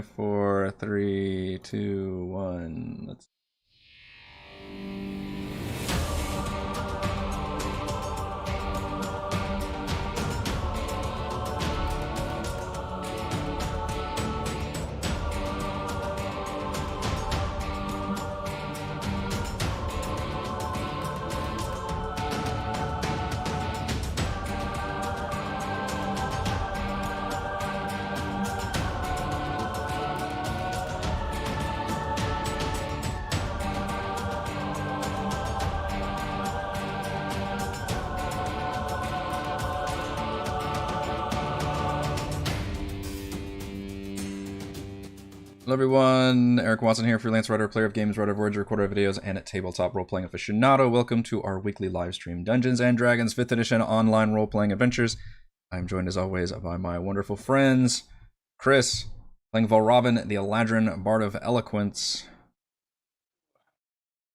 4, 3, 2, 1. Let's. Hello everyone, Eric Watson here, freelance writer, player of games, writer of words, recorder of videos, and a tabletop role-playing aficionado. Welcome to our weekly live stream Dungeons & Dragons 5th edition online role-playing adventures. I'm joined as always by my wonderful friends, Chris, playing Valravn, the Eladrin Bard of Eloquence.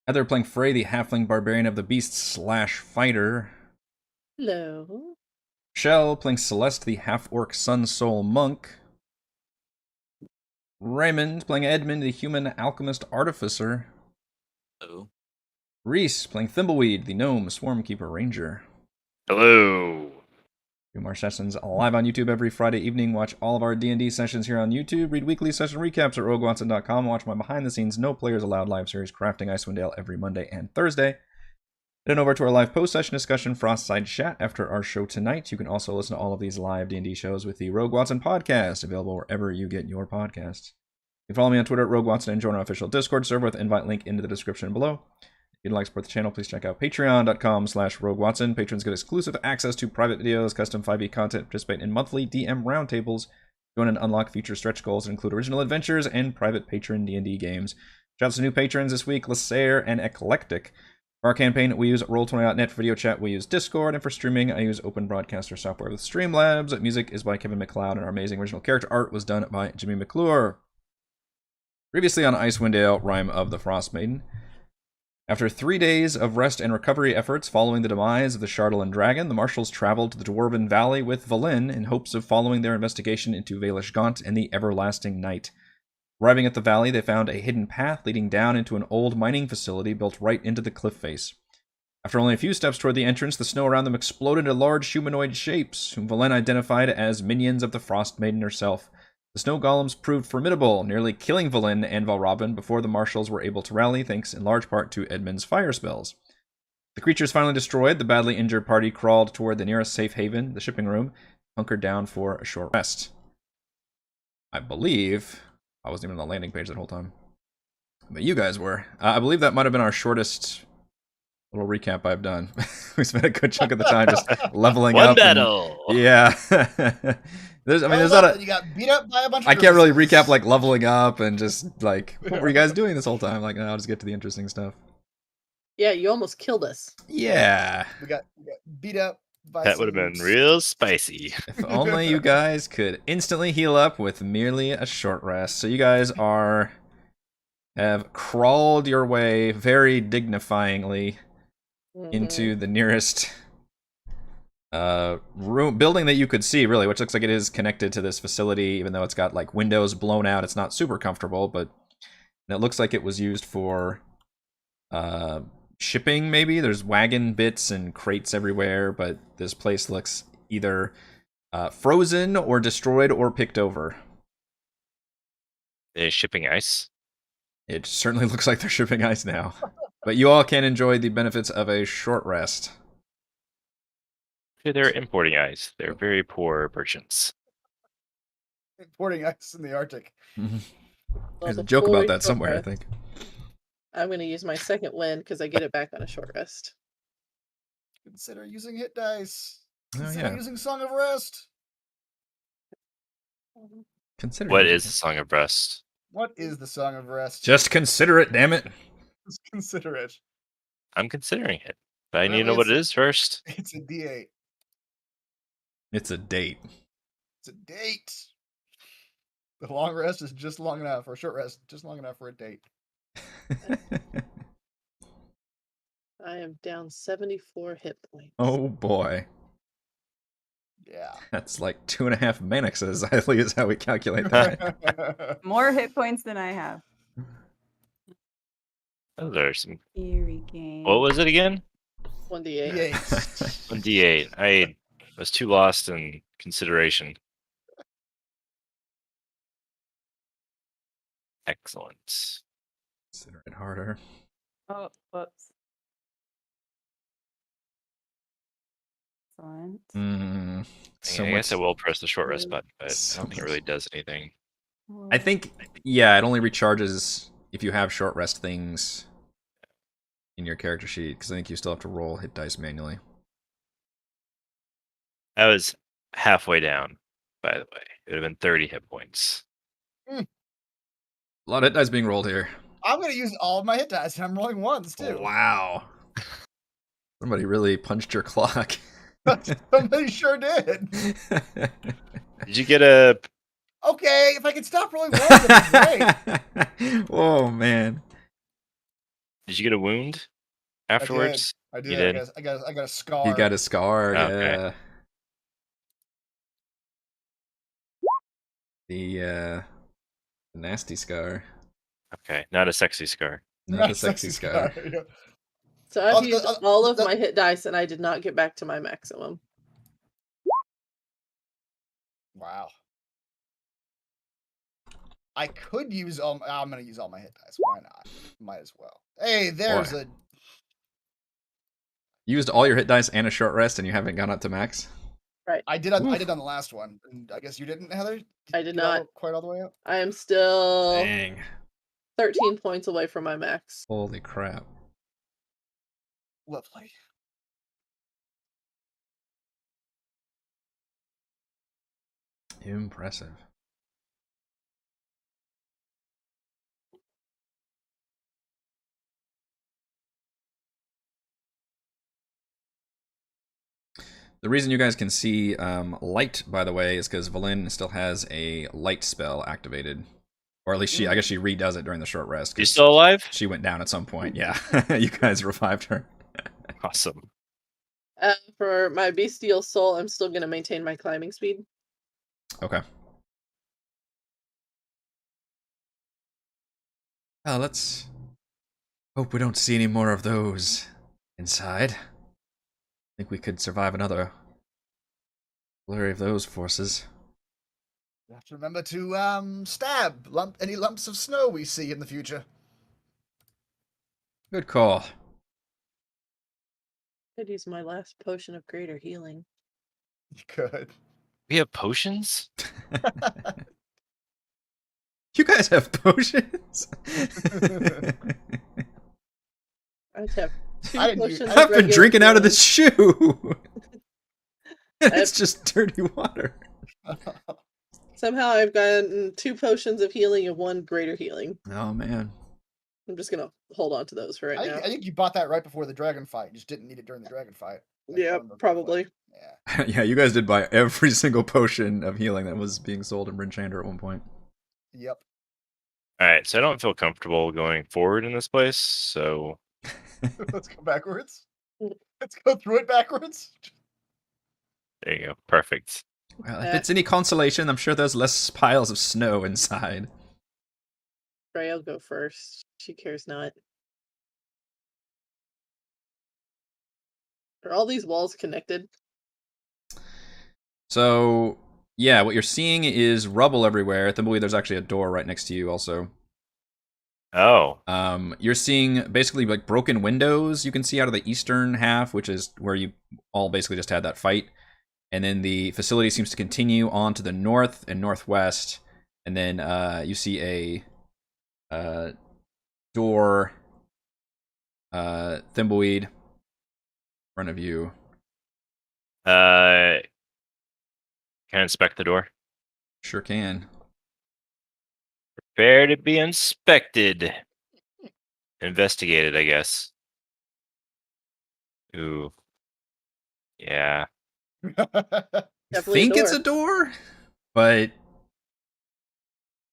Heather playing Frey, the Halfling Barbarian of the Beasts / Fighter. Hello. Shell playing Celeste, the Half-Orc Sun Soul Monk. Raymond playing Edmund, the Human Alchemist Artificer. Hello. Reese playing Thimbleweed, the Gnome Swarmkeeper Ranger. Hello. Do more sessions live on YouTube every Friday evening. Watch all of our D&D sessions here on YouTube. Read weekly session recaps at roguewatson.com. Watch my behind-the-scenes No Players Allowed live series Crafting Icewind every Monday and Thursday. Head over to our live post-session discussion Frostside Chat after our show tonight. You can also listen to all of these live D&D shows with the Rogue Watson podcast, available wherever you get your podcasts. You can follow me on Twitter at Rogue Watson and join our official Discord server with invite link into the description below. If you'd like to support the channel, please check out patreon.com/RogueWatson. Patrons get exclusive access to private videos, custom 5e content, participate in monthly DM roundtables, join and unlock future stretch goals that include original adventures and private patron D&D games. Shout out to new patrons this week, Lasair and Eclectic. For our campaign, we use Roll20.net. For video chat, we use Discord. And for streaming, I use Open Broadcaster software with Streamlabs. Music is by Kevin MacLeod, and our amazing original character art was done by Jimmy McClure. Previously on Icewind, Rime of the Frostmaiden. After 3 days of rest and recovery efforts following the demise of the Chardalyn dragon, the Marshals traveled to the Dwarven Valley with Valin in hopes of following their investigation into Vaelish Gaunt and the Everlasting Night. Arriving at the valley, they found a hidden path leading down into an old mining facility built right into the cliff face. After only a few steps toward the entrance, the snow around them exploded into large humanoid shapes, whom Valin identified as minions of the Frostmaiden herself. The snow golems proved formidable, nearly killing Valin and Valravn before the Marshals were able to rally, thanks in large part to Edmund's fire spells. The creatures finally destroyed, the badly injured party crawled toward the nearest safe haven, the shipping room, hunkered down for a short rest. I believe I wasn't even on the landing page that whole time, but you guys were. I believe that might have been our shortest little recap I've done. We spent a good chunk of the time just leveling One up. battle. Yeah. there's not a. You got beat up by a bunch of. I can't really recap like leveling up and just like what were you guys doing this whole time? Like, no, I'll just get to the interesting stuff. Yeah, you almost killed us. Yeah. We got beat up. That would have been real spicy. If only you guys could instantly heal up with merely a short rest. So you guys have crawled your way very dignifyingly into the nearest building that you could see, really, which looks like it is connected to this facility, even though it's got like windows blown out. It's not super comfortable, but it looks like it was used for shipping, maybe. There's wagon bits and crates everywhere, but this place looks either frozen or destroyed or picked over. Is shipping ice? It certainly looks like they're shipping ice now. But you all can enjoy the benefits of a short rest. They're importing ice. They're very poor merchants. Importing ice in the Arctic. There's a joke about that somewhere, I think. I'm going to use my second win because I get it back on a short rest. Consider using hit dice. Oh, Consider yeah. using Song of Rest. Consider What it. is the Song of Rest? What is the Song of Rest? Just consider it, damn it. Just consider it. I'm considering it, but I need to know what it is first. It's a D8. It's a date. It's a date. The long rest is just long enough, or short rest, just long enough for a date. I am down 74 hit points. Oh boy. Yeah. That's like 2.5 Manixes, I believe is how we calculate that. More hit points than I have. Oh, there's some. Eerie game. What was it again? 1d8. D8. 1d8. I was too lost in consideration. Excellent. Consider it harder. Oh, whoops. Excellent. So I guess I much. will press the short rest button, but So I don't think it much. really does anything. I think, yeah, it only recharges if you have short rest things in your character sheet, because I think you still have to roll hit dice manually. I was halfway down, by the way. It would have been 30 hit points. A lot of hit dice being rolled here. I'm going to use all of my hit dice, and I'm rolling ones, too. Wow. Somebody really punched your clock. Somebody sure did. Did you get a... Okay, if I could stop rolling ones, that'd be great. Oh, man. Did you get a wound afterwards? I did. You did? I got a scar. He got a scar, Okay. yeah. The nasty scar. Okay, not a sexy scar. Not the sexy scar. Yeah. So I've Oh, used all of my hit dice, and I did not get back to my maximum. Wow. I could use I'm going to use all my hit dice. Why not? Might as well. Hey, there's Boy. a... Used all your hit dice and a short rest, and you haven't gone up to max? I did on the last one. And I guess you didn't, Heather? I did Get not. quite all the way up? I am still Dang. 13 points away from my max. Holy crap. Lovely. Impressive. The reason you guys can see light, by the way, is because Valen still has a light spell activated. Or at least I guess she redoes it during the short rest. You still alive? She went down at some point, yeah. You guys revived her. Awesome. For my bestial soul, I'm still going to maintain my climbing speed. Okay. Well, let's hope we don't see any more of those inside. I think we could survive another flurry of those forces. You have to remember to stab any lumps of snow we see in the future. Good call. Could use my last potion of greater healing. You could. We have potions? You guys have potions? I have two I didn't potions. use- of I've been regular drinking out of healing. this shoe. It's just dirty water. Somehow I've gotten 2 potions of healing and 1 greater healing. Oh, man. I'm just going to hold on to those for right now. I think you bought that right before the dragon fight. You just didn't need it during the dragon fight. If I Yeah, remember probably. correctly. Yeah. Yeah, you guys did buy every single potion of healing that was being sold in Bryn Shander at one point. Yep. Alright, so I don't feel comfortable going forward in this place, so... Let's go backwards. Let's go through it backwards. There you go. Perfect. Well, if it's any consolation, I'm sure there's less piles of snow inside. Freya will go first. She cares not. Are all these walls connected? So, yeah, what you're seeing is rubble everywhere. Thimbleweed, there's actually a door right next to you also. Oh. You're seeing basically like broken windows you can see out of the eastern half, which is where you all basically just had that fight. And then the facility seems to continue on to the north and northwest. And then you see a door, Thimbleweed, in front of you. Can I inspect the door? Sure can. Prepare to be inspected. Investigated, I guess. Ooh. Yeah. You Definitely think a it's a door, but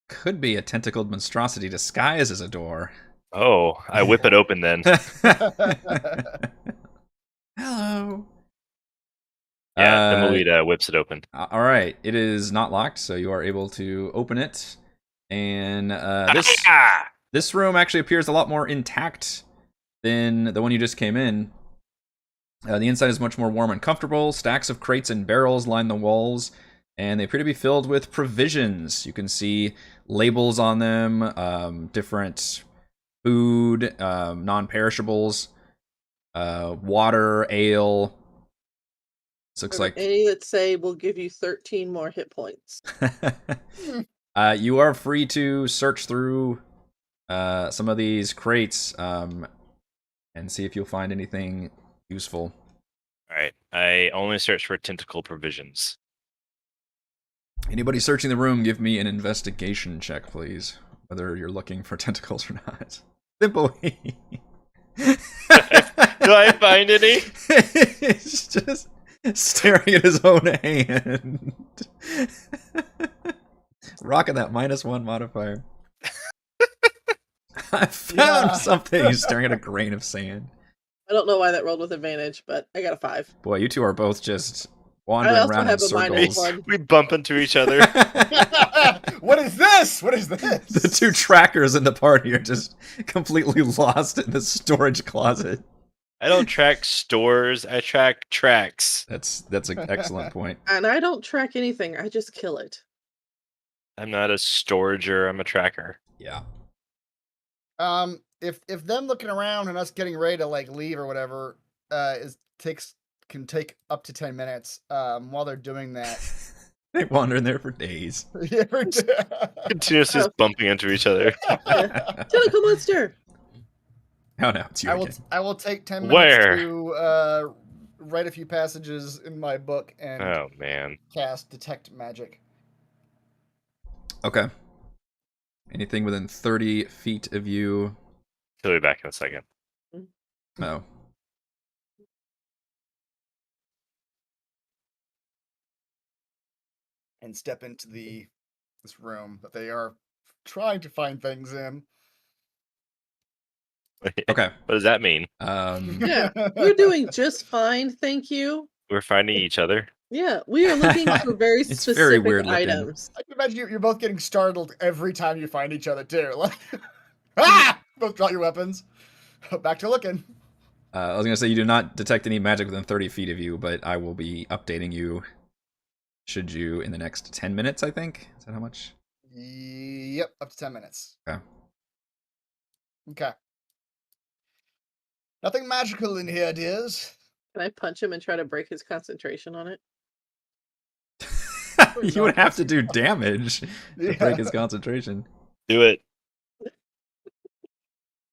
could be a tentacled monstrosity disguised as a door. Oh, I whip it open then. Hello. Yeah, Thimbleweed whips it open. All right, it is not locked, so you are able to open it. And this room actually appears a lot more intact than the one you just came in. The inside is much more warm and comfortable. Stacks of crates and barrels line the walls, and they appear to be filled with provisions. You can see labels on them, different food, non-perishables, water, ale. This looks like any that say will give you 13 more hit points. You are free to search through some of these crates and see if you'll find anything useful. All right. I only search for tentacle provisions. Anybody searching the room, give me an investigation check, please. Whether you're looking for tentacles or not. Simply. Do I find any? He's just staring at his own hand. Rocking that -1 modifier. I found something. He's staring at a grain of sand. I don't know why that rolled with advantage, but I got a 5. Boy, you two are both just I wandering also around in have a circles. -1. We bump into each other. What is this? What is this? The two trackers in the party are just completely lost in the storage closet. I don't track stores. I track tracks. That's an excellent point. And I don't track anything. I just kill it. I'm not a storager. I'm a tracker. Yeah. If them looking around and us getting ready to like leave or whatever can take up to 10 minutes. While they're doing that, They wander in there for days. Continuously bumping into each other. Tentacle monster. Oh no, it's you again. I will take 10 minutes Where? to write a few passages in my book and Oh man. cast detect magic. Okay. Anything within 30 feet of you. He'll be back in a second. Oh. And step into this room that they are trying to find things in. Okay. What does that mean? Yeah, we're doing just fine, thank you. We're finding each other. Yeah, we are looking for very It's specific very weird looking. items. I can imagine you're both getting startled every time you find each other too. Like, ah! Both drop your weapons. Back to looking. I was gonna say you do not detect any magic within 30 feet of you, but I will be updating you. Should you in the next 10 minutes? I think. Is that how much? Yep, up to 10 minutes. Okay. Okay. Nothing magical in here, dears. Can I punch him and try to break his concentration on it? You would have to do damage to Yeah. break his concentration. Do it.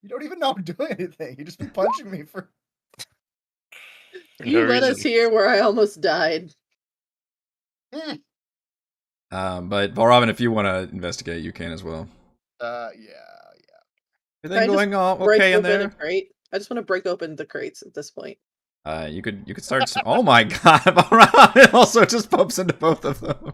You don't even know I'm doing anything. You just been punching me for. For You no led us reason. here where I almost died. But Valravn, if you want to investigate, you can as well. Yeah. Everything I just going on Break okay in open a there? crate. I just want to break open the crates at this point. You could start. Oh my god! Valravn also just bumps into both of them.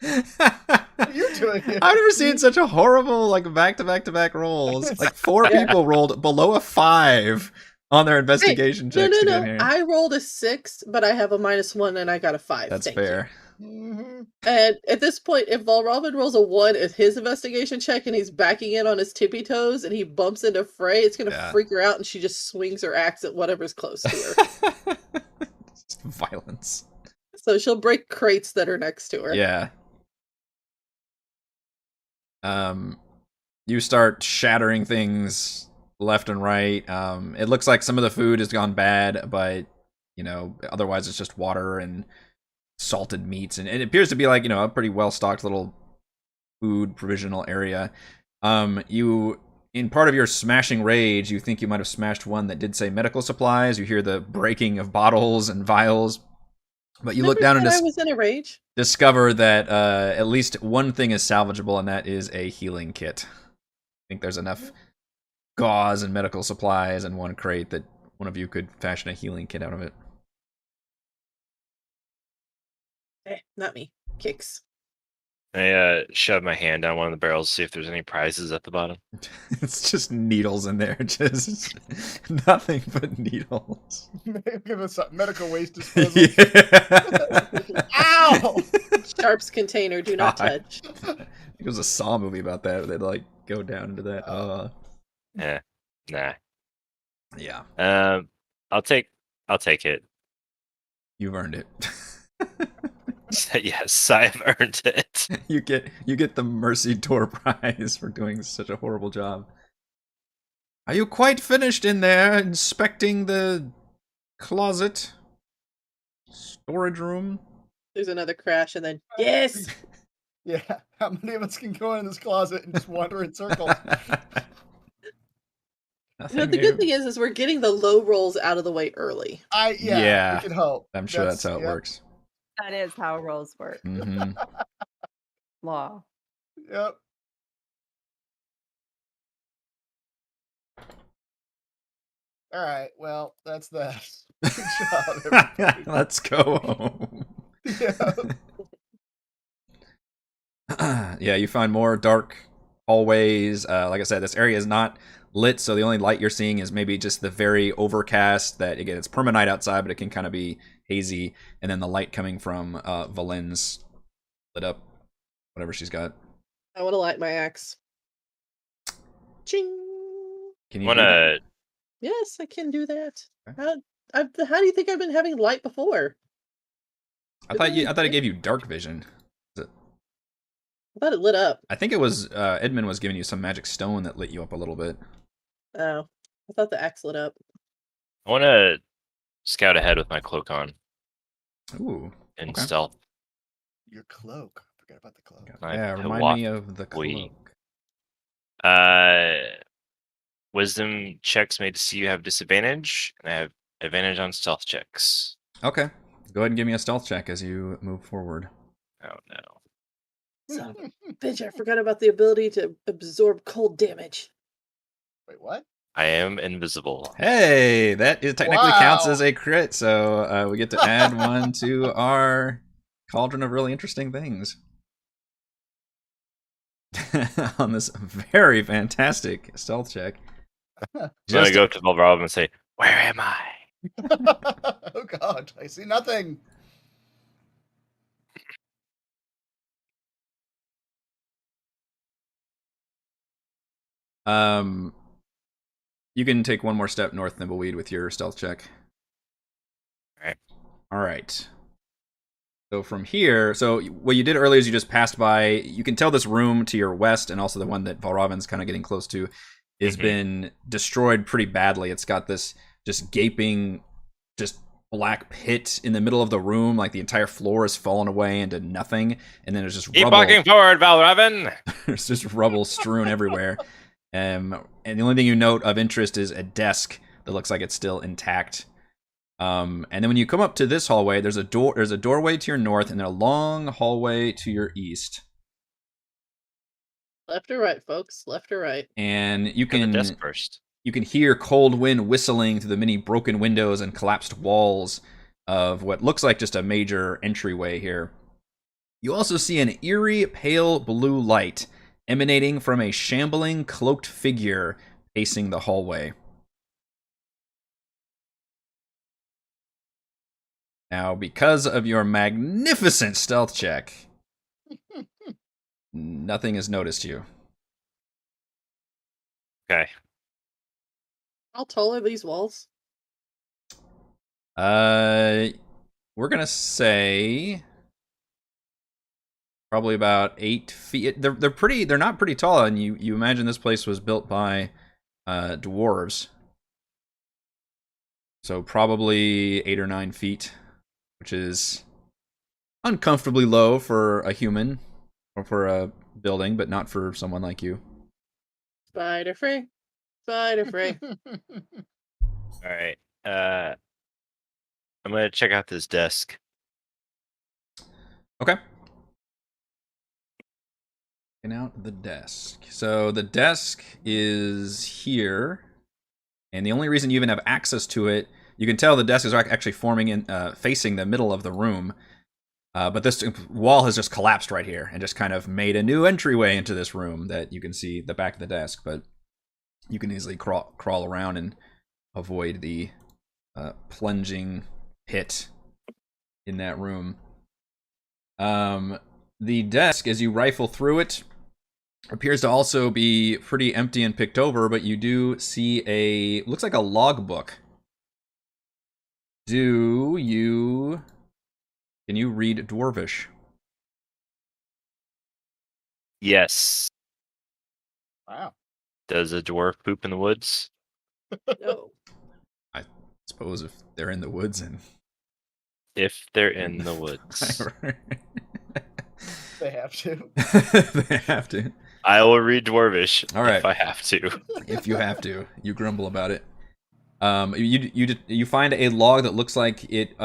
What are you doing here? I've never seen such a horrible like back-to-back rolls. Like 4 Yeah. people rolled below a 5 on their investigation checks to get here. I rolled a 6, but I have a -1 and I got a 5. That's Thank you. fair. Mhm. And at this point, if Valravn rolls a 1 at his investigation check and he's backing in on his tippy toes and he bumps into Frey, it's gonna Yeah. freak her out and she just swings her axe at whatever's close to her. Just violence. So she'll break crates that are next to her. Yeah. You start shattering things left and right. It looks like some of the food has gone bad, but otherwise it's just water and salted meats, and it appears to be like a pretty well stocked little food provisional area. You, in part of your smashing rage, you think you might have smashed one that did say medical supplies. You hear the breaking of bottles and vials, but you look down and I was in a rage. discover that at least one thing is salvageable, and that is a healing kit. I think there's enough gauze and medical supplies in one crate that one of you could fashion a healing kit out of it. Not me. Kicks. I shove my hand down one of the barrels to see if there's any prizes at the bottom. It's just needles in there, just nothing but needles. Give us a medical waste disposal. Yeah. Ow! Sharps container, do not God. touch. I think it was a Saw movie about that. They'd like go down into that. Nah. Yeah, I'll take it. you've earned it. Yes, I have earned it. you get the Mercy Door prize for doing such a horrible job. Are you quite finished in there inspecting the closet? Storage room? There's another crash, and then yes. Yeah, how many of us can go in this closet and just wander in circles? The good thing is we're getting the low rolls out of the way early. Yeah. We can hope. I'm sure that's how it works. That is how rolls work. Mm-hmm. Law. Yep. All right. Well, that's that. Good job, everybody. Let's go home. Yeah. Yeah, you find more dark hallways. Like I said, this area is not lit, so the only light you're seeing is maybe just the very overcast that, again, it's permanent outside, but it can kind of be hazy. And then the light coming from Valen's lit up, whatever she's got. I want to light my axe. Ching. Can you do Wanna? that? Yes, I can do that. Okay. How do you think I've been having light before? I thought it gave you dark vision. I thought it lit up. I think it was Edmund was giving you some magic stone that lit you up a little bit. Oh, I thought the axe lit up. I want to scout ahead with my cloak on Ooh. in Okay. stealth. Your cloak. I forgot about the cloak. Yeah, to remind walk me of the we- cloak. Wisdom checks made to see you have disadvantage, and I have advantage on stealth checks. Okay. Go ahead and give me a stealth check as you move forward. Oh no. Son of a bitch, I forgot about the ability to absorb cold damage. Wait, what? I am invisible. Hey, that technically counts Wow. as a crit, so we get to add one to our cauldron of really interesting things. On this very fantastic stealth check. I'm gonna go up to Valrob and say, "Where am I?" Oh God, I see nothing. You can take one more step north, Thimbleweed, with your stealth check. Alright. Alright. So from here, so what you did earlier is you just passed by. You can tell this room to your west, and also the one that Valravan's kind of getting close to, has been destroyed pretty badly. It's got this just gaping, just black pit in the middle of the room. Like the entire floor has fallen away into nothing, and then there's just Keep rubble. walking forward, Valravan. There's just rubble strewn everywhere. And the only thing you note of interest is a desk that looks like it's still intact. And then when you come up to this hallway, there's a doorway to your north, and then a long hallway to your east. Left or right, folks? Left or right? And you Go to can the desk first. you can hear cold wind whistling through the many broken windows and collapsed walls of what looks like just a major entryway here. You also see an eerie pale blue light emanating from a shambling cloaked figure pacing the hallway. Now, because of your magnificent stealth check, nothing has noticed you. Okay. How tall are these walls? We're gonna say probably about 8 feet. They're not pretty tall, and you imagine this place was built by dwarves. So probably 8 or 9 feet, which is uncomfortably low for a human or for a building, but not for someone like you. Spider free. Spider free. All right. I'm gonna check out this desk. Okay. Checking out the desk. So the desk is here, and the only reason you even have access to it, you can tell the desk is actually forming in facing the middle of the room. But this wall has just collapsed right here and just kind of made a new entryway into this room that you can see the back of the desk, but you can easily crawl around and avoid the plunging pit in that room. The desk, as you rifle through it, appears to also be pretty empty and picked over, but you do see looks like a logbook. Can you read Dwarvish? Yes. Wow. Does a dwarf poop in the woods? No. I suppose if they're in the woods and If they're in the woods. They have to. They have to. I will read Dwarvish All right. if I have to. If you have to, you grumble about it. You find a log that looks like it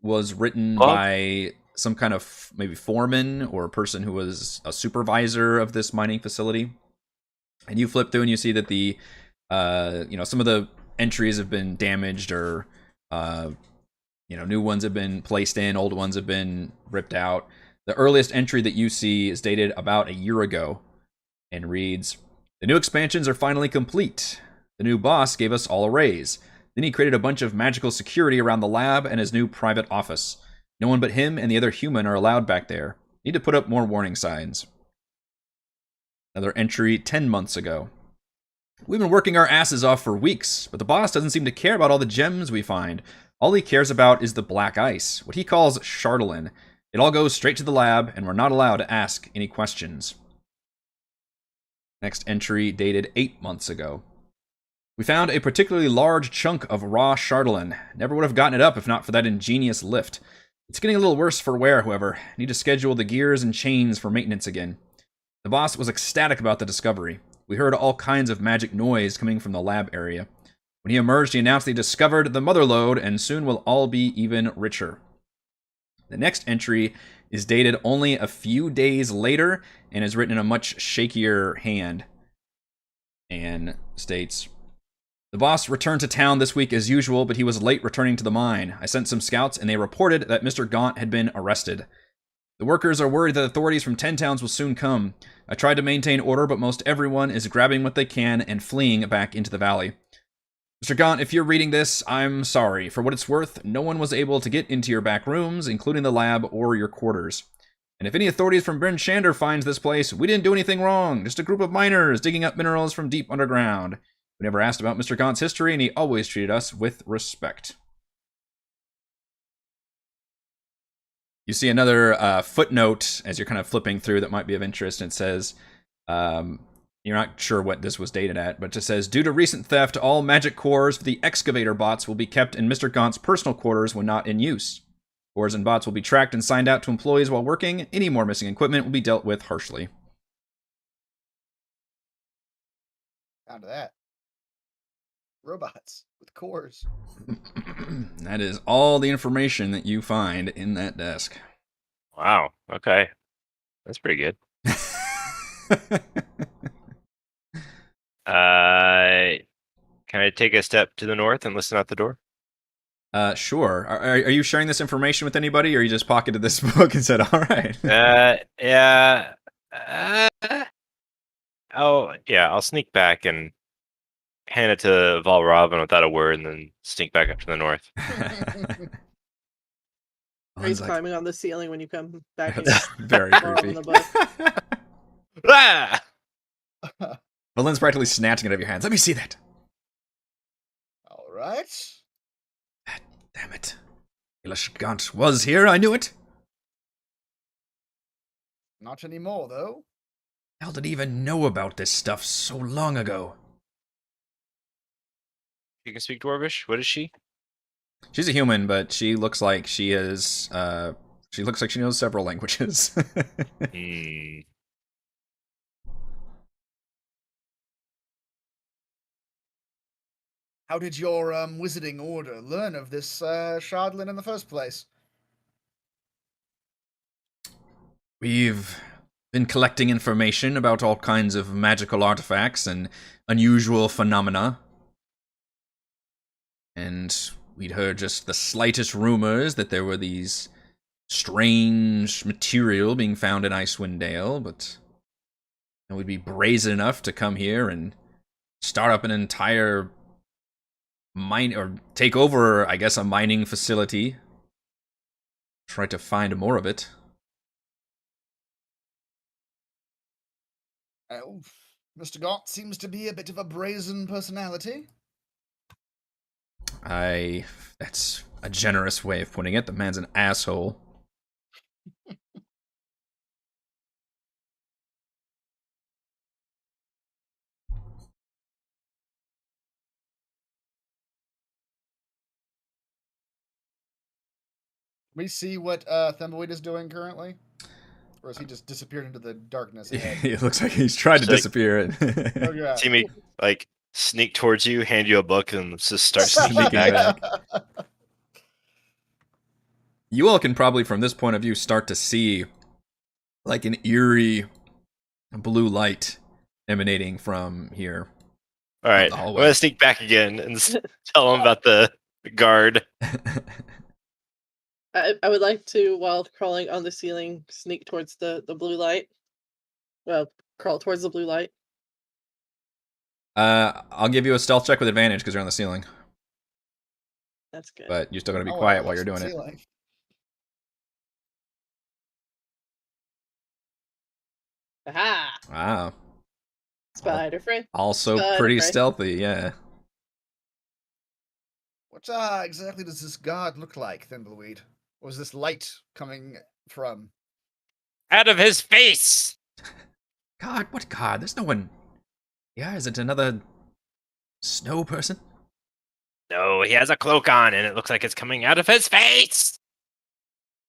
was written by some kind of maybe foreman or a person who was a supervisor of this mining facility. And you flip through and you see that the some of the entries have been damaged or new ones have been placed in, old ones have been ripped out. The earliest entry that you see is dated about a year ago and reads, "The new expansions are finally complete. The new boss gave us all a raise. Then he created a bunch of magical security around the lab and his new private office. No one but him and the other human are allowed back there. Need to put up more warning signs." Another entry 10 months ago. "We've been working our asses off for weeks, but the boss doesn't seem to care about all the gems we find. All he cares about is the black ice, what he calls Chardalyn. It all goes straight to the lab, and we're not allowed to ask any questions." Next entry dated 8 months ago. "We found a particularly large chunk of raw Chardalyn. Never would have gotten it up if not for that ingenious lift. It's getting a little worse for wear, however. Need to schedule the gears and chains for maintenance again. The boss was ecstatic about the discovery. We heard all kinds of magic noise coming from the lab area. When he emerged, he announced he discovered the mother lode, and soon we'll all be even richer." The next entry is dated only a few days later and is written in a much shakier hand and states, "The boss returned to town this week as usual, but he was late returning to the mine. I sent some scouts and they reported that Mr. Gaunt had been arrested. The workers are worried that authorities from 10 towns will soon come. I tried to maintain order, but most everyone is grabbing what they can and fleeing back into the valley. Mr. Gaunt, if you're reading this, I'm sorry. For what it's worth, no one was able to get into your back rooms, including the lab or your quarters. And if any authorities from Bryn Shander finds this place, we didn't do anything wrong. Just a group of miners digging up minerals from deep underground. We never asked about Mr. Gaunt's history, and he always treated us with respect." You see another footnote as you're kind of flipping through that might be of interest, and it says, you're not sure what this was dated at, but it just says, "Due to recent theft, all magic cores for the excavator bots will be kept in Mr. Gaunt's personal quarters when not in use. Cores and bots will be tracked and signed out to employees while working. Any more missing equipment will be dealt with harshly." Down to that. Robots with cores. That is all the information that you find in that desk. Wow. Okay. That's pretty good. Can I take a step to the north and listen out the door? Sure. Are you sharing this information with anybody, or you just pocketed this book and said, "All right"? Yeah. I'll sneak back and hand it to Valravn without a word, and then sneak back up to the north. He's climbing on the ceiling when you come back. That's very Borrow creepy. the book. Ah! Valen's practically snatching it out of your hands. "Let me see that." All right. Damn it. Elish Gaunt was here, I knew it. Not anymore, though. How did he even know about this stuff so long ago? You can speak Dwarvish? What is she? She's a human, but she looks like she is, she looks like she knows several languages. Hmm. How did your wizarding order learn of this Chardalyn in the first place? We've been collecting information about all kinds of magical artifacts and unusual phenomena. And we'd heard just the slightest rumors that there were these strange material being found in Icewind Dale, but we'd be brazen enough to come here and start up an entire mine, or take over, I guess, a mining facility. Try to find more of it. Oh, Mr. Gaunt seems to be a bit of a brazen personality. That's a generous way of putting it. The man's an asshole. We see what Thimbleweed is doing currently? Or has he just disappeared into the darkness ahead? It looks like he's tried to It's like- disappear. Oh, yeah. See me like sneak towards you, hand you a book, and just start sneaking Sneaking back. back. You all can probably, from this point of view, start to see like an eerie blue light emanating from here. All right, the I'm hallway. gonna sneak back again and tell him about the guard. I would like to, while crawling on the ceiling, sneak towards the blue light. Well, crawl towards the blue light. I'll give you a stealth check with advantage because you're on the ceiling, That's good. but you're still going to be Oh, quiet it while you're looks doing it. ceiling. Aha! Wow. Spider friend. Also Spider pretty friend. stealthy, yeah. What exactly does this guard look like, Thimbleweed? Or is this light coming from? Out of his face! God, what God? There's no one. Yeah, is it another snow person? No, he has a cloak on, and it looks like it's coming out of his face.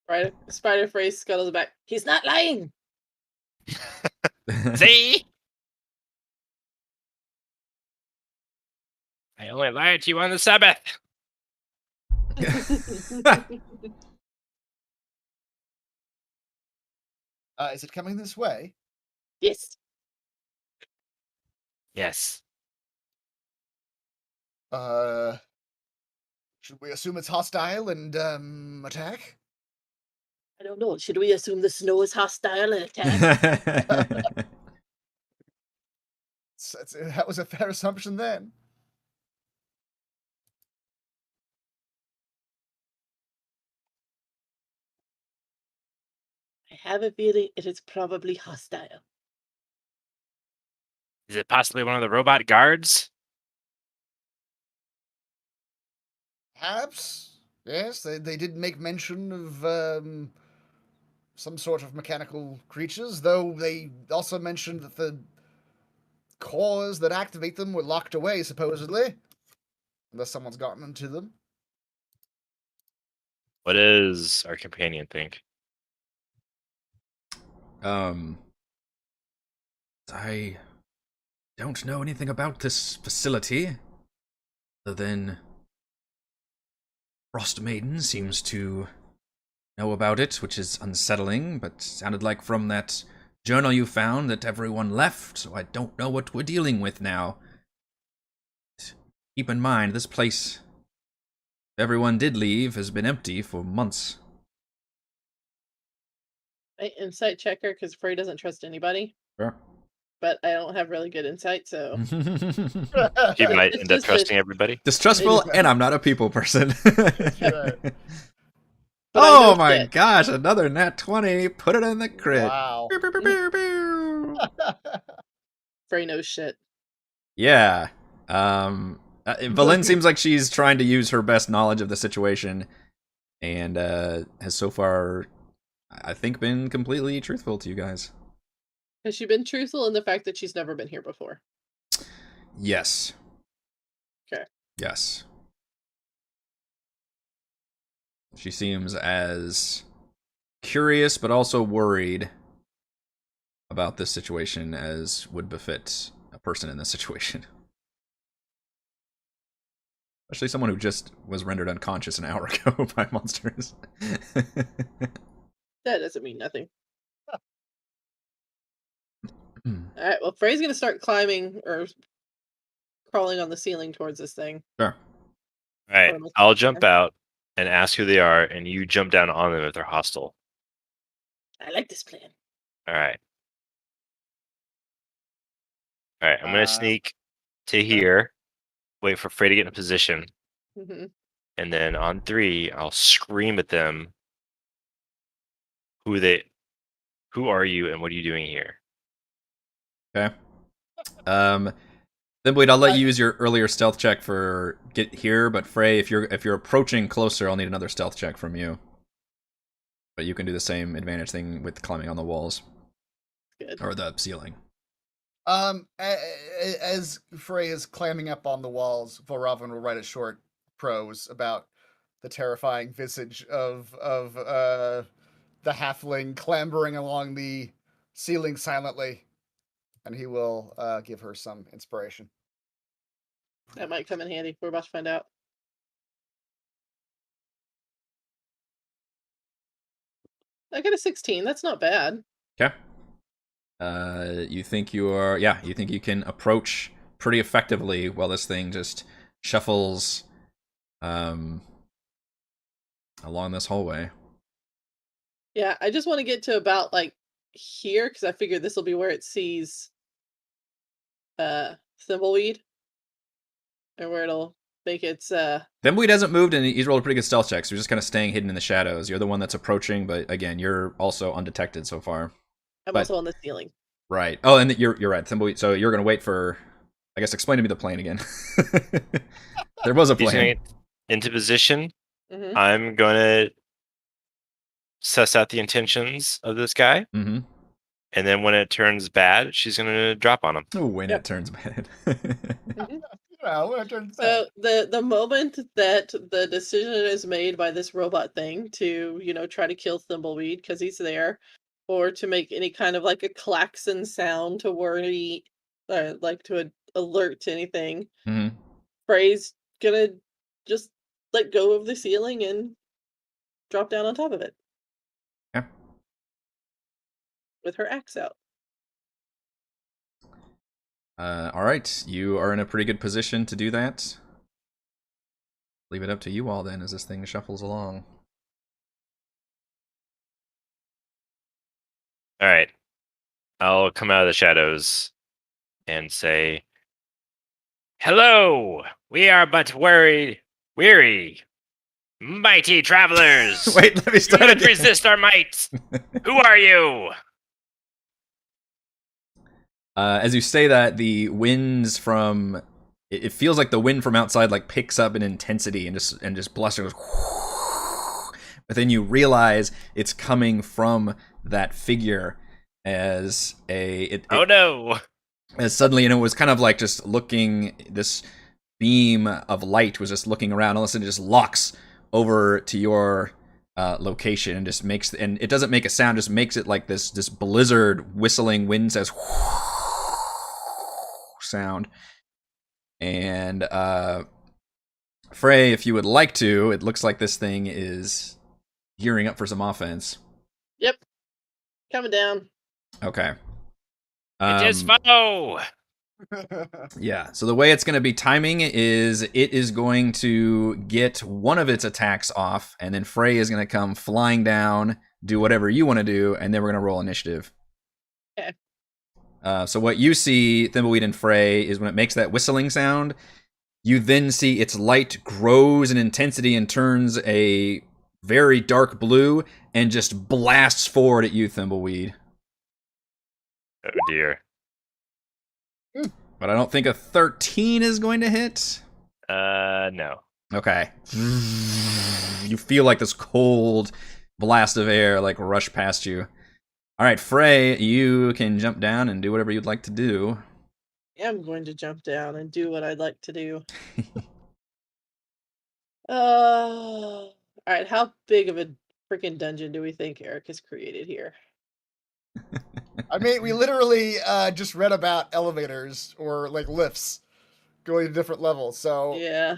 Right? Spider phrase scuttles back. He's not lying! See? I only lied to you on the Sabbath. Is it coming this way? Yes. Yes. Should we assume it's hostile and attack? I don't know. Should we assume the snow is hostile and attack? That was a fair assumption then. I have a feeling it is probably hostile. Is it possibly one of the robot guards? Perhaps. Yes, they did make mention of some sort of mechanical creatures, though they also mentioned that the cores that activate them were locked away, supposedly. Unless someone's gotten into them. What does our companion think? I don't know anything about this facility, other than Frostmaiden seems to know about it, which is unsettling, but sounded like from that journal you found that everyone left, so I don't know what we're dealing with now. Keep in mind, this place, if everyone did leave, has been empty for months. I insight checker because Frey doesn't trust anybody, Sure. but I don't have really good insight, so She It's might end up just trusting everybody. Distrustful, and I'm not a people person. Right. But I Oh know my shit. gosh, another nat 20. Put it in the crit. Wow. Pew, pew, pew, pew, pew. Frey knows shit. Yeah. Valen seems like she's trying to use her best knowledge of the situation and has so far, I think, been completely truthful to you guys. Has she been truthful in the fact that she's never been here before? Yes. Okay. Yes. She seems as curious but also worried about this situation as would befit a person in this situation. Especially someone who just was rendered unconscious an hour ago by monsters. That doesn't mean nothing. Alright, well, Frey's gonna start climbing or crawling on the ceiling towards this thing. Sure. All right, Or- I'll jump out and ask who they are, and you jump down on them if they're hostile. I like this plan. All right. All right. I'm gonna sneak to here. Wait for Frey to get in position, Mm-hmm. and then on 3, I'll scream at them. Who are you, and what are you doing here? Okay. Thimbleweed, I'll let you use your earlier stealth check for get here, but Frey, if you're approaching closer, I'll need another stealth check from you. But you can do the same advantage thing with climbing on the walls. Good. Or the ceiling. As Frey is climbing up on the walls, Volravin will write a short prose about the terrifying visage of the halfling clambering along the ceiling silently, and he will give her some inspiration. That might come in handy. We're about to find out. I got a 16. That's not bad. Okay. You think you think you can approach pretty effectively while this thing just shuffles along this hallway. Yeah, I just want to get to about like here because I figure this will be where it sees Thimbleweed, or where it'll make its Thimbleweed hasn't moved and he's rolled a pretty good stealth check, so he's just kind of staying hidden in the shadows. You're the one that's approaching, but again, you're also undetected so far. I'm also on the ceiling. Right. Oh, and you're right, Thimbleweed. So you're gonna wait for. I guess explain to me the plan again. There was a He's plan. gonna get into position. Mm-hmm. I'm gonna suss out the intentions of this guy, Mm-hmm. and then when it turns bad, she's gonna drop on him. Oh, when Yep. it turns bad. Mm-hmm. Well, when it turns So the moment that the decision is made by this robot thing to, try to kill Thimbleweed because he's there, or to make any kind of like a klaxon sound to worry, like to alert to anything, Mm-hmm. Frey's gonna just let go of the ceiling and drop down on top of it. Yeah. With her axe out. All right, you are in a pretty good position to do that. Leave it up to you all then as this thing shuffles along. All right. I'll come out of the shadows and say, "Hello, we are but weary, mighty travelers. Wait, let me Do start not again. resist our might. Who are you?" As you say that, the winds from it feels like the wind from outside like picks up in intensity and just blusters. But then you realize it's coming from that figure as Oh no! as suddenly, it was kind of like just looking, this beam of light was just looking around, all of a sudden it just locks over to your location and just makes, and it doesn't make a sound, just makes it like this blizzard whistling wind says sound. And Frey, if you would like to, it looks like this thing is gearing up for some offense. Yep. Coming down. Okay. It is foe. Yeah, so the way it's going to be timing is it is going to get one of its attacks off, and then Frey is going to come flying down, do whatever you want to do, and then we're going to roll initiative. Okay. So what you see, Thimbleweed and Frey, is when it makes that whistling sound, you then see its light grows in intensity and turns a very dark blue and just blasts forward at you, Thimbleweed. Oh dear. But I don't think a 13 is going to hit. No. Okay. You feel like this cold blast of air like rush past you. All right, Frey, you can jump down and do whatever you'd like to do. I'm going to jump down and do what I'd like to do. All right, how big of a freaking dungeon do we think Eric has created here? I mean, we literally just read about elevators or like lifts going to different levels. So Yeah.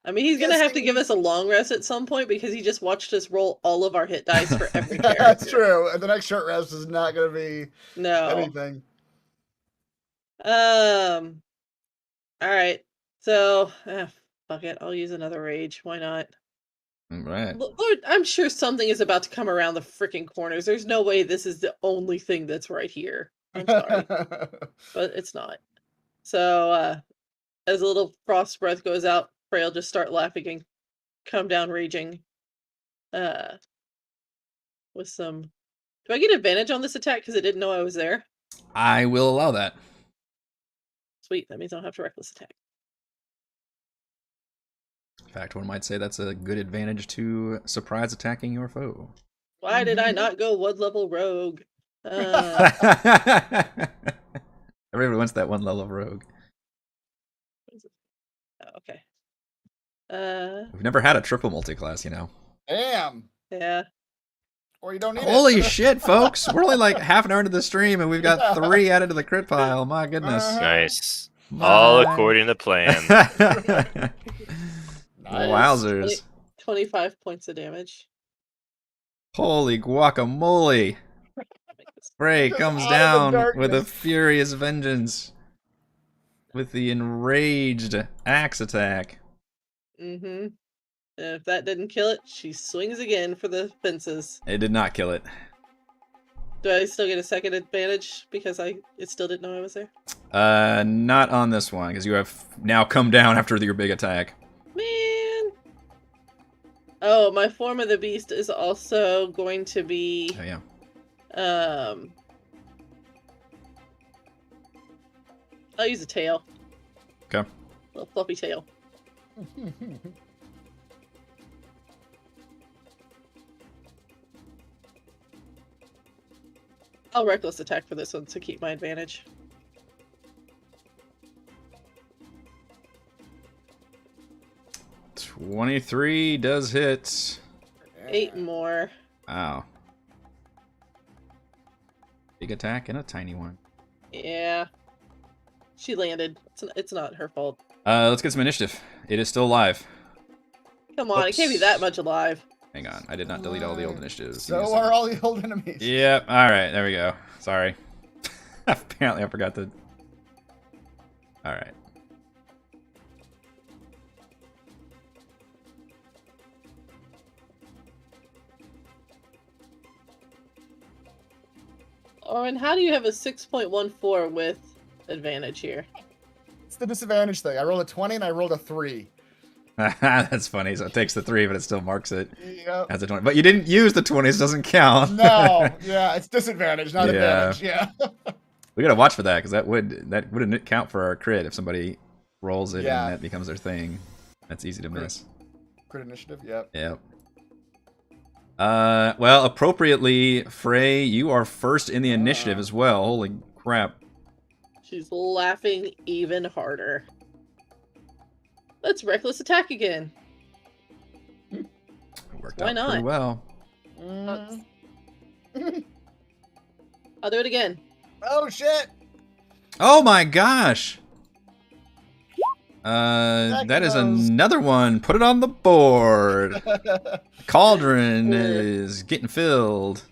I mean, he's going to have to give us a long rest at some point because he just watched us roll all of our hit dice for every character. that's true. And the next short rest is not going to be anything. All right. So, fuck it. I'll use another rage. Why not? Right. Lord, I'm sure something is about to come around the freaking corners. There's no way this is the only thing that's right here. I'm sorry, but it's not. So, as a little frost breath goes out, Frey will just start laughing and come down raging. With some. Do I get advantage on this attack because it didn't know I was there? I will allow that. Sweet, that means I don't have to reckless attack. In fact, one might say that's a good advantage to surprise attacking your foe. Why did I not go 1 level rogue? Uh, Everybody wants that 1 level of rogue. oh, okay. We've never had a triple multi-class, you know. Damn. Yeah. Or you don't need Holy it. shit, folks! We're only like half an hour into the stream, and we've got 3 added to the crit pile. My goodness. Nice. All according to plan. Wowzers. 25 points of damage. Holy guacamole. Frey Just comes out of the down with a darkness. furious vengeance. With the enraged axe attack. Mm-hmm. And if that didn't kill it, she swings again for the fences. It did not kill it. Do I still get a second advantage because it still didn't know I was there? Not on this one, because you have now come down after your big attack. Man! Oh, my form of the beast is also going to be... Oh, yeah. I'll use a tail. Okay. Little fluffy tail. I'll reckless attack for this one to keep my advantage. $23 does hit. 8 more. Wow. Big attack and a tiny one. Yeah. She landed. It's not her fault. Let's get some initiative. It is still alive. Come on, it can't be that much alive. Hang on, I did not delete all the old initiatives. So are all the old enemies. Yep, alright, there we go. Sorry. Apparently I forgot to... Alright. Orin, how do you have a 6.14 with advantage here? It's the disadvantage thing. I rolled a 20 and I rolled a 3. That's funny, so it takes the 3, but it still marks it Yep. as a 20. But you didn't use the 20s, doesn't count. No, yeah, it's disadvantage, not Yeah. advantage. Yeah. We gotta watch for that, because that wouldn't count for our crit if somebody rolls it Yeah. and that becomes their thing. That's easy to miss. Crit initiative, yep. Yep. Well, appropriately, Frey, you are first in the initiative as well. Holy crap. She's laughing even harder. Let's reckless attack again. It worked Why out not? pretty well. Mm. I'll do it again. Oh, shit! Oh my gosh! That is goes. another one. Put it on the board. Cauldron is getting filled.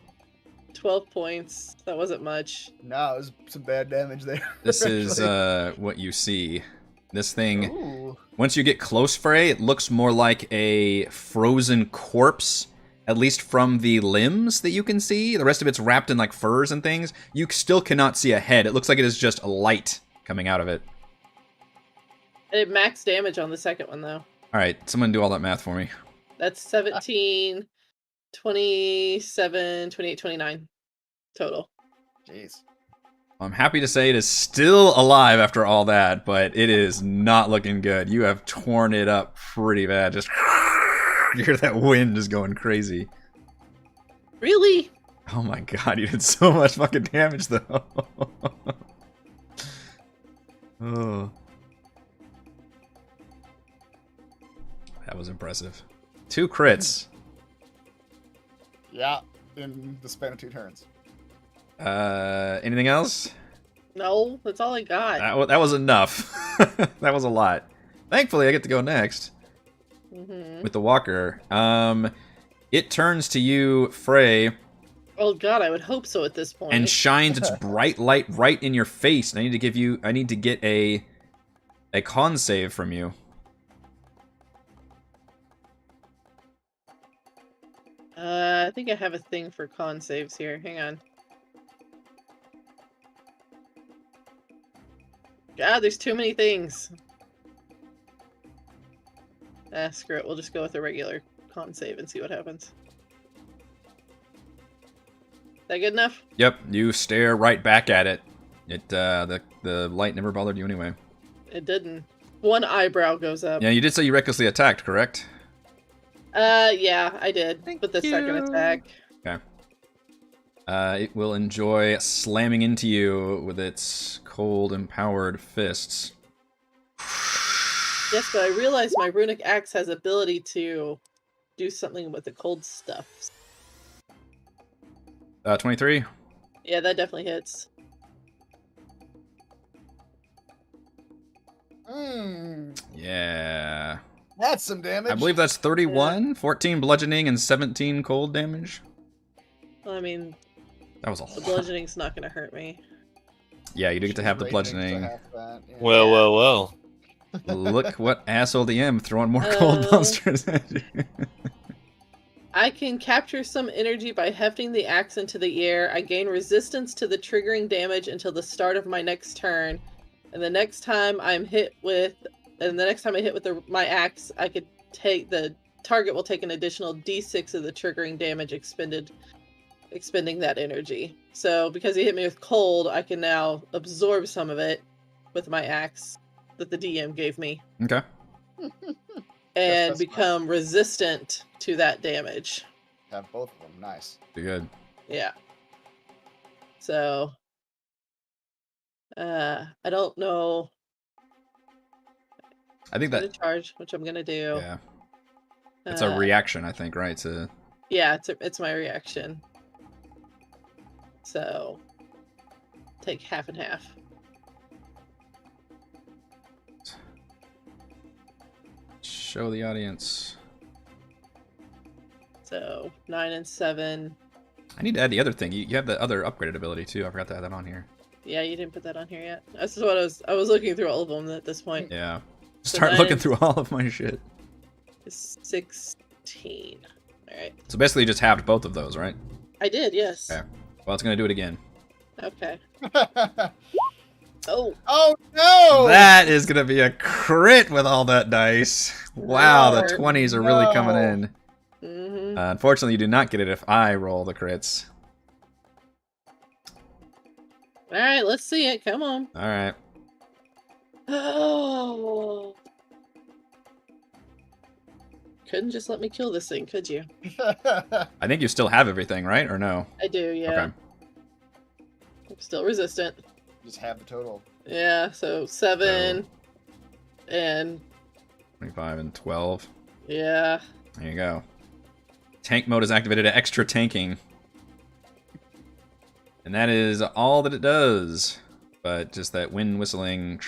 12 points. That wasn't much. No, it was some bad damage there. This is actually. what you see. This thing, Ooh. once you get close, Frey, it looks more like a frozen corpse, at least from the limbs that you can see. The rest of it's wrapped in like furs and things. You still cannot see a head. It looks like it is just a light coming out of it. It max damage on the second one, though. All right, someone do all that math for me. That's 17, 27, 28, 29 total. Jeez. I'm happy to say it is still alive after all that, but it is not looking good. You have torn it up pretty bad. Just you hear that wind just going crazy. Really? Oh my god, you did so much fucking damage though. Oh. That was impressive. 2 crits. Yeah, in the span of 2 turns. Anything else? No, that's all I got. That was enough. That was a lot. Thankfully, I get to go next with the walker. It turns to you, Frey, Oh god, I would hope so at this point. and shines its bright light right in your face. And I need to get a con save from you. I think I have a thing for con saves here. Hang on. God, there's too many things. Screw it. We'll just go with a regular con save and see what happens. That good enough? Yep, you stare right back at it. The light never bothered you anyway. It didn't. One eyebrow goes up. Yeah, you did say you recklessly attacked, correct? Yeah, I did. With the second attack. Okay. It will enjoy slamming into you with its cold, empowered fists. Yes, but I realize my runic axe has ability to do something with the cold stuff. 23? Yeah, that definitely hits. Yeah. That's some damage. I believe that's 31, 14 bludgeoning, and 17 cold damage. Well, I mean, That was a the lot. bludgeoning's not going to hurt me. Yeah, you do get to have the Raging, so bludgeoning. half that, yeah. Well. Look what asshole DM throwing more cold monsters at you. I can capture some energy by hefting the axe into the air. I gain resistance to the triggering damage until the start of my next turn. And the next time I hit with my axe, I could take the target will take an additional d6 of the triggering damage expending that energy. So because he hit me with cold, I can now absorb some of it with my axe that the DM gave me. Okay. And That's become resistant to that damage. Have both of them. Nice. Be good. Yeah. So I don't know. I think I'm that. gonna charge, which I'm gonna do. Yeah. It's a reaction, I think, right? To Yeah, it's my reaction. So take half and half. show the audience. So 9 and 7. I need to add the other thing. You have the other upgraded ability too. I forgot to add that on here. Yeah, you didn't put that on here yet. This is what I was looking through all of them at this point. Yeah. So Start 9 looking and through all of my shit. 16. All right. So basically, you just halved both of those, right? I did, yes. Okay. Well, it's gonna do it again. Okay. Oh, Oh no! That is gonna be a crit with all that dice. Wow, the Lord, 20s are really coming no. in. mm-hmm. Unfortunately, you do not get it if I roll the crits. All right, let's see it. Come on. All right. Oh. Couldn't just let me kill this thing, could you? I think you still have everything, right? Or no? I do, yeah. Okay. I'm still resistant. Just have the total. Yeah, so 7 and 25 and 12. yeah. There you go. Tank mode is activated at extra tanking. And that is all that it does. But just that wind whistling.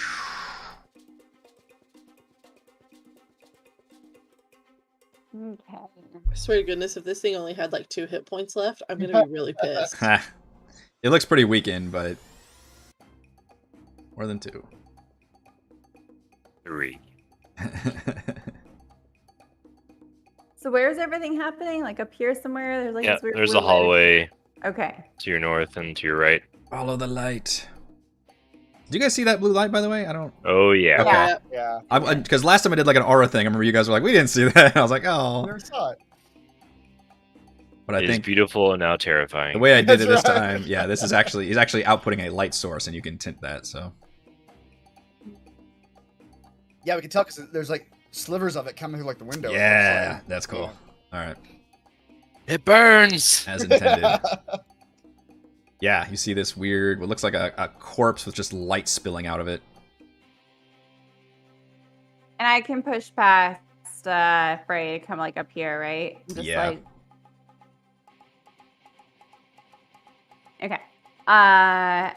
Okay. I swear to goodness, if this thing only had like 2 hit points left, I'm gonna be really pissed. It looks pretty weakened, but more than 2. 3. So where's everything happening? Like up here somewhere? There's like Yeah, this weird there's blue a hallway light? Okay. to your north and to your right. Follow the light. Did you guys see that blue light, by the way? I don't. Oh yeah. Okay. Yeah. Yeah. Because last time I did like an aura thing, I remember you guys were like, we didn't see that. I was like, oh. Never saw it. But I It is think beautiful and now terrifying. the way I did it this That's right. time, yeah, this is actually, he's actually outputting a light source, and you can tint that, so. Yeah, we can tell because there's like slivers of it coming through like the window. Yeah, that's cool. All right. It burns. As intended. Yeah, you see this weird, what looks like a corpse with just light spilling out of it. And I can push past Frey to come like up here, right? Just Yeah. like okay.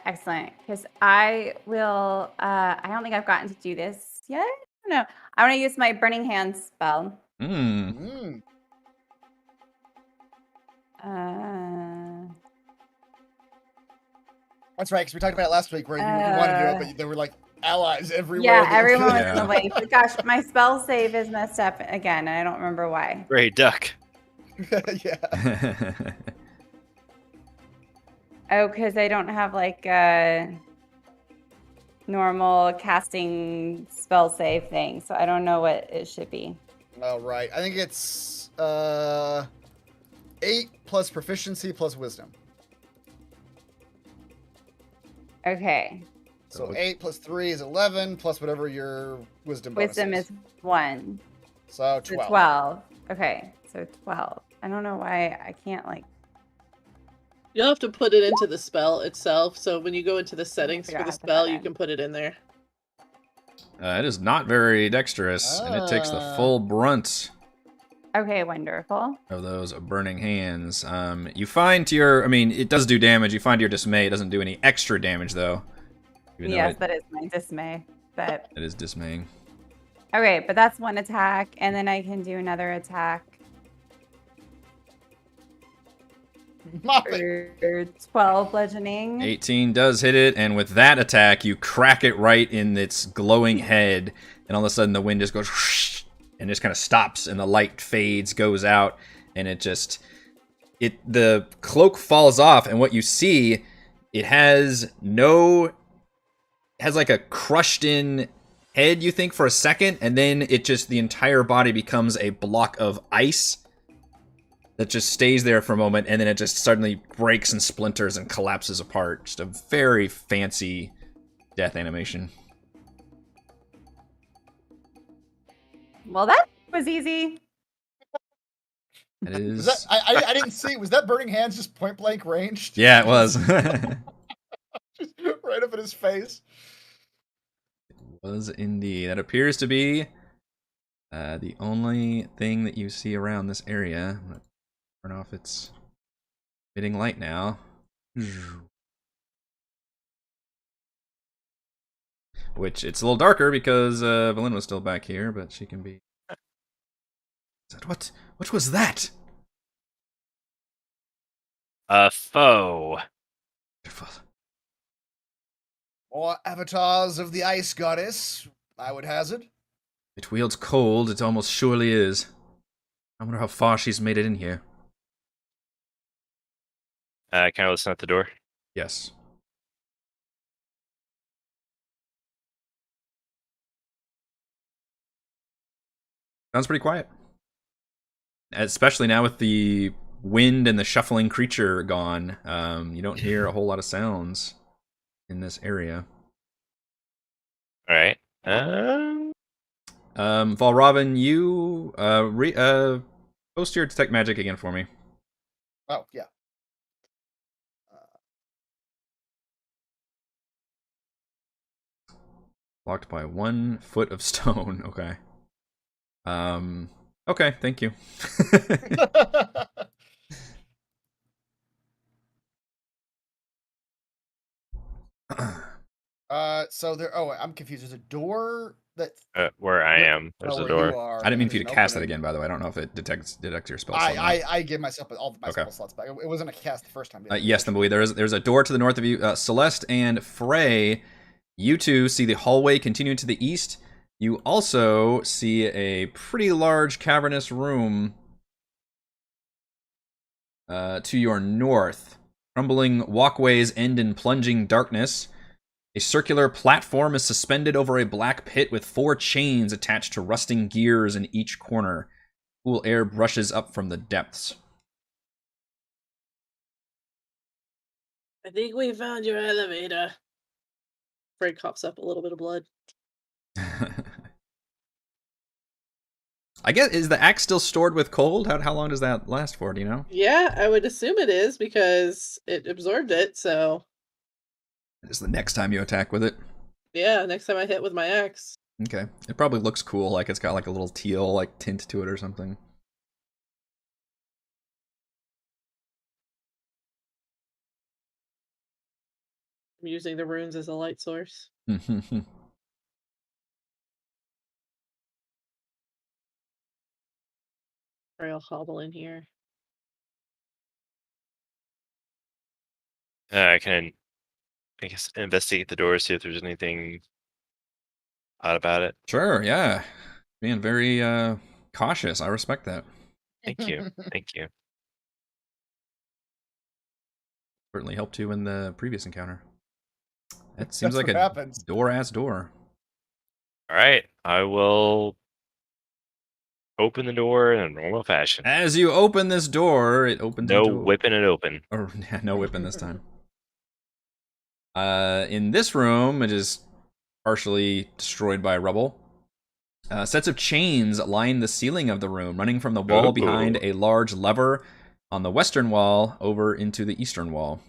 Excellent. Because I will I don't think I've gotten to do this yet. I don't know. I want to use my burning hands spell. Mmm. That's right, because we talked about it last week where you wanted to do it, but there were like allies everywhere. Yeah, that- everyone was in Yeah. the way. But gosh, my spell save is messed up again, and I don't remember why. Great duck. Yeah. Oh, because I don't have like a normal casting spell save thing, so I don't know what it should be. All right. I think it's 8 plus proficiency plus wisdom. Okay. So 8 plus 3 is 11 plus whatever your wisdom bonus Wisdom is 1. So So 12. 12. Okay, so 12. I don't know why I can't like. You'll have to put it into the spell itself. So when you go into the settings figure for out the how to put spell, that you in. can put it in there. It is not very dexterous, and it takes the full brunt Okay, wonderful. of those burning hands. You find to your, I mean, it does do damage. You find to your dismay, it doesn't do any extra damage though. Even though Yes, that is my dismay. But it is dismaying. okay, but that's one attack, and then I can do another attack Mop it. for 12 bludgeoning. 18 does hit it, and with that attack, you crack it right in its glowing head, and all of a sudden the wind just goes whoosh, and just kind of stops, and the light fades, goes out, and the cloak falls off, and what you see, it has like a crushed in head, you think, for a second, and then the entire body becomes a block of ice that just stays there for a moment, and then it just suddenly breaks and splinters and collapses apart. Just a very fancy death animation. Well, that was easy. It is. Was that, I didn't see. Was that burning hands just point blank ranged? Yeah, it was. Just right up in his face. Was indeed. That appears to be the only thing that you see around this area. I'm gonna turn off its fitting light now. Which it's a little darker because Valen was still back here, but she can be. What was that? A foe. More avatars of the ice goddess, I would hazard. It wields cold, it almost surely is. I wonder how far she's made it in here. Can I listen at the door? Yes. Sounds pretty quiet. Especially now with the wind and the shuffling creature gone. You don't hear a whole lot of sounds in this area. All right. Valravn, you post your detect magic again for me. Oh, yeah. Blocked by 1 foot of stone. Okay. Okay, thank you. So there. Oh, I'm confused. There's a door that. Where I am, there's a where door. you are, I didn't mean for you there's to an cast that opening. again, by the way. I don't know if it detects your spell slot. I give myself all of my Okay. spell slots back. It wasn't a cast the first time. Yes, Thimbleweed, there's a door to the north of you. Celeste and Frey, you two see the hallway continue to the east. You also see a pretty large cavernous room to your north. Crumbling walkways end in plunging darkness. A circular platform is suspended over a black pit with 4 chains attached to rusting gears in each corner. Cool air brushes up from the depths. I think we found your elevator. Fred coughs up a little bit of blood. I guess, is the axe still stored with cold? How long does that last for, do you know? Yeah, I would assume it is because it absorbed it, so Just the next time you attack with it. yeah, next time I hit with my axe. Okay. It probably looks cool, like it's got like a little teal like tint to it or something. I'm using the runes as a light source. Or I'll hobble in here. I can, I guess, investigate the door, see if there's anything odd about it. Sure, yeah. Being very cautious. I respect that. Thank you. Thank you. Certainly helped you in the previous encounter. That seems That's like what a happens. door-ass door. All right. I will open the door in a normal fashion. As you open this door, it opens No into whipping it open. or no whipping this time. In this room, it is partially destroyed by rubble. Sets of chains line the ceiling of the room, running from the wall behind Ooh. a large lever on the western wall over into the eastern wall.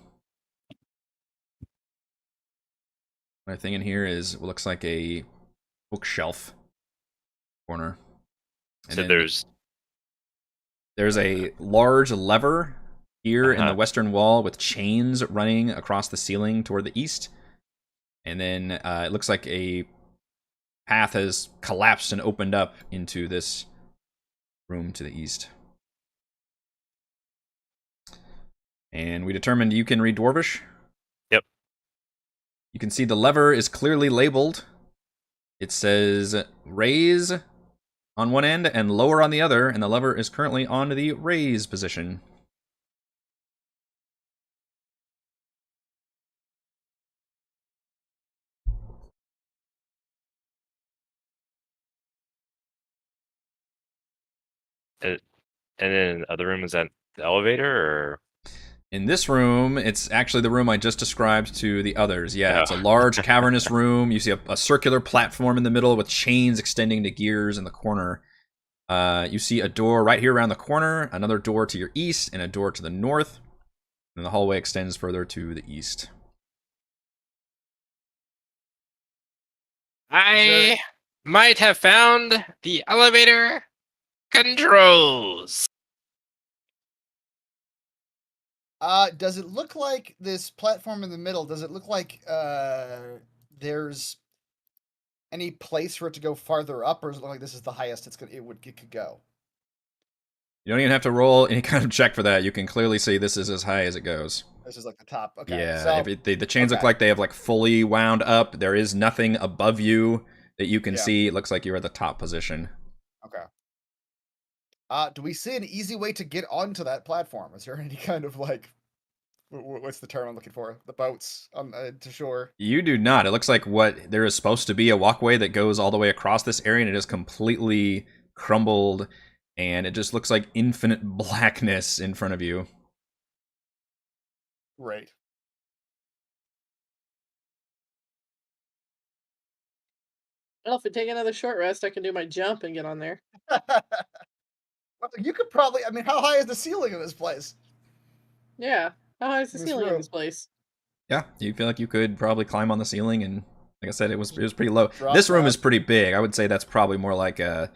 Another thing in here is what looks like a bookshelf corner. And So then there's a large lever here in the western wall with chains running across the ceiling toward the east. And then it looks like a path has collapsed and opened up into this room to the east. And we determined you can read Dwarvish. Yep. You can see the lever is clearly labeled. It says raise on one end and lower on the other, and the lever is currently on the raise position. And then the other room, is that the elevator or? In this room, it's actually the room I just described to the others. Yeah, it's a Oh. large cavernous room. You see a circular platform in the middle with chains extending to gears in the corner. You see a door right here around the corner, another door to your east, and a door to the north. And the hallway extends further to the east. I might have found the elevator controls. Does it look like this platform in the middle? Does it look like there's any place for it to go farther up, or is it look like this is the highest it could go? You don't even have to roll any kind of check for that. You can clearly see this is as high as it goes. This is like the top. Okay. Yeah, So, the chains look okay. like they have like fully wound up. There is nothing above you that you can Yeah. see. It looks like you're at the top position. Okay. Do we see an easy way to get onto that platform? Is there any kind of like, what's the term I'm looking for? The boats on to shore. You do not. It looks like what there is supposed to be a walkway that goes all the way across this area, and it is completely crumbled, and it just looks like infinite blackness in front of you. Right. Well, if we take another short rest, I can do my jump and get on there. Well, you could probably. I mean, how high is the ceiling of this place? Yeah. How high is the This ceiling of room. this place? Yeah, you feel like you could probably climb on the ceiling, and like I said, it was pretty low. Drop This room down. is pretty big. I would say that's probably more like a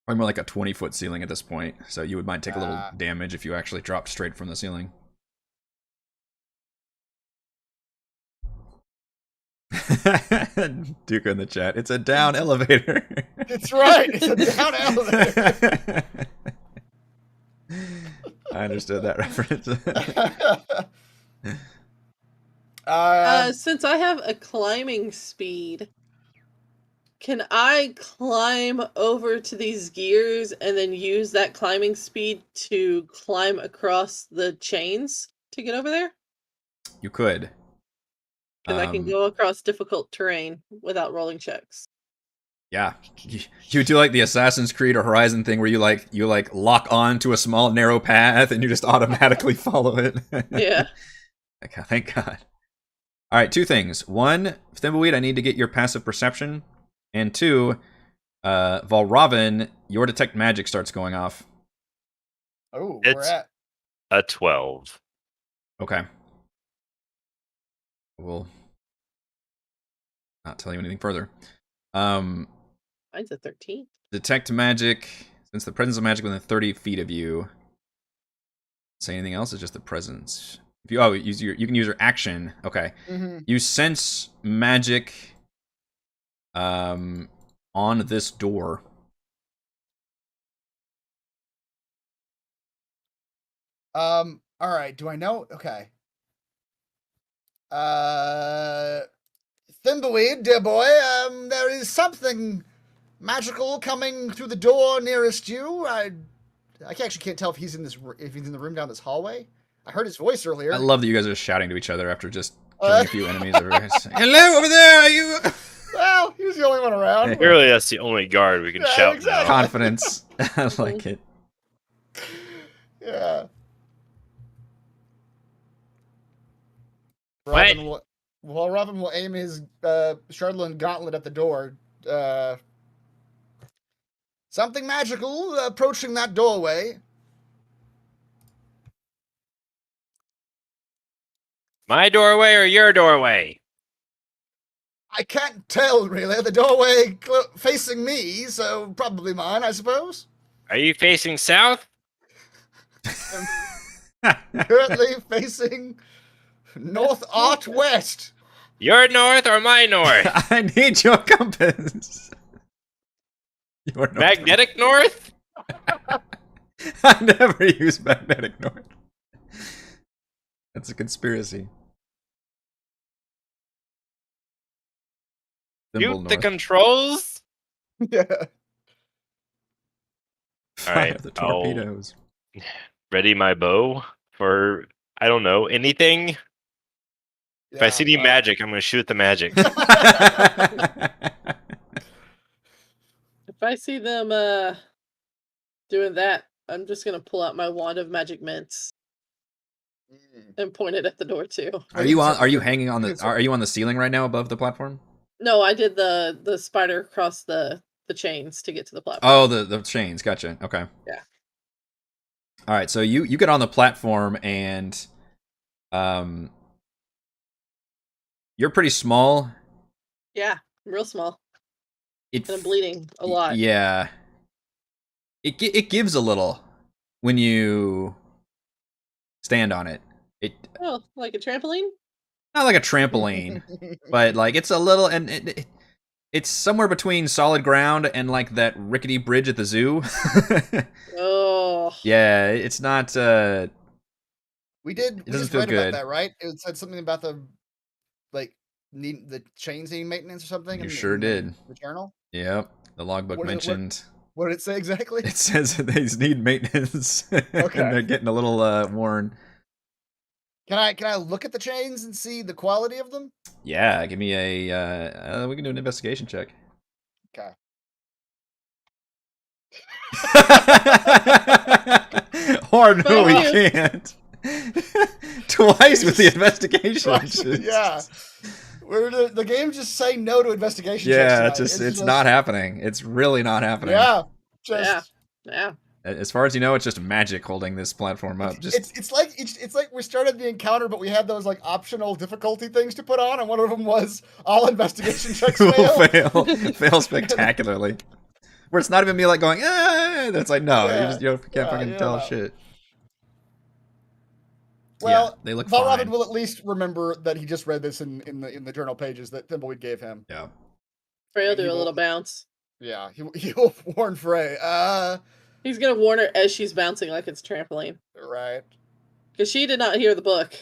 20-foot ceiling at this point. So you might take a little damage if you actually dropped straight from the ceiling. Duke in the chat. It's a down elevator. It's right. It's a down elevator. I understood that reference. Since I have a climbing speed, can I climb over to these gears and then use that climbing speed to climb across the chains to get over there? You could. Because I can go across difficult terrain without rolling checks. Yeah, you do like the Assassin's Creed or Horizon thing where you lock on to a small narrow path and you just automatically follow it. Yeah. Okay, thank God. All right, two things. One, Thimbleweed, I need to get your passive perception, and two, Valravn, your detect magic starts going off. Oh, we're It's at a 12. Okay. We'll not tell you anything further. Mine's a 13. Detect magic. Since the presence of magic within 30 feet of you. Say anything else? It's just the presence. If you you can use your action. Okay. Mm-hmm. You sense magic on this door. All right. Do I know? Okay. Thimbleweed, dear boy, there is something magical coming through the door nearest you. I actually can't tell if he's in the room down this hallway. I heard his voice earlier. I love that you guys are shouting to each other after just killing a few enemies over here. Hello over there, are you? Well, he was the only one around. Clearly, that's the only guard we can Yeah, shout exactly. now. Confidence. I like it. Yeah. What? Robin will aim his Chardalyn gauntlet at the door. Something magical approaching that doorway. My doorway or your doorway? I can't tell, really. The doorway facing me, so probably mine, I suppose. Are you facing south? Currently facing north west. Your north or my north? I need your compass. Your north. Magnetic north? I never use magnetic north. That's a conspiracy. Symbol Shoot the north. controls? Yeah. Fire Alright, the I'll- torpedoes. Ready my bow for, I don't know, anything? If I see any magic, I'm going to shoot the magic. If I see them doing that, I'm just gonna pull out my wand of magic mints and point it at the door too. Are you hanging on the? Are you on the ceiling right now above the platform? No, I did the spider across the chains to get to the platform. Oh, the chains. Gotcha. Okay. Yeah. All right. So you get on the platform and, you're pretty small. Yeah, real small. And I'm bleeding a lot. Yeah. It gives a little when you stand on it. Oh, like a trampoline? Not like a trampoline, but like it's a little, and it's somewhere between solid ground and like that rickety bridge at the zoo. Oh. Yeah, it's not. We did. We doesn't just feel read good. about that, right? It said something about the chains needing maintenance or something. You sure did. The journal. Yep, the logbook mentioned. What did it say exactly? It says that they need maintenance, Okay. and they're getting a little worn. Can I look at the chains and see the quality of them? Yeah, give me a. We can do an investigation check. Okay. Or no, we Thank you. can't. Twice with the investigation. Yeah. The game's just saying no to investigation Yeah, checks. it's not happening. It's really not happening. Yeah. Just Yeah. As far as you know, it's just magic holding this platform up. Just it's like we started the encounter, but we had those like optional difficulty things to put on, and one of them was all investigation checks fail. fail spectacularly. Where it's not even me like going, ah, that's like no, you can't fucking tell shit. Well, yeah, they look Valravn fine. will at least remember that he just read this in the journal pages that Thimbleweed gave him. Yeah. Frey will He do a will- little bounce. Yeah, he'll warn Frey. He's gonna warn her as she's bouncing like it's a trampoline. Right. Because she did not hear the book.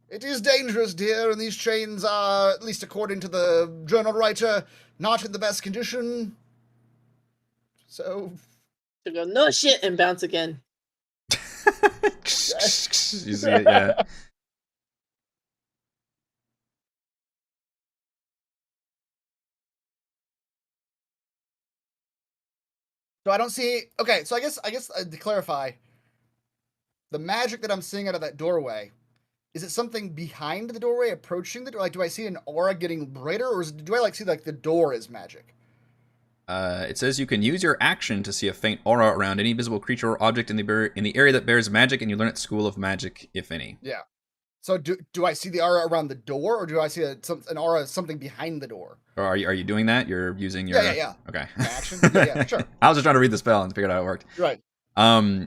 It is dangerous, dear, and these chains are, at least according to the journal writer, not in the best condition. So, She'll go, no shit, and bounce again. You see it, yeah. so I don't see. Okay, so I guess to clarify, the magic that I'm seeing out of that doorway, is it something behind the doorway approaching the door? Like, do I see an aura getting brighter, or do I like see like the door is magic? It says you can use your action to see a faint aura around any visible creature or object in the area that bears magic, and you learn at School of Magic, if any. Yeah. So do I see the aura around the door, or do I see an aura something behind the door? Or are you doing that? You're using your Yeah. Okay. My action? Yeah, sure. I was just trying to read the spell and figure out how it worked. Right.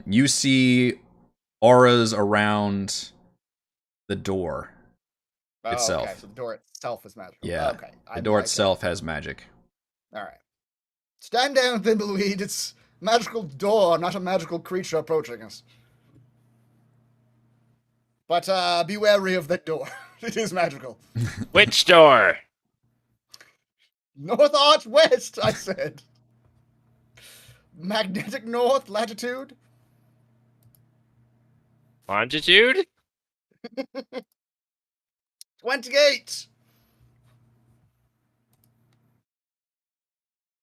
You see auras around the door itself. Okay, so the door itself is magical. Yeah. Okay. The door itself has magic. All right. Stand down, Thimbleweed. It's a magical door, not a magical creature approaching us. But be wary of that door. It is magical. Which door? North arch west, I said. Magnetic north latitude. Longitude? 28.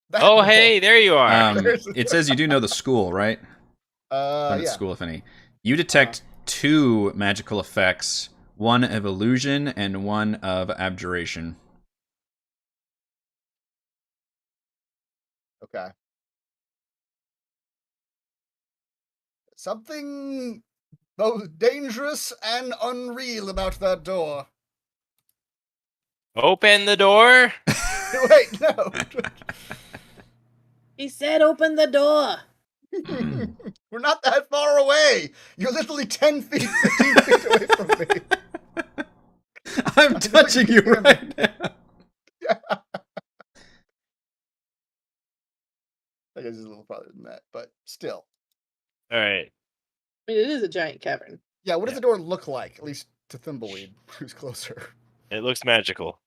That Oh, door. hey, there you are. It says you do know the school, right? Learn at Yeah. school, if any. You detect 2 magical effects, one of illusion and one of abjuration. Okay. Something both dangerous and unreal about that door. Open the door. Wait, no. He said, "Open the door." We're not that far away. You're literally 10 feet, 15 feet away from me. I'm touching you right now. I guess it's a little farther than that, but still. All right. I mean, it is a giant cavern. Yeah, what does the door look like? At least to Thimbleweed, who's closer. It looks magical.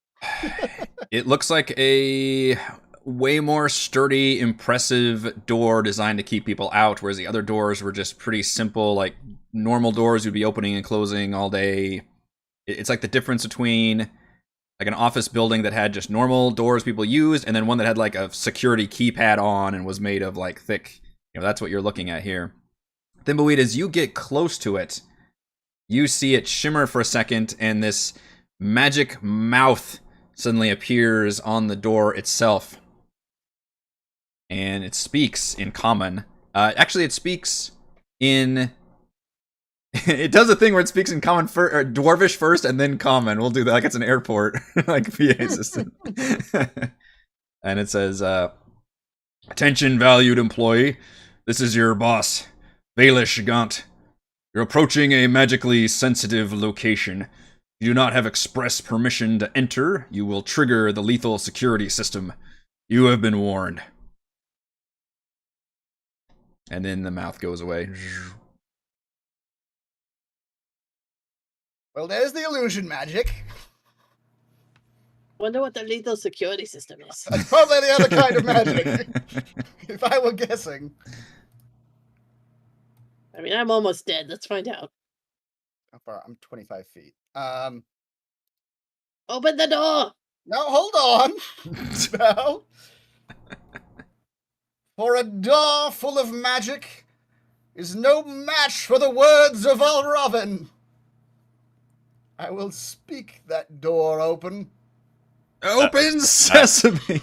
It looks like a way more sturdy, impressive door designed to keep people out, whereas the other doors were just pretty simple, like normal doors you'd be opening and closing all day. It's like the difference between like an office building that had just normal doors people used, and then one that had like a security keypad on and was made of like thick. That's what you're looking at here. Thimbleweed, as you get close to it, you see it shimmer for a second, and this magic mouth suddenly appears on the door itself. And it speaks in common. Actually, it speaks in... it does a thing where it speaks in common or dwarvish first and then common. We'll do that like it's an airport, like PA system. And it says, "Attention, valued employee. This is your boss, Baelish Gaunt. You're approaching a magically sensitive location. If you do not have express permission to enter, you will trigger the lethal security system. You have been warned." And then the mouth goes away. Well, there's the illusion magic. Wonder what the lethal security system is. That's probably the other kind of magic. If I were guessing. I mean, I'm almost dead. Let's find out. How far? I'm 25 feet. Open the door. No, hold on. No. For a door full of magic is no match for the words of Alravin. I will speak that door open. Open sesame!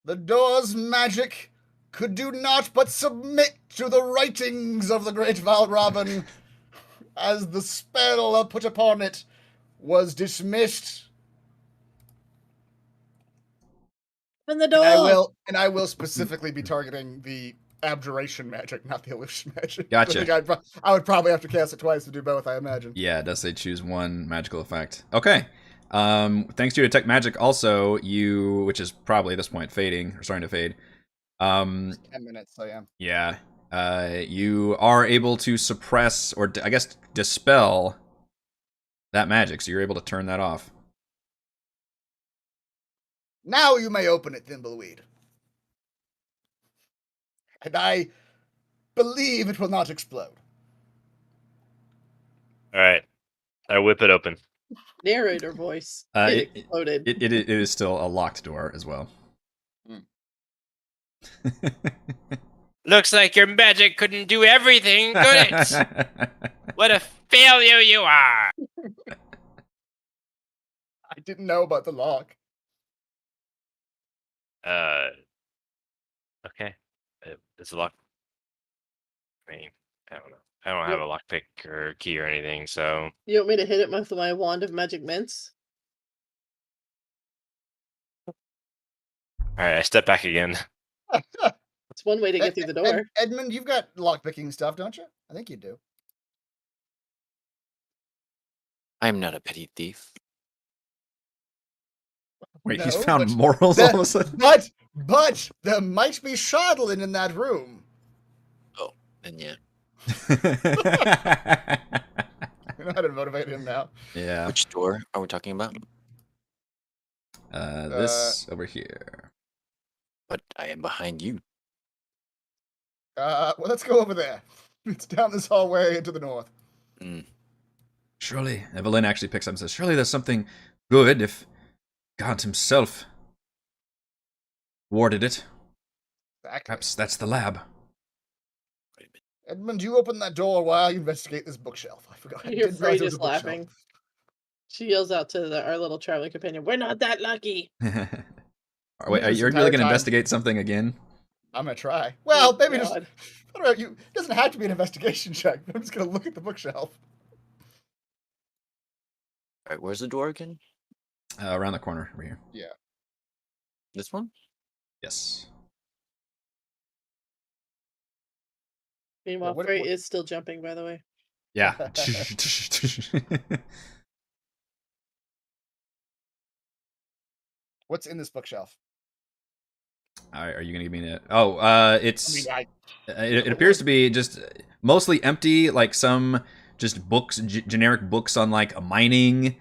The door's magic could do naught but submit to the writings of the great Valrobin, as the spell put upon it was dismissed. Open the door. And I will specifically be targeting the abjuration magic, not the illusion magic. Gotcha. I think I would probably have to cast it twice to do both, I imagine. Yeah, it does say choose one magical effect. Okay. Thanks to your detect magic also, which is probably at this point fading, or starting to fade. 10 minutes, so yeah. Yeah. You are able to suppress, or I guess dispel, that magic, so you're able to turn that off. Now you may open it, Thimbleweed. And I believe it will not explode. All right. I whip it open. Narrator voice. It Exploded. It is still a locked door as well. Looks like your magic couldn't do everything, could it? What a failure you are! I didn't know about the lock. Okay. It's a lock. I mean, I don't know. I don't have a lockpick or key or anything, so. You want me to hit it with my wand of magic mints? All right, I step back again. It's one way to get through the door. Edmund, you've got lockpicking stuff, don't you? I think you do. I'm not a petty thief. Wait, No, he's found but morals all of a sudden? But there might be Chardalyn in that room. Oh, then yeah. We know how to motivate him now. Yeah. Which door are we talking about? This over here. but I am behind you. Well, let's go over there. It's down this hallway into the north. Mm. Surely, Evelyn actually picks up and says, surely there's something good if God himself warded it. Exactly. Perhaps that's the lab. Wait a minute. Edmund, you open that door while I investigate this bookshelf. I forgot. I You hear didn't realize Frey it was a just bookshelf. laughing. She yells out to our little traveling companion, "We're not that lucky." Wait, This you're entire really going to time- investigate something again? I'm gonna try. Well, maybe just. God. I don't know. It doesn't have to be an investigation check. I'm just gonna look at the bookshelf. All right, where's the door again? Around the corner over here. This one? Yes. Meanwhile, what- Frey what- is still jumping, by the way. Yeah. What's in this bookshelf? Are you going to give me it? Oh, it's... I It appears to be just mostly empty, like some just books, generic books on like mining,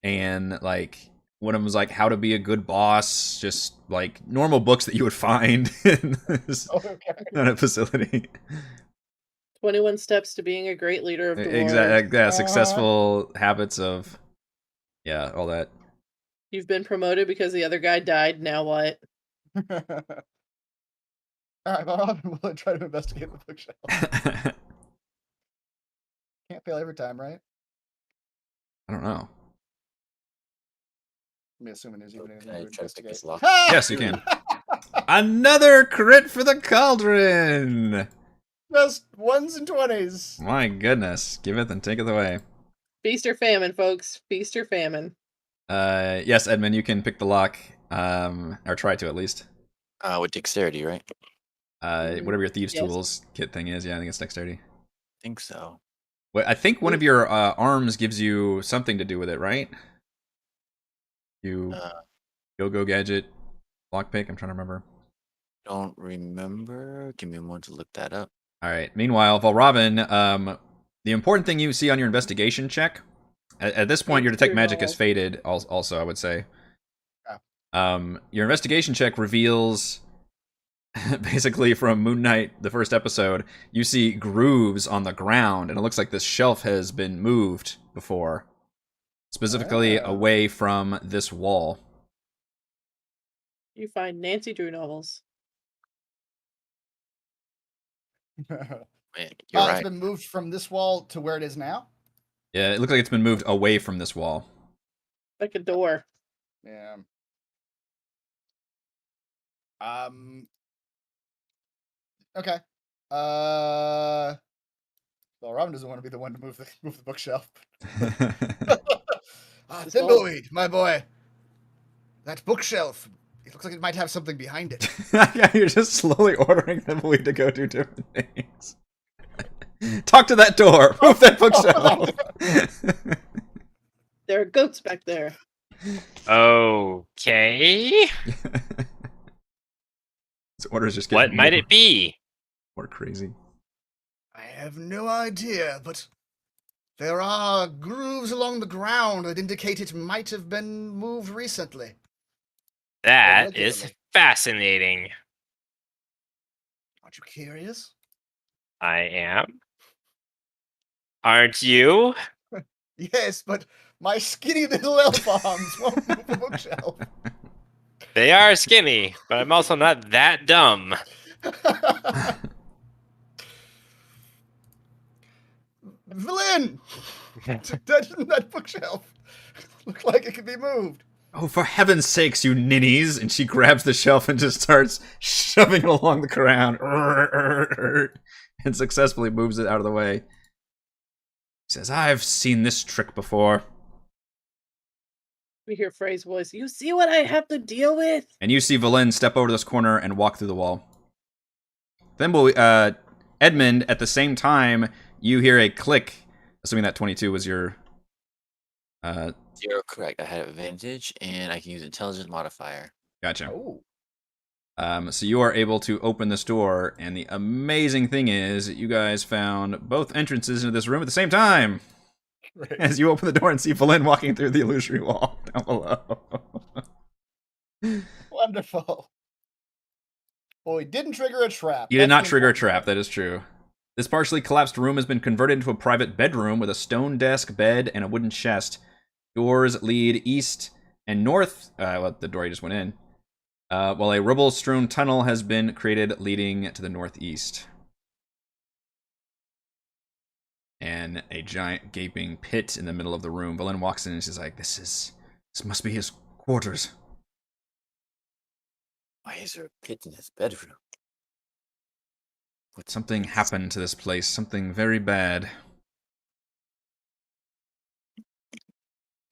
and like one of them was like how to be a good boss, just like normal books that you would find in this okay. kind of facility. 21 steps to being a great leader of dwarves. Exactly. Yeah, successful habits of, yeah, all that. You've been promoted because the other guy died. Now what? All right, Robin will try to investigate the bookshelf. I Can't fail every time, right? don't know. I'm assuming there's even Can I anything to try to pick this investigate. lock? Yes, you can. Another crit for the cauldron. Just 1s and 20s. My goodness, give it and take it away. Feast or famine, folks. Feast or famine. Yes, Edmund, you can pick the lock, or try to at least. With dexterity, right? Whatever your thieves' Yes. tools kit thing is. Yeah, I think it's dexterity. I think so. Well, I think one of your arms gives you something to do with it, right? You go gadget, lockpick. I'm trying to remember. Don't remember. Give me a moment to look that up. All right. Meanwhile, Valravn, the important thing you see on your investigation check. At this point, your detect magic has faded. Also, I would say. Your investigation check reveals, basically from Moon Knight, the first episode, you see grooves on the ground, and it looks like this shelf has been moved before, specifically away from this wall. You find Nancy Drew novels. Man, you're It's right. been moved from this wall to where it is now? Yeah, it looks like it's been moved away from this wall. Like a door. Yeah. Okay. Well, Robin doesn't want to be the one to move the bookshelf. Thimbleweed, my boy. That bookshelf. It looks like it might have something behind it. Yeah, you're just slowly ordering Thimbleweed to go do different things. Talk to that door. Move that bookshelf. There are goats back there. Okay. His orders just What getting might more- it be? more crazy. I have no idea, but there are grooves along the ground that indicate it might have been moved recently. That is regularly. fascinating. Aren't you curious? I am. Aren't you? Yes, but my skinny little elf arms won't move the bookshelf. They are skinny, but I'm also not that dumb. Villain! That bookshelf looked like it could be moved. Oh, for heaven's sakes, you ninnies! And she grabs the shelf and just starts shoving it along the ground. And successfully moves it out of the way. He says, I've seen this trick before. We hear Frey's voice. You see what I have to deal with? And you see Valen step over this corner and walk through the wall. Thimble, Edmund, at the same time, you hear a click. Assuming that 22 was your... 0, correct. I had advantage, and I can use intelligence modifier. Gotcha. Oh. So you are able to open this door, and the amazing thing is that you guys found both entrances into this room at the same time. Great. As you open the door and see Valen walking through the illusory wall down below. Wonderful. Well, he didn't trigger a trap. You did That's not the trigger a important trap, part. that is true. This partially collapsed room has been converted into a private bedroom with a stone desk, bed, and a wooden chest. Doors lead east and north. Well, the door you just went in. While a rubble-strewn tunnel has been created leading to the northeast. And a giant gaping pit in the middle of the room. Valen walks in and she's like, this must be his quarters. Why is there a pit in his bedroom? Something happened to this place. Something very bad.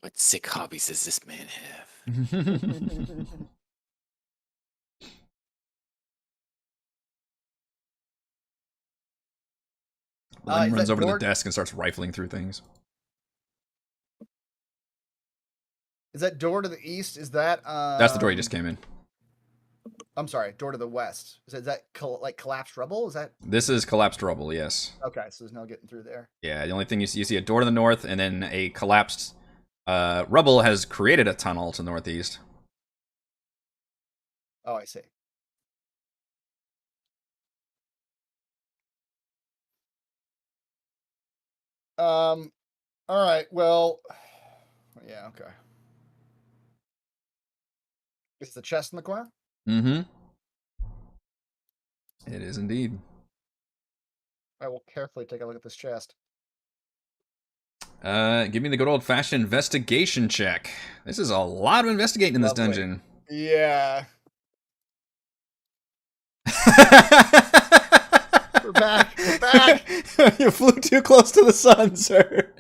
What sick hobbies does this man have? Valen Is runs that over to the door- desk and starts rifling through things. Is that door to the east? Is that That's the door you just came in. I'm sorry, door to the west. Is that like collapsed rubble? Is that This is collapsed rubble, yes. okay? So there's no getting through there. Yeah, the only thing you see a door to the north, and then a collapsed rubble has created a tunnel to the northeast. Oh, I see. All right. Well, yeah. Okay. Is the chest in the corner? Mm-hmm. It is indeed. I will carefully take a look at this chest. Give me the good old-fashioned investigation check. This is a lot of investigating in this Lovely. dungeon. Yeah. We're back. We're back. You flew too close to the sun, sir.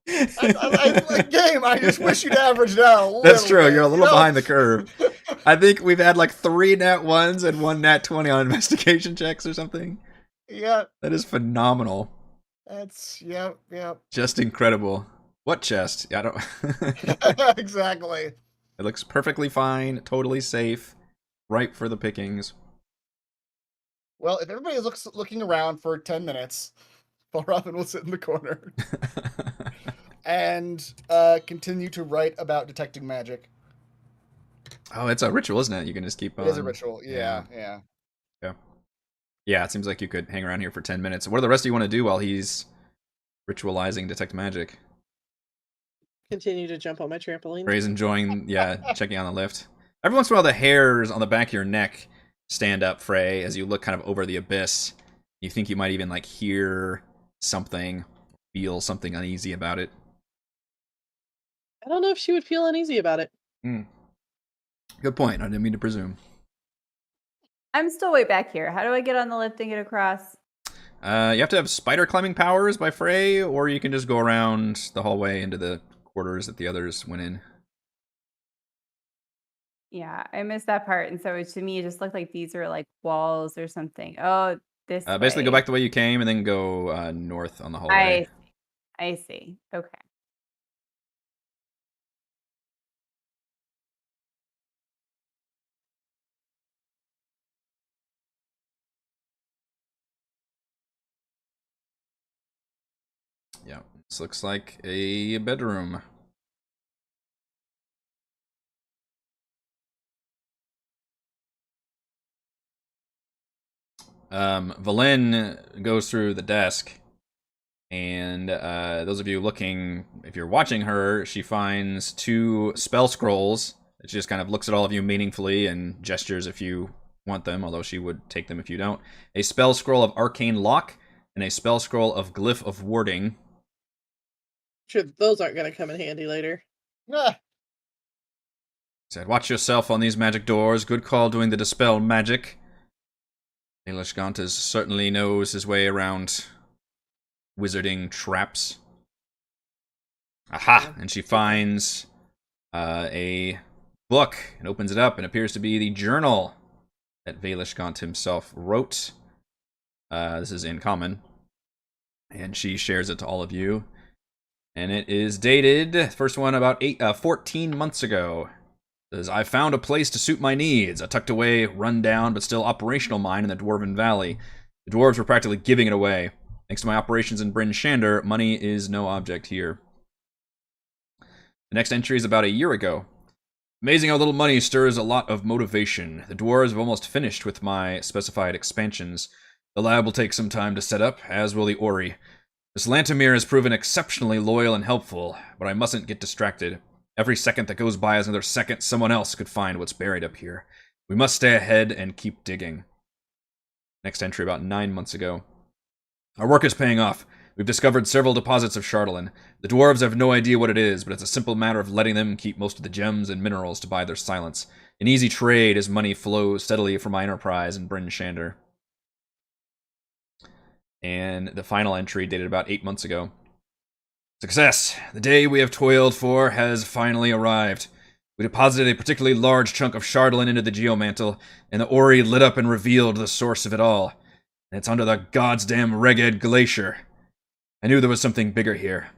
I just wish you'd average out. That's true. You're a little behind the curve. I think we've had like 3 nat 1s and 1 nat 20 on investigation checks or something. Yeah. That is phenomenal. That's yep. Just incredible. What chest? Yeah, I don't. Exactly. It looks perfectly fine, totally safe, ripe for the pickings. Well, if everybody looking around for 10 minutes, Paul Robin will sit in the corner and continue to write about detecting magic. Oh, it's a ritual, isn't it? You can just keep on. It is a ritual. Yeah. Yeah, it seems like you could hang around here for 10 minutes. What do the rest of you want to do while he's ritualizing detect magic? Continue to jump on my trampoline. Ray's enjoying, checking on the lift. Every once in a while, the hairs on the back of your neck stand up, Frey, as you look kind of over the abyss. You think you might even like hear something, feel something uneasy about it. I don't know if she would feel uneasy about it. Good point. I didn't mean to presume. I'm still way back here. How do I get on the lift and get across? You have to have spider climbing powers by Frey, or you can just go around the hallway into the quarters that the others went in. Yeah, I missed that part. And so to me, it just looked like these are like walls or something. Oh, this Basically, way. go back the way you came and then go north on the hallway. I see. Okay. Yeah, this looks like a bedroom. Valen goes through the desk, and those of you looking, if you're watching her, she finds 2 spell scrolls. She just kind of looks at all of you meaningfully and gestures if you want them, although she would take them if you don't. A spell scroll of Arcane Lock and a spell scroll of Glyph of Warding. Sure, those aren't going to come in handy later. Ah, Said, watch yourself on these magic doors. Good call doing the dispel magic. Ailish Gontas certainly knows his way around wizarding traps. Aha! And she finds a book and opens it up and appears to be the journal that Vailish Gaunt himself wrote. This is in common. And she shares it to all of you. And it is dated, first one about 14 months ago. It says, I found a place to suit my needs. A tucked away, run down, but still operational mine in the Dwarven Valley. The dwarves were practically giving it away. Thanks to my operations in Bryn Shander, money is no object here. The next entry is about a year ago. Amazing how little money stirs a lot of motivation. The dwarves have almost finished with my specified expansions. The lab will take some time to set up, as will the Ori. This Lantomir has proven exceptionally loyal and helpful, but I mustn't get distracted. Every second that goes by is another second someone else could find what's buried up here. We must stay ahead and keep digging. Next entry about 9 months ago. Our work is paying off. We've discovered several deposits of Chardalyn. The dwarves have no idea what it is, but it's a simple matter of letting them keep most of the gems and minerals to buy their silence. An easy trade as money flows steadily from my enterprise in Bryn Shander. And the final entry dated about 8 months ago. Success! The day we have toiled for has finally arrived. We deposited a particularly large chunk of Chardalyn into the geomantle, and the Ori lit up and revealed the source of it all. And it's under the goddamn Reged Glacier. I knew there was something bigger here.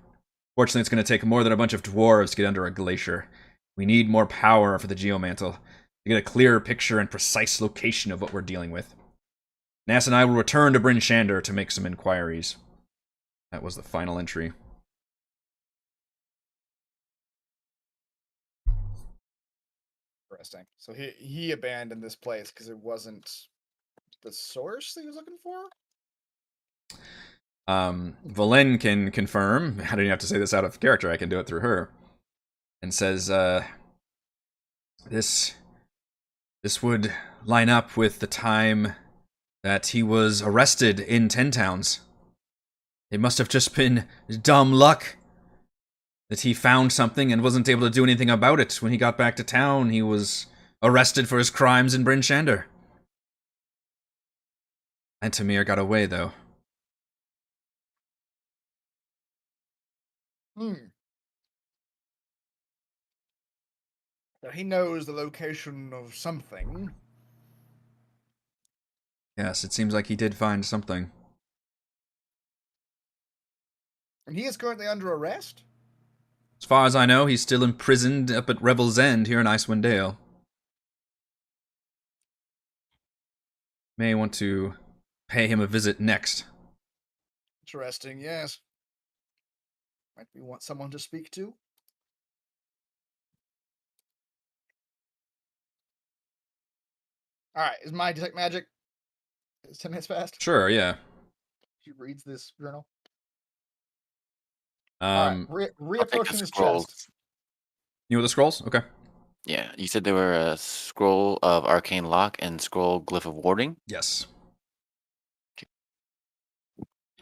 Fortunately, it's going to take more than a bunch of dwarves to get under a glacier. We need more power for the geomantle to get a clearer picture and precise location of what we're dealing with. Nass and I will return to Bryn Shander to make some inquiries. That was the final entry. Interesting. So he abandoned this place because it wasn't the source that he was looking for? Valen can confirm, I don't even have to say this out of character, I can do it through her, and says, this would line up with the time that he was arrested in Ten Towns. It must have just been dumb luck that he found something and wasn't able to do anything about it. When he got back to town, he was arrested for his crimes in Bryn Shander. And Tamir got away, though. So he knows the location of something. Yes, it seems like he did find something. And he is currently under arrest? As far as I know, he's still imprisoned up at Revel's End here in Icewind Dale. May want to pay him a visit next. Interesting, yes. Might we want someone to speak to? Alright, is my detect magic? Is 10 minutes fast? Sure, yeah. She reads this journal. Um, Reapproaching his scrolls. chest. You know the scrolls? Okay. Yeah, you said there were a scroll of arcane lock and scroll glyph of warding. Yes.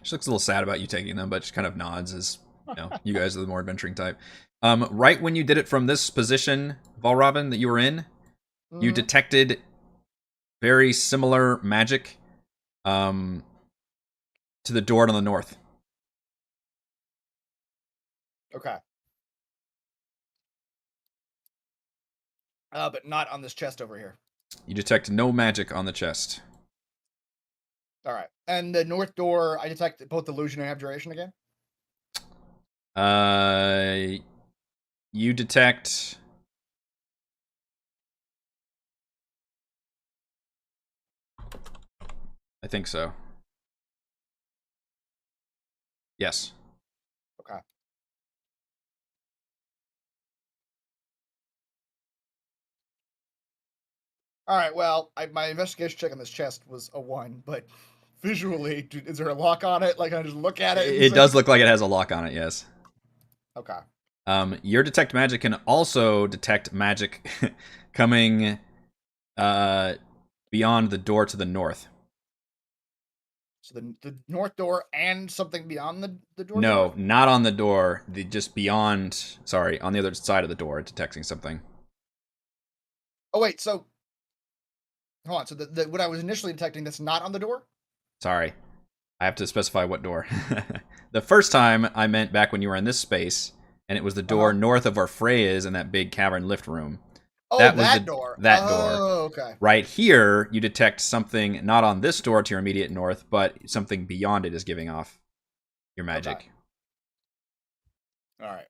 She looks a little sad about you taking them, but she kind of nods as, you know, you guys are the more adventuring type. Right when you did it from this position, Valrobin, that you were in, you detected very similar magic to the door on the north. Okay. But not on this chest over here. You detect no magic on the chest. Alright. And the north door, I detect both illusion and abjuration again? You detect... I think so. Yes. Okay. Alright, well, my investigation check on this chest was a 1, but visually, is there a lock on it? Like, can I just look at it? It does look like it has a lock on it, yes. Okay. Your detect magic can also detect magic coming beyond the door to the north. So the north door and something beyond the door? No, not on the door. Just beyond, sorry, on the other side of the door, detecting something. Oh, wait, so... Hold on, so what I was initially detecting that's not on the door? Sorry. I have to specify what door. The first time I meant back when you were in this space, and it was the door north of where Frey is in that big cavern lift room. Oh, that was the door. That door. Oh, okay. Right here, you detect something not on this door to your immediate north, but something beyond it is giving off your magic. Okay. Alright.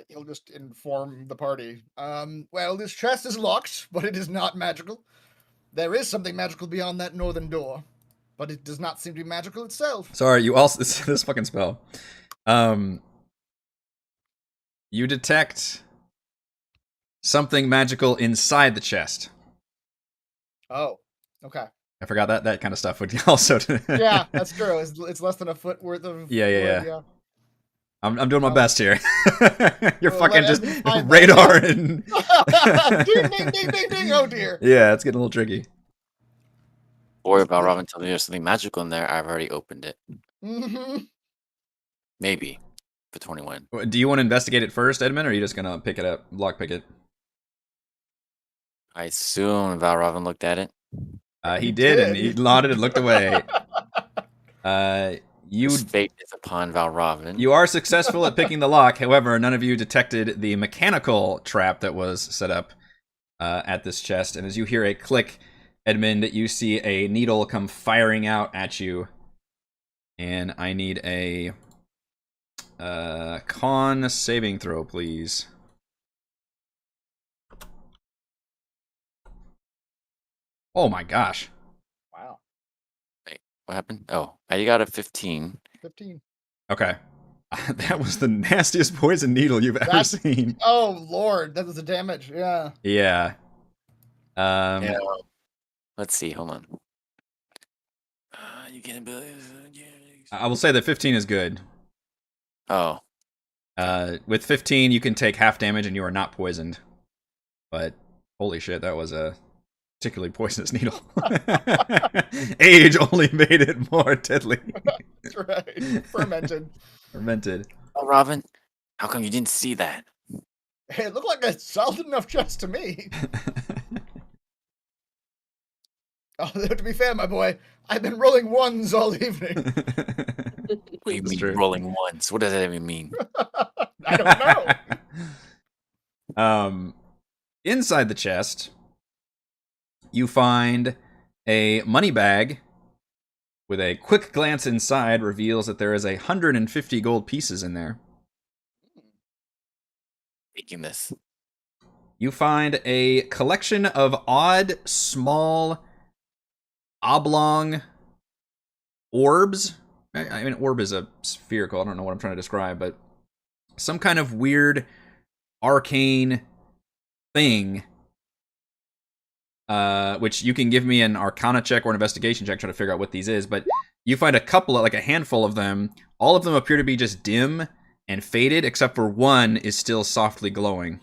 He'll just inform the party. Well, this chest is locked, but it is not magical. There is something magical beyond that northern door, but it does not seem to be magical itself. Sorry, you also this fucking spell. You detect something magical inside the chest. Oh, okay. I forgot that kind of stuff would also. Yeah, that's true. It's less than a foot worth of. Yeah. I'm doing my Oh. best here. You're Well, fucking let just Edmund find that, radar yeah. and. Ding, ding, ding, ding, ding. Oh dear. Yeah, it's getting a little tricky. Or about Robin telling me there's something magical in there. I've already opened it. Hmm. Maybe for 21. Do you want to investigate it first, Edmund, or are you just gonna pick it up, lockpick it? I assume Valravn looked at it. He did, and he nodded and looked away. Whose fate is upon Valravn. You are successful at picking the lock. However, none of you detected the mechanical trap that was set up at this chest. And as you hear a click, Edmund, you see a needle come firing out at you. And I need a con saving throw, please. Oh my gosh. Wow. What happened? Oh, I got a 15. 15. Okay. That was the nastiest poison needle you've ever seen. Oh lord, that was the damage. Yeah. Yeah. Yeah. Let's see. Hold on. You can I will say that 15 is good. Oh. With 15, you can take half damage and you are not poisoned. But holy shit, that was a particularly poisonous needle. Age only made it more deadly. That's right. Fermented. Fermented. Oh, Robin, how come you didn't see that? Hey, it looked like a solid enough chest to me. Oh, to be fair, my boy, I've been rolling ones all evening. What do you That's mean true. rolling ones? What does that even mean? I don't know. Inside the chest, you find a money bag. With a quick glance inside, reveals that there is 150 gold pieces in there. Taking this. You find a collection of odd, small, oblong orbs. I mean, orb is a spherical. I don't know what I'm trying to describe, but some kind of weird, arcane thing. Which you can give me an Arcana check or an investigation check trying to figure out what these is. But you find a couple, like a handful of them. All of them appear to be just dim and faded, except for one is still softly glowing.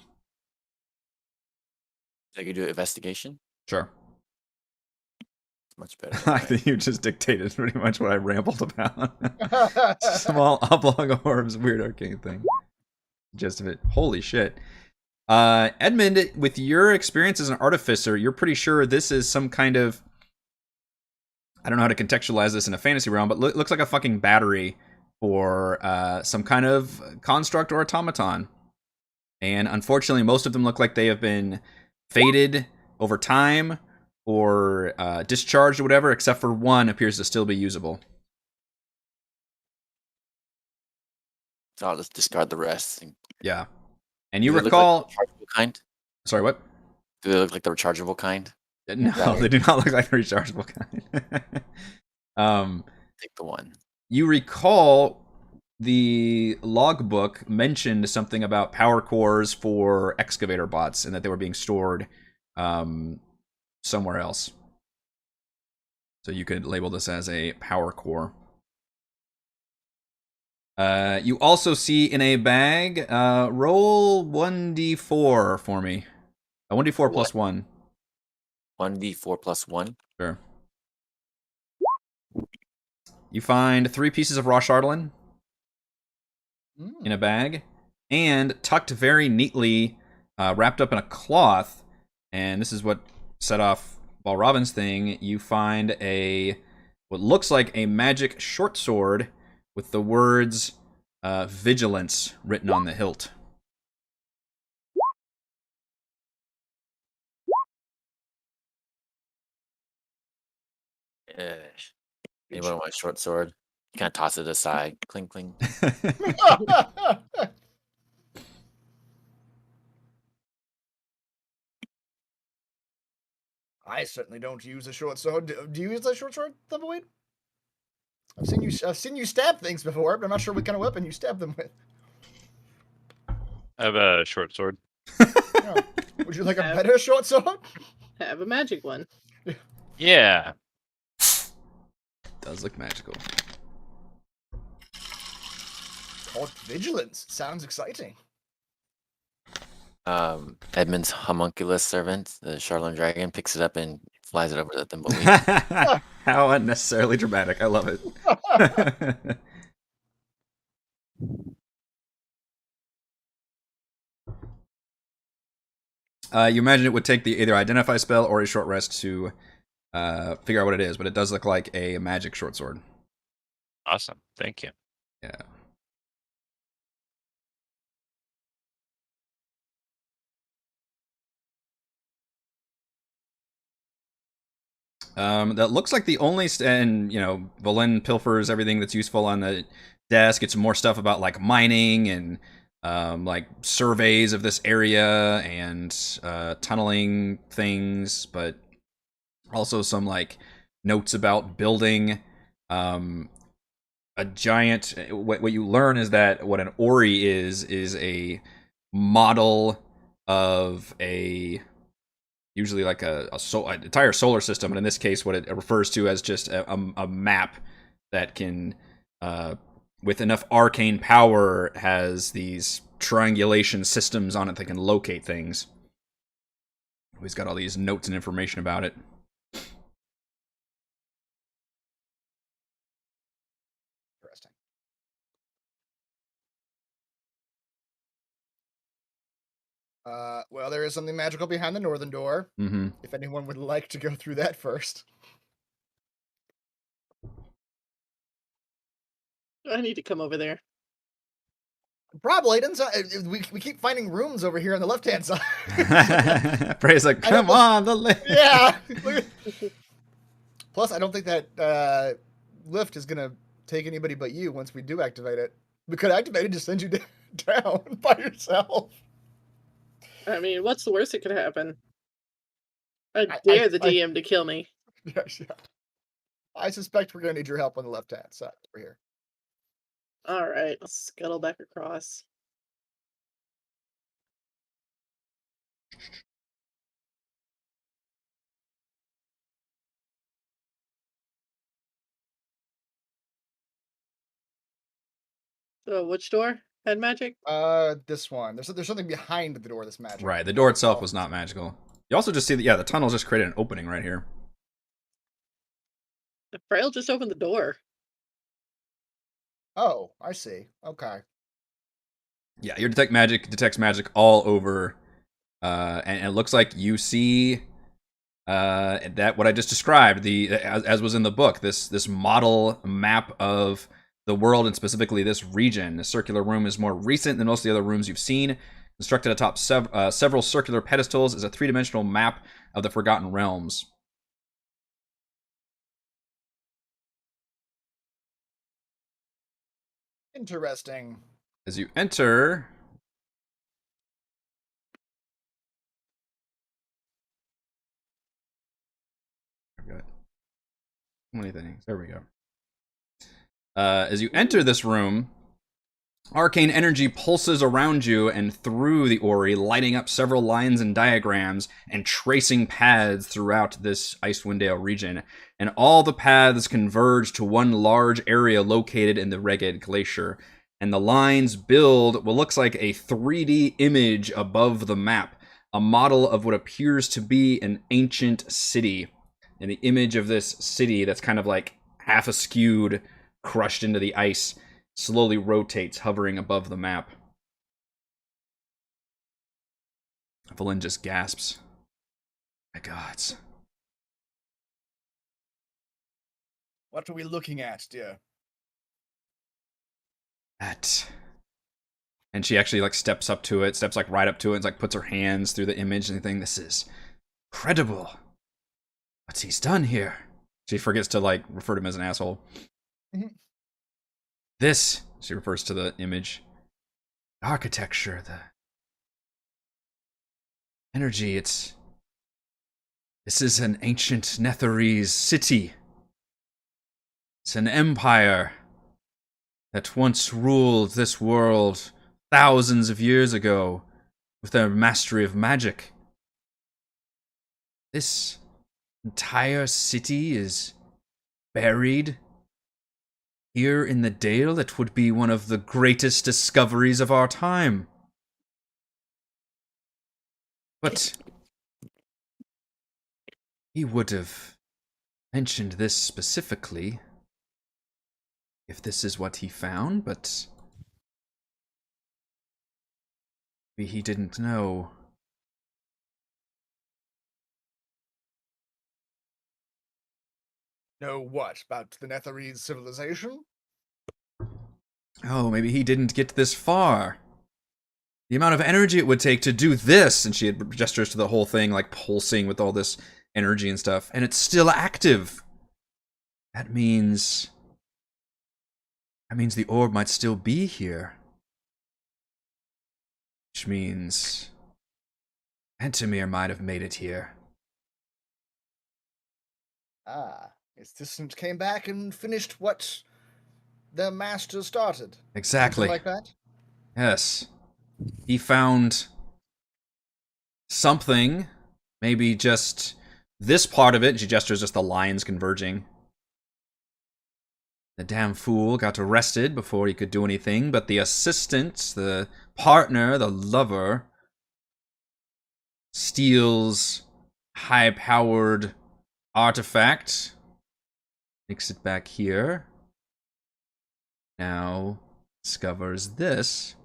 I could do an investigation. Sure. Much better. I think you just dictated pretty much what I rambled about. Small oblong orbs, weird arcane thing. Gist of it. Holy shit. Edmund, with your experience as an artificer, you're pretty sure this is some kind of... I don't know how to contextualize this in a fantasy realm, but looks like a fucking battery for some kind of construct or automaton. And unfortunately, most of them look like they have been faded over time or discharged or whatever, except for one appears to still be usable. So I'll just discard the rest. Yeah. And you Do they look recall... like the rechargeable kind? Sorry, what? Do they look like the rechargeable kind? No, they do not look like the rechargeable kind. Take the one. You recall the logbook mentioned something about power cores for excavator bots and that they were being stored somewhere else. So you could label this as a power core. You also see in a bag, roll 1d4 for me. 1d4 plus 1. 1d4 plus 1. Sure. You find 3 pieces of raw Chardalyn in a bag, and tucked very neatly, wrapped up in a cloth, and this is what set off Valravn's thing. You find what looks like a magic short sword with the words vigilance written on the hilt. Anyone want a short sword? You kind of toss it aside. Clink, clink. I certainly don't use a short sword. Do you use a short sword, Thumbleweed? I've seen you stab things before, but I'm not sure what kind of weapon you stab them with. I have a short sword. Oh, would you like a better short sword? Have a magic one. Yeah. Does look magical. Called Vigilance. Sounds exciting. Edmund's homunculus servant, the Chardalyn dragon, picks it up and flies it over to Thimbleweed. How unnecessarily dramatic. I love it. You imagine it would take the either identify spell or a short rest to figure out what it is, but it does look like a magic short sword. Awesome. Thank you. Yeah. That looks like the only, and Valen pilfers everything that's useful on the desk. It's more stuff about like mining and like surveys of this area and tunneling things, but also some like notes about building. A giant. What you learn is that what an Ori is a model of a usually like an entire solar system, and in this case, what it refers to as just a map that can, with enough arcane power, has these triangulation systems on it that can locate things. He's got all these notes and information about it. Interesting. Well, there is something magical behind the northern door. Mm-hmm. If anyone would like to go through that first. I need to come over there. Probably. We keep finding rooms over here on the left-hand side. Prey's like, come on, the lift. Yeah. Plus, I don't think that lift is going to take anybody but you once we do activate it. We could activate it, just send you down by yourself. I mean, what's the worst that could happen? I dare the DM to kill me. Yeah. I suspect we're going to need your help on the left-hand side over here. All right, I'll scuttle back across. So, which door had magic? This one. There's something behind the door that's magic. Right, the door itself was not magical. You also just see that, the tunnel just created an opening right here. The Frail just opened the door. Oh, I see. Okay. Yeah, your detects magic all over, and it looks like you see that what I just described, as was in the book, this model map of the world and specifically this region. The circular room is more recent than most of the other rooms you've seen. Constructed atop several circular pedestals is a three-dimensional map of the Forgotten Realms. Interesting. As you enter, I've got so many things. There we go. As you enter this room, arcane energy pulses around you and through the Ori, lighting up several lines and diagrams and tracing paths throughout this Icewind Dale region. And all the paths converge to one large area located in the Reged Glacier. And the lines build what looks like a 3D image above the map, a model of what appears to be an ancient city. And the image of this city that's kind of like half askewed, crushed into the ice, slowly rotates, hovering above the map. Valen just gasps. My gods. What are we looking at, dear? That. And she actually steps up to it, steps right up to it, and puts her hands through the image and everything. This is incredible. What's he's done here? She forgets to refer to him as an asshole. Mm-hmm. This, she refers to the image. Architecture, the energy, this is an ancient Netherese city. It's an empire that once ruled this world thousands of years ago. with their mastery of magic. This entire city is buried here in the Dale. It would be one of the greatest discoveries of our time. But he would have mentioned this specifically if this is what he found, but maybe he didn't know. Know what about the Netherese civilization? Oh, maybe he didn't get this far. The amount of energy it would take to do this, and she had gestures to the whole thing, like pulsing with all this energy and stuff, and it's still active. That means the orb might still be here. Which means Antimir might have made it here. Ah, its distant came back and finished what their master started. Exactly. Something like that? Yes. He found something, maybe just this part of it. She gestures just the lines converging. The damn fool got arrested before he could do anything, but the assistant, the partner, the lover, steals high-powered artifact, makes it back here, now discovers this,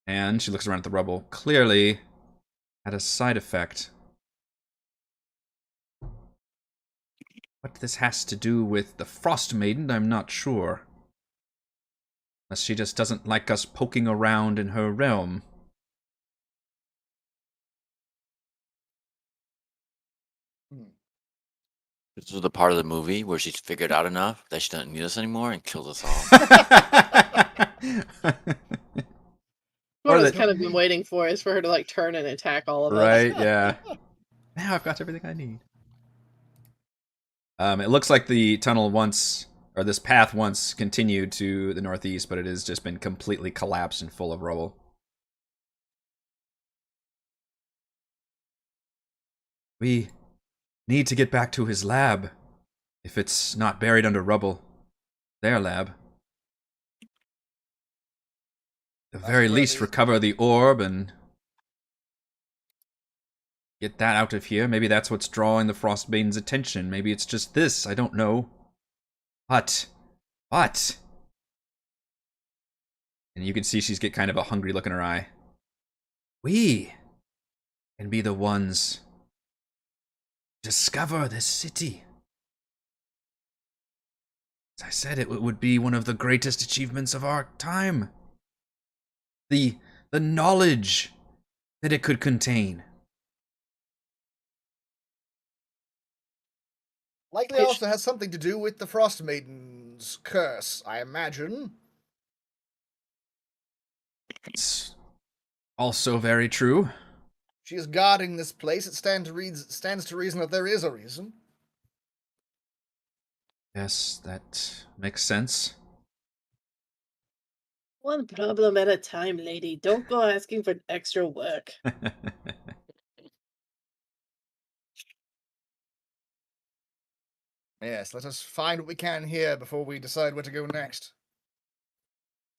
and she looks around at the rubble. Clearly had a side effect. What this has to do with the Frostmaiden, I'm not sure. Unless she just doesn't like us poking around in her realm. This was the part of the movie where she's figured out enough that she doesn't need us anymore and kills us all. What Or I've the- kind of been waiting for is for her to like turn and attack all of us. Right, yeah. Now I've got everything I need. It looks like the tunnel once, or this path once continued to the northeast, but it has just been completely collapsed and full of rubble. We need to get back to his lab, if it's not buried under rubble. Their lab. At the very least, recover the orb and get that out of here. Maybe that's what's drawing the Frostmaiden's attention. Maybe it's just this. I don't know. What? And you can see she's got kind of a hungry look in her eye. We can be the ones to discover this city. As I said, it would be one of the greatest achievements of our time. The knowledge that it could contain. Likely also has something to do with the Frostmaiden's curse, I imagine. It's also very true. She is guarding this place. It stands to reason that there is a reason. Yes, that makes sense. One problem at a time, lady. Don't go asking for extra work. Yes, let us find what we can here before we decide where to go next.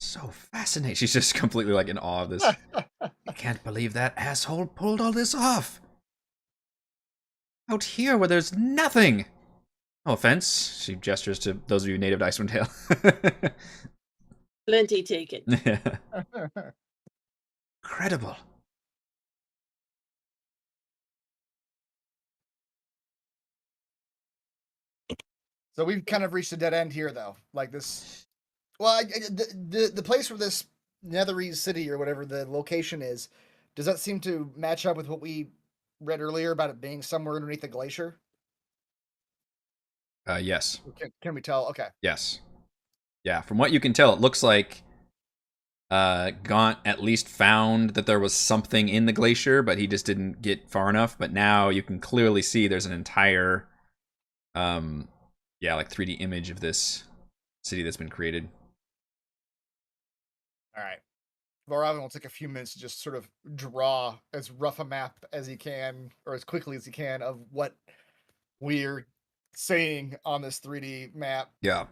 So fascinating. She's just completely like in awe of this. I can't believe that asshole pulled all this off. Out here where there's nothing. No offense. She gestures to those of you native to Icewind Dale. Plenty taken. Yeah. Incredible. So we've kind of reached a dead end here, though. Like this. Well, the place where this Netherese city or whatever the location is, does that seem to match up with what we read earlier about it being somewhere underneath the glacier? Yes. Can we tell? Okay. Yes. Yeah, from what you can tell, it looks like Gaunt at least found that there was something in the glacier, but he just didn't get far enough. But now you can clearly see there's an entire, like 3D image of this city that's been created. All right. Varavin will take a few minutes to just sort of draw as rough a map as he can, or as quickly as he can, of what we're saying on this 3D map, Yeah.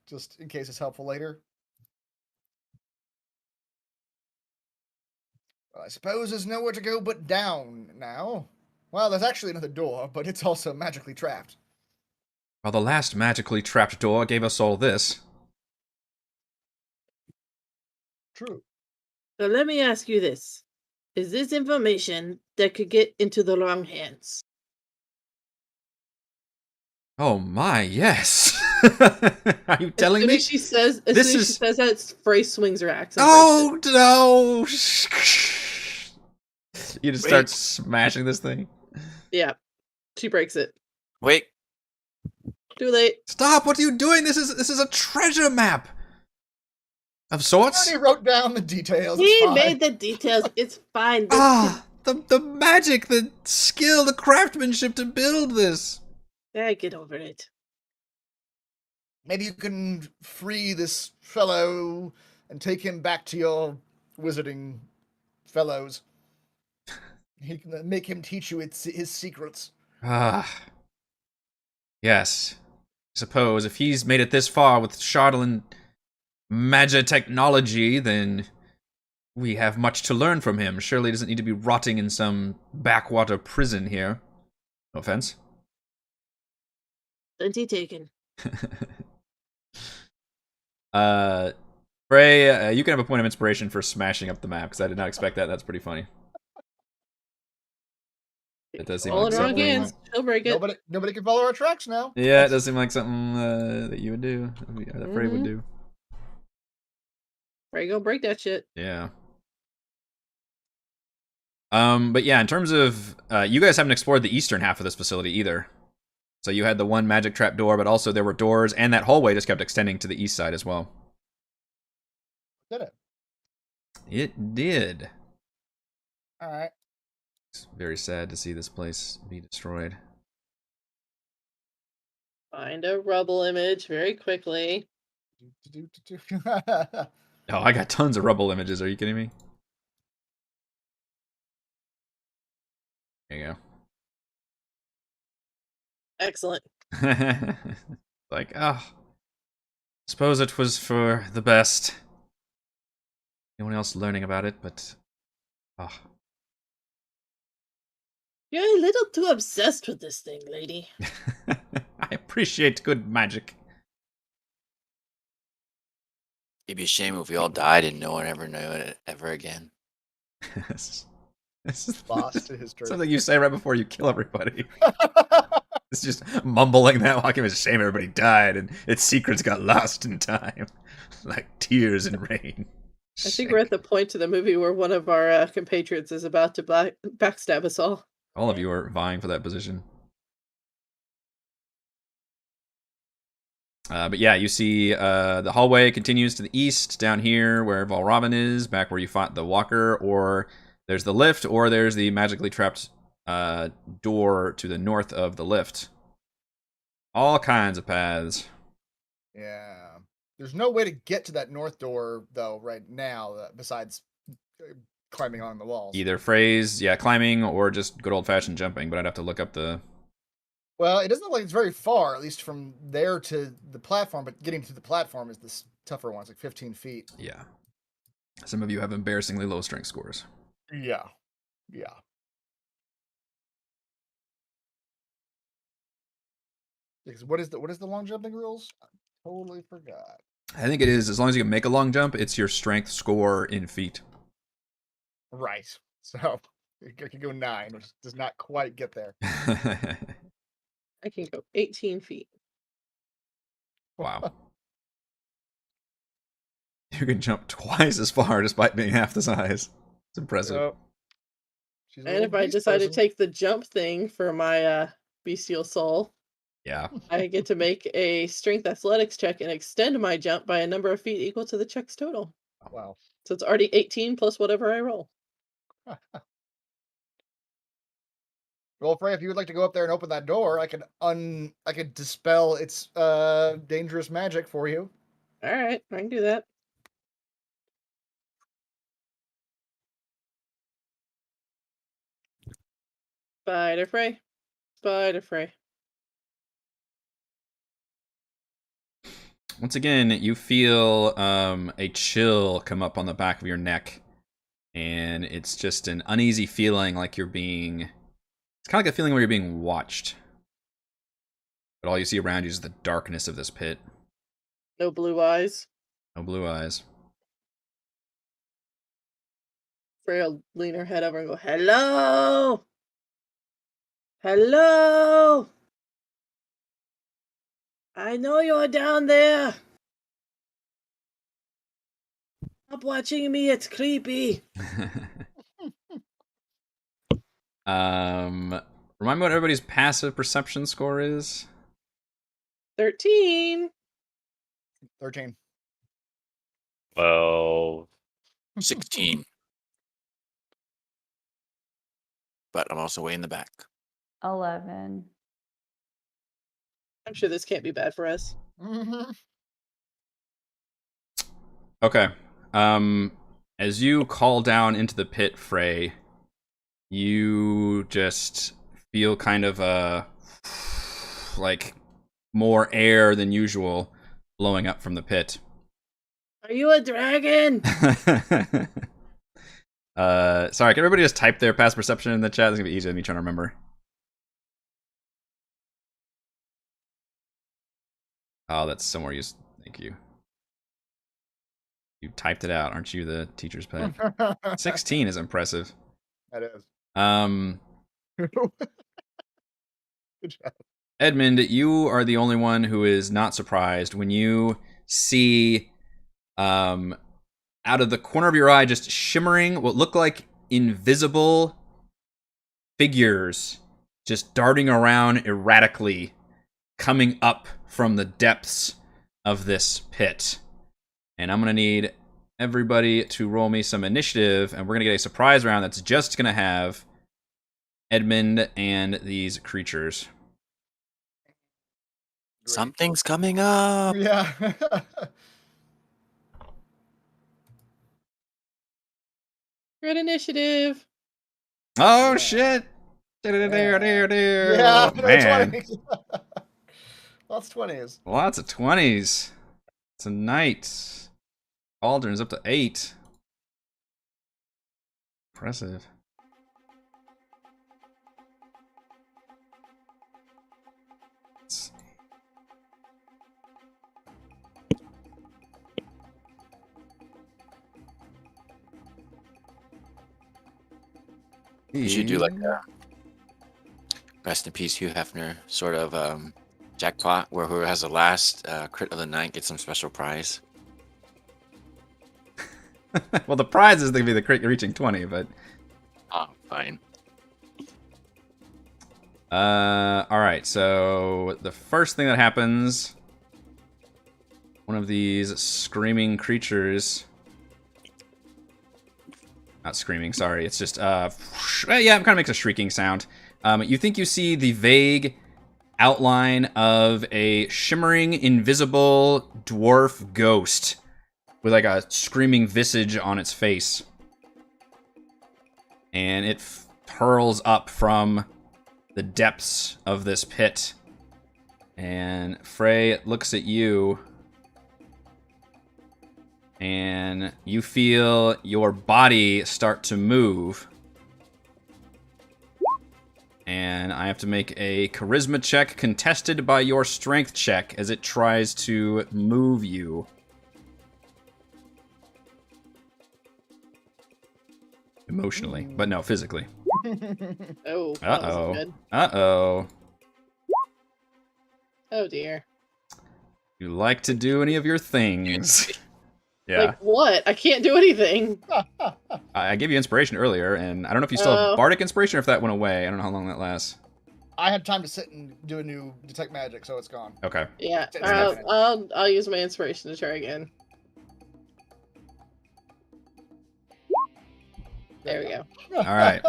just in case it's helpful later. Well, I suppose there's nowhere to go but down now. Well, there's actually another door, but it's also magically trapped. Well, the last magically trapped door gave us all this. True. So let me ask you this. Is this information that could get into the wrong hands? Oh my, yes. Are you telling As soon me? as she says, This she is- says that, Frey swings her axe. And breaks it. Oh, no. You just start Wait. smashing this thing. Yeah, she breaks it. Wait, Too late. Stop, what are you doing? This is a treasure map. Of sorts? I already wrote down the details. He It's fine. made the details. It's fine. The magic, the skill, the craftsmanship to build this. Yeah, get over it. Maybe you can free this fellow and take him back to your wizarding fellows. He can make him teach you his secrets. Yes. I suppose if he's made it this far with Chardalyn magic technology, then we have much to learn from him. Surely he doesn't need to be rotting in some backwater prison here. No offense. Plenty taken. Frey, you can have a point of inspiration for smashing up the map, because I did not expect that. That's pretty funny. It does seem All like in wrong something. hands. She'll break it. Nobody can follow our tracks now. Yeah, it does seem like something that you would do, that Frey would do. Frey gonna break that shit. Yeah. But yeah, in terms of you guys haven't explored the eastern half of this facility either. So you had the one magic trap door, but also there were doors, and that hallway just kept extending to the east side as well. Did it? It did. All right. It's very sad to see this place be destroyed. Find a rubble image very quickly. Oh, I got tons of rubble images. Are you kidding me? There you go. Excellent. Like, suppose it was for the best. No one else learning about it, but You're a little too obsessed with this thing, lady. I appreciate good magic. it'd be a shame if we all died and no one ever knew it ever again. This is Lost to history. something you say right before you kill everybody. It's just mumbling that like it was a shame everybody died and its secrets got lost in time. Like tears in rain. I think we're at the point of the movie where one of our compatriots is about to backstab us all. All of you are vying for that position. But yeah, you see the hallway continues to the east, down here where Valravn is, back where you fought the walker, or there's the lift, or there's the magically trapped door to the north of the lift. All kinds of paths. Yeah. There's no way to get to that north door, though, right now, besides climbing on the walls. Either phrase, yeah, climbing, or just good old-fashioned jumping, but I'd have to look up the... Well, it doesn't look like it's very far, at least from there to the platform, but getting to the platform is this tougher one. It's like 15 feet. Yeah. Some of you have embarrassingly low strength scores. Yeah. Yeah. Because what is the long jumping rules? I totally forgot. I think it is, as long as you can make a long jump, it's your strength score in feet. Right. So it could go 9, which does not quite get there. I can go 18 feet. Wow. You can jump twice as far despite being half the size. It's impressive. Yep. She's a And little if I beast decide to person. take the jump thing for my bestial soul, Yeah. I get to make a strength athletics check and extend my jump by a number of feet equal to the check's total. Wow. So it's already 18 plus whatever I roll. Well, Frey, if you would like to go up there and open that door, I could dispel its dangerous magic for you. All right, I can do that. Spider Frey. Spider Frey. Once again, you feel a chill come up on the back of your neck, and it's just an uneasy feeling, like you're being. It's kind of like a feeling where you're being watched, but all you see around you is the darkness of this pit. No blue eyes. No blue eyes. Frey will lean her head over and go, "Hello, hello. I know you're down there. Stop watching me. It's creepy." Remind me what everybody's passive perception score is. 13. 13. Well, 16. But I'm also way in the back. 11. I'm sure this can't be bad for us. Mm-hmm. Okay. As you call down into the pit, Frey, you just feel kind of like more air than usual blowing up from the pit. Are you a dragon? Sorry, can everybody just type their past perception in the chat? It's gonna be easier than me trying to remember. Oh, that's somewhere you. Thank you. You typed it out, aren't you? The teacher's pet. 16 is impressive. That is. Good job. Edmund, you are the only one who is not surprised when you see, out of the corner of your eye, just shimmering what look like invisible figures just darting around erratically, coming up from the depths of this pit. And I'm going to need everybody to roll me some initiative, and we're going to get a surprise round that's just going to have Edmund and these creatures. Great. Something's coming up. Yeah. Good initiative. Oh, Yeah. shit! Yeah. Oh, man. 20s. Lots of 20s. Lots of 20s. Tonight. Cauldron's up to 8. Impressive. Let's You should do like a rest in peace Hugh Hefner sort of jackpot where whoever has the last crit of the night gets some special prize. well, the prize is going to be the crit reaching 20, but... Oh, fine. Alright, so the first thing that happens... One of these screaming creatures... Not screaming, sorry, it's just, yeah, it kind of makes a shrieking sound. You think you see the vague outline of a shimmering, invisible dwarf ghost with like a screaming visage on its face. And it hurls up from the depths of this pit. And Frey looks at you. And you feel your body start to move. And I have to make a charisma check contested by your strength check as it tries to move you. Emotionally, but no, physically. Oh, that wasn't Uh-oh. good. Uh-oh. Oh dear. You like to do any of your things. Yeah. Like what? I can't do anything. I gave you inspiration earlier, and I don't know if you still have Oh. bardic inspiration or if that went away. I don't know how long that lasts. I had time to sit and do a new detect magic, so it's gone. Okay. Yeah, It's happening. I'll use my inspiration to try again. There we go. All right.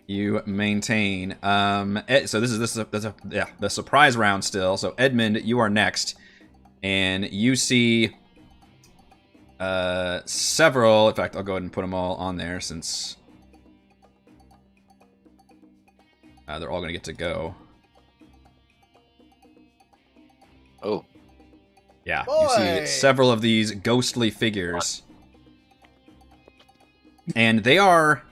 You maintain. So this is the surprise round still. So Edmund, you are next, and you see several. In fact, I'll go ahead and put them all on there since They're all going to get to go. Oh, Yeah, you see Boy! several of these ghostly figures. And they are...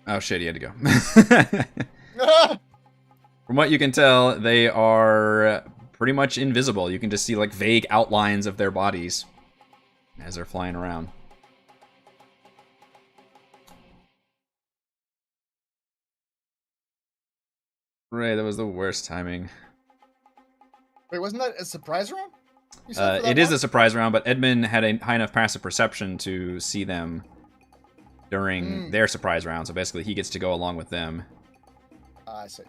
Oh shit, he had to go. From what you can tell, they are pretty much invisible. You can just see like vague outlines of their bodies as they're flying around. Right, that was the worst timing. Wait, wasn't that a surprise round? You said for that It is one? a surprise round, but Edmund had a high enough passive perception to see them during their surprise round, so basically he gets to go along with them. I see.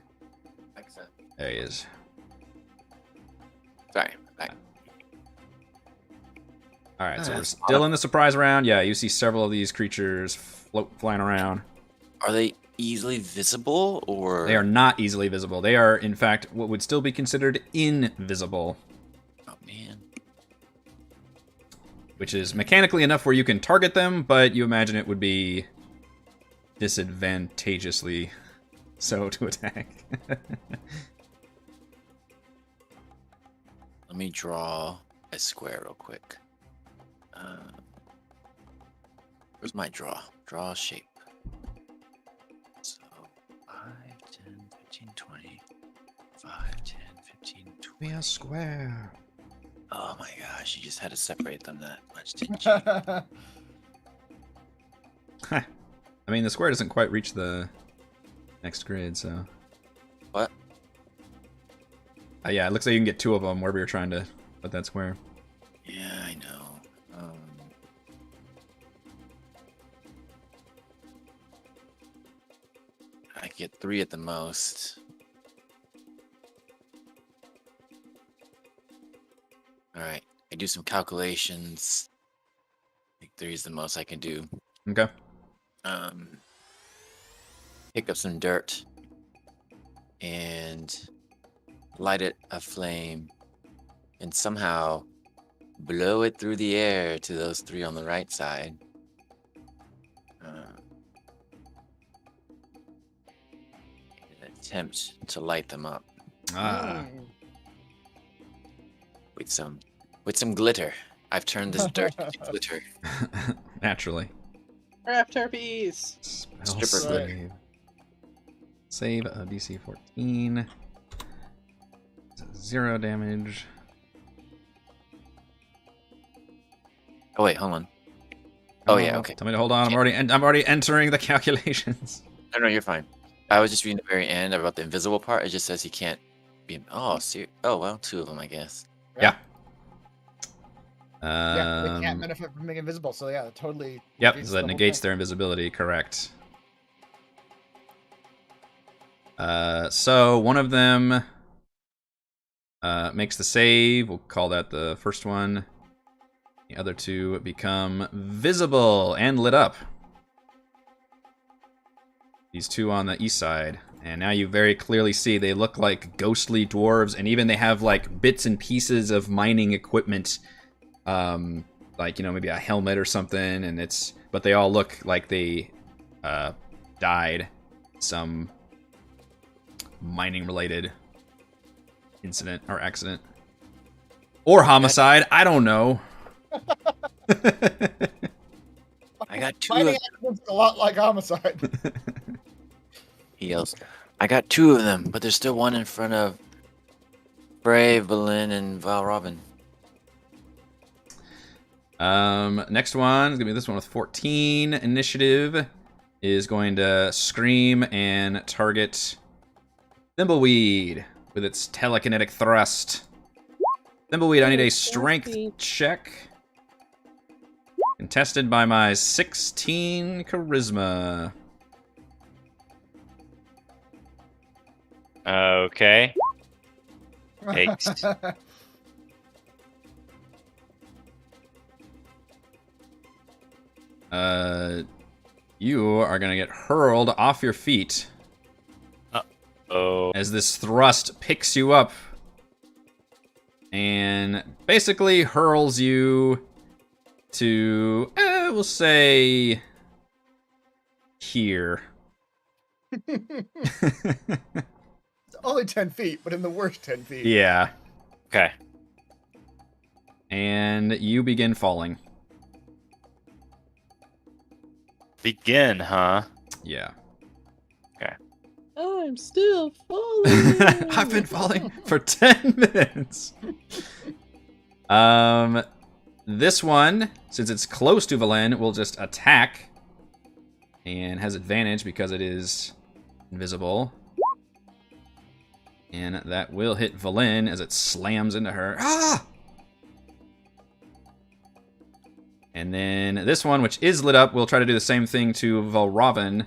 excellent. There he is. Sorry. Back. Alright, so we're That's still in the surprise round. Yeah, you see several of these creatures flying around. Are they easily visible or? They are not easily visible. They are, in fact, what would still be considered invisible, Oh man. which is mechanically enough where you can target them, but you imagine it would be disadvantageously so to attack. Let me draw a square real quick. Where's my draw? Draw a shape. So 5, 10, 15, 20. 5, 10, 15, 20. Be a square. Oh my gosh, you just had to separate them that much, didn't you? I mean, the square doesn't quite reach the next grid, so... What? Yeah, it looks like you can get 2 of them wherever you're trying to put that square. Yeah, I know. I get 3 at the most. Alright, I do some calculations. I think 3 is the most I can do. Okay. Pick up some dirt and light it aflame and somehow blow it through the air to those 3 on the right side. Attempt to light them up Ah. with some glitter. I've turned this dirt into glitter. Naturally. Craft harpies. Spell Stripper glitter. Save a DC 14. 0 damage. Oh wait, hold on. Oh yeah, okay. Tell me to hold on. I'm already entering the calculations. No, you're fine. I was just reading the very end about the invisible part. It just says he can't be. Oh, oh well, 2 of them, I guess. Yeah. Yeah, they can't benefit from being invisible, so yeah, totally. Yep, defeats so the that whole negates thing. their invisibility, correct. So one of them makes the save. We'll call that the first one. The other 2 become visible and lit up. These 2 on the east side. And now you very clearly see they look like ghostly dwarves, and even they have like bits and pieces of mining equipment. Like, you know, maybe a helmet or something, and but they all look like they died some mining related incident or accident. Or homicide, I don't know. I got 2 Mining of accidents a lot like homicide. He yells, I got 2 of them, but there's still one in front of Brave, Berlin, and Val Robin. Next one is gonna be this one with 14 initiative. Is going to scream and target Thimbleweed with its telekinetic thrust. Thimbleweed, I need a strength check. Contested by my 16 charisma. Okay. Thanks. You are gonna get hurled off your feet Oh. as this thrust picks you up and basically hurls you to, we'll say, here. Only 10 feet, but in the worst 10 feet. Yeah. Okay. And you begin falling. Begin, huh? Yeah. I'm still falling. I've been falling for 10 minutes. This one, since it's close to Valen, will just attack. And has advantage because it is invisible. And that will hit Valen as it slams into her. Ah! And then this one, which is lit up, will try to do the same thing to Valravn.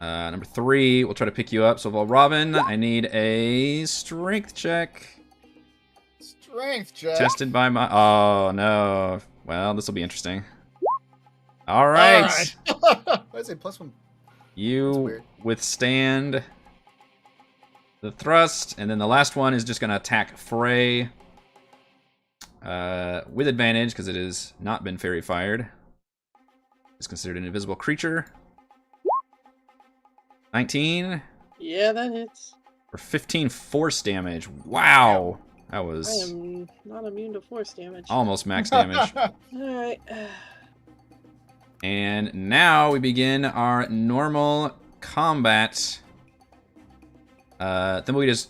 Number 3, we'll try to pick you up. So Valravn, I need a strength check. Strength check. Tested by my... Oh, no. Well, this will be interesting. All right. I say +1. You weird. withstand the thrust, and then the last one is just going to attack Frey with advantage because it has not been fairy fired. It's considered an invisible creature. 19 Yeah, that hits. for 15 force damage. Wow. That I was am not immune to force damage. almost max damage. Alright. And now we begin our normal combat. Thimbleweed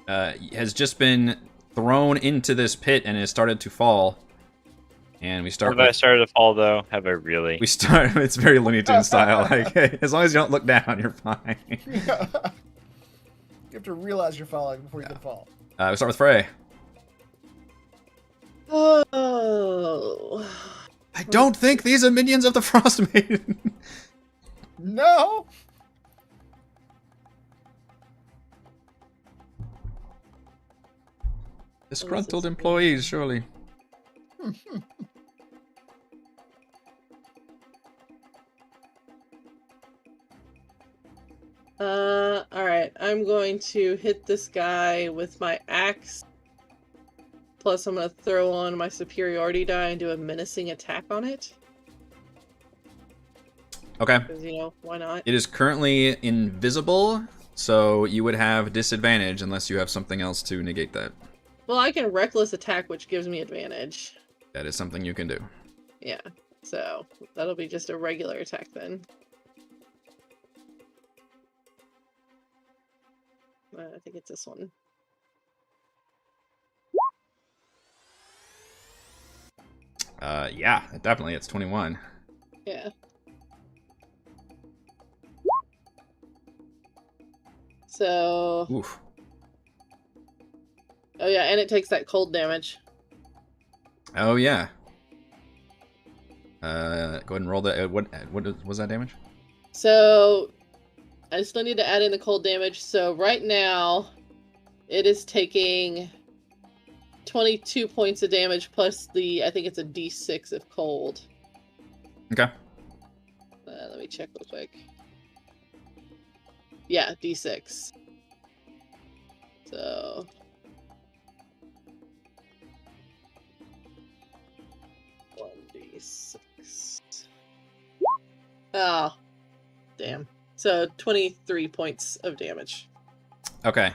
has just been thrown into this pit and has started to fall. And we start. Have I started to fall though? Have I really? We start. It's very Looney Tunes style. Like, as long as you don't look down, you're fine. You have to realize you're falling before you can fall. We start with Frey. Oh. I don't think these are minions of the Frostmaiden. No. Disgruntled employees, surely. Alright. I'm going to hit this guy with my axe. Plus, I'm going to throw on my superiority die and do a menacing attack on it. Okay. Because, you know, why not? It is currently invisible, so you would have disadvantage unless you have something else to negate that. Well, I can reckless attack, which gives me advantage. That is something you can do. Yeah. So, that'll be just a regular attack then. I think it's this one. Yeah, definitely. It's 21. Yeah. So... Oof. Oh yeah, and it takes that cold damage. Oh, yeah. Go ahead and roll that. What was that damage? So, I still need to add in the cold damage. So right now, it is taking 22 points of damage plus the, I think it's a d6 of cold. Okay. Let me check real quick. Yeah, d6. So... d6. Oh, damn. So 23 points of damage. Okay.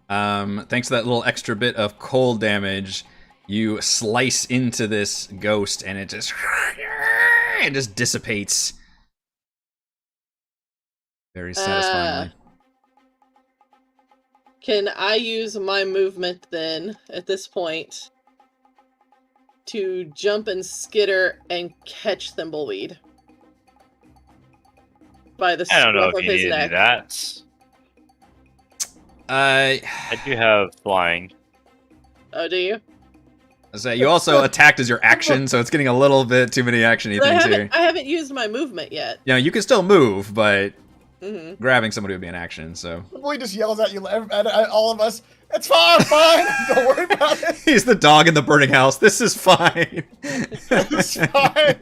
Thanks to that little extra bit of cold damage, you slice into this ghost and it just dissipates. Very satisfyingly. Can I use my movement then at this point to jump and skitter and catch Thimbleweed by the I don't know scruff if of you his need to do neck? that. I do have flying. Oh, do you? say you also attacked as your action, so it's getting a little bit too many action-y But things here. I haven't used my movement yet. You know, you can still move, but hmm grabbing somebody would be an action, so. Boy just yells at you, at all of us. It's fine, fine. Don't worry about it. He's the dog in the burning house. This is fine. It's fine.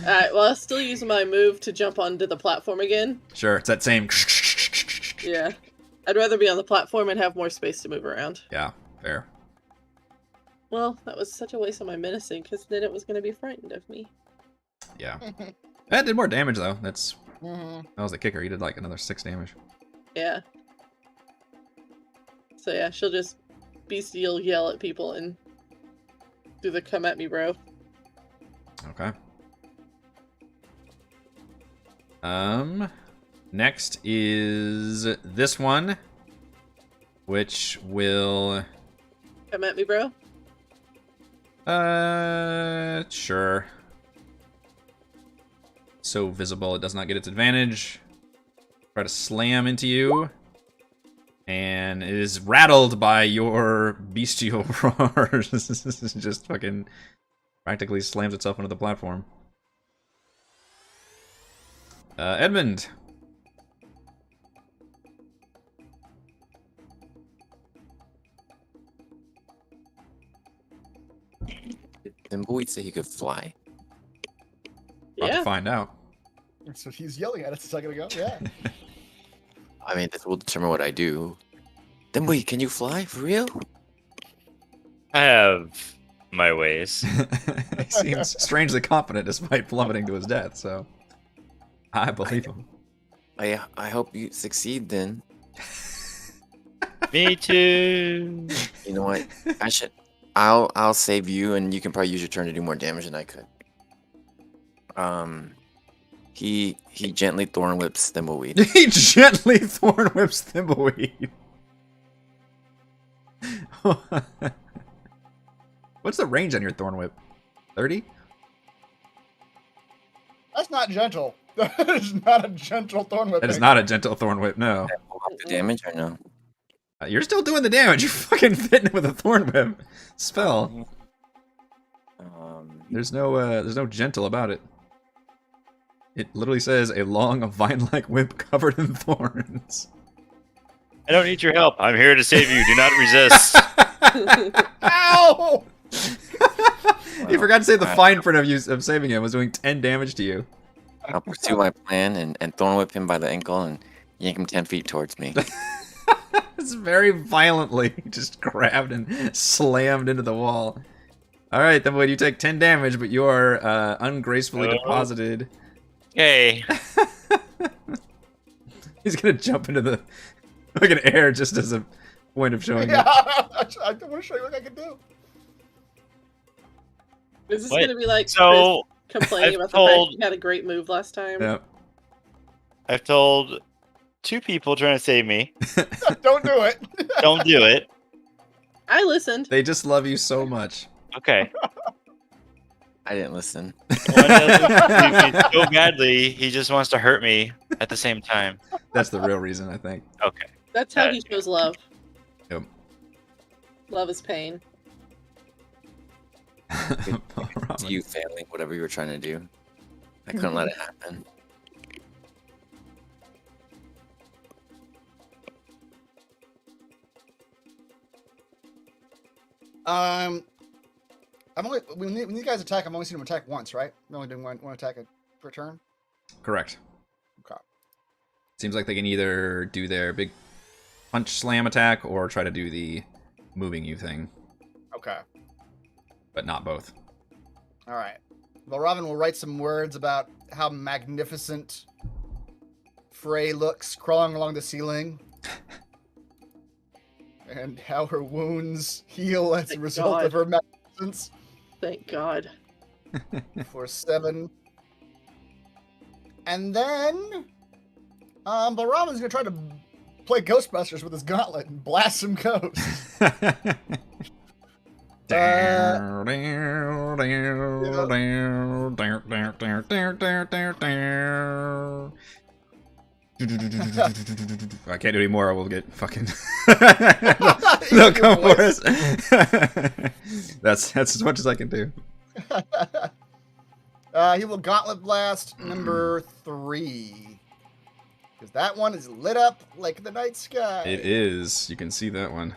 Alright, well, I'll still use my move to jump onto the platform again. Sure, it's that same. Yeah. I'd rather be on the platform and have more space to move around. Yeah, fair. Well, that was such a waste of my menacing, because then it was going to be frightened of me. Yeah. That did more damage, though. That's Mhm. That was the kicker. He did like another 6 damage. Yeah. So yeah, she'll just bestial yell at people and do the come at me, bro. Okay. Next is this one, which will... Come at me, bro. Sure. So visible, it does not get its advantage. Try to slam into you. And it is rattled by your bestial roars. Just fucking practically slams itself into the platform. Edmund. Did Thimbleweed say he could fly? About to Yeah. find out. So he's yelling at us a second ago. Yeah. I mean, this will determine what I do. Thimbleweed, can you fly for real? I have my ways. He seems strangely confident despite plummeting to his death, so I believe him. I hope you succeed then. Me too. You know what? I'll save you, and you can probably use your turn to do more damage than I could. He gently thorn whips Thimbleweed. He gently thorn whips Thimbleweed. What's the range on your thorn whip? 30? That's not gentle. That is not a gentle thorn whip. That is not a gentle thorn whip, no. The damage or no? You're still doing the damage. You're fucking fitting it with a thorn whip spell. There's no gentle about it. It literally says a long, vine-like whip covered in thorns. I don't need your help. I'm here to save you. Do not resist. Ow! You forgot to say the fine print of saving him was doing 10 damage to you. I'll pursue my plan and thorn whip him by the ankle and yank him 10 feet towards me. It's very violently just grabbed and slammed into the wall. Alright, then you take 10 damage, but you are ungracefully deposited. Hey. He's gonna jump into the fucking air just as a point of showing Yeah, it. I want to show you what I can do. Is this What? gonna be like So, Chris complaining I've about the fact told- he had a great move last time? Yep. I've told 2 people trying to save me. Don't do it. Don't do it. I listened. They just love you so much. Okay. I didn't listen. One doesn't leave me so badly, he just wants to hurt me at the same time. That's the real reason, I think. Okay. That's how he shows love. Yep. Love is pain. It's you failing whatever you were trying to do. I couldn't let it happen. I'm only when these guys attack, I'm only seeing them attack once, right? I'm only doing one attack per turn. Correct. Okay. Seems like they can either do their big punch slam attack or try to do the moving you thing, Okay. but not both. All right. Well, Robin will write some words about how magnificent Frey looks crawling along the ceiling, and how her wounds heal as a Thank result God. of her magnificence. Thank God. For 7. And then, but Robin's gonna try to play Ghostbusters with his gauntlet and blast some ghosts. I can't do any more. I will get fucking. They'll come for us. That's as much as I can do. He will Gauntlet Blast number 3. Because that one is lit up like the night sky. It is. You can see that one.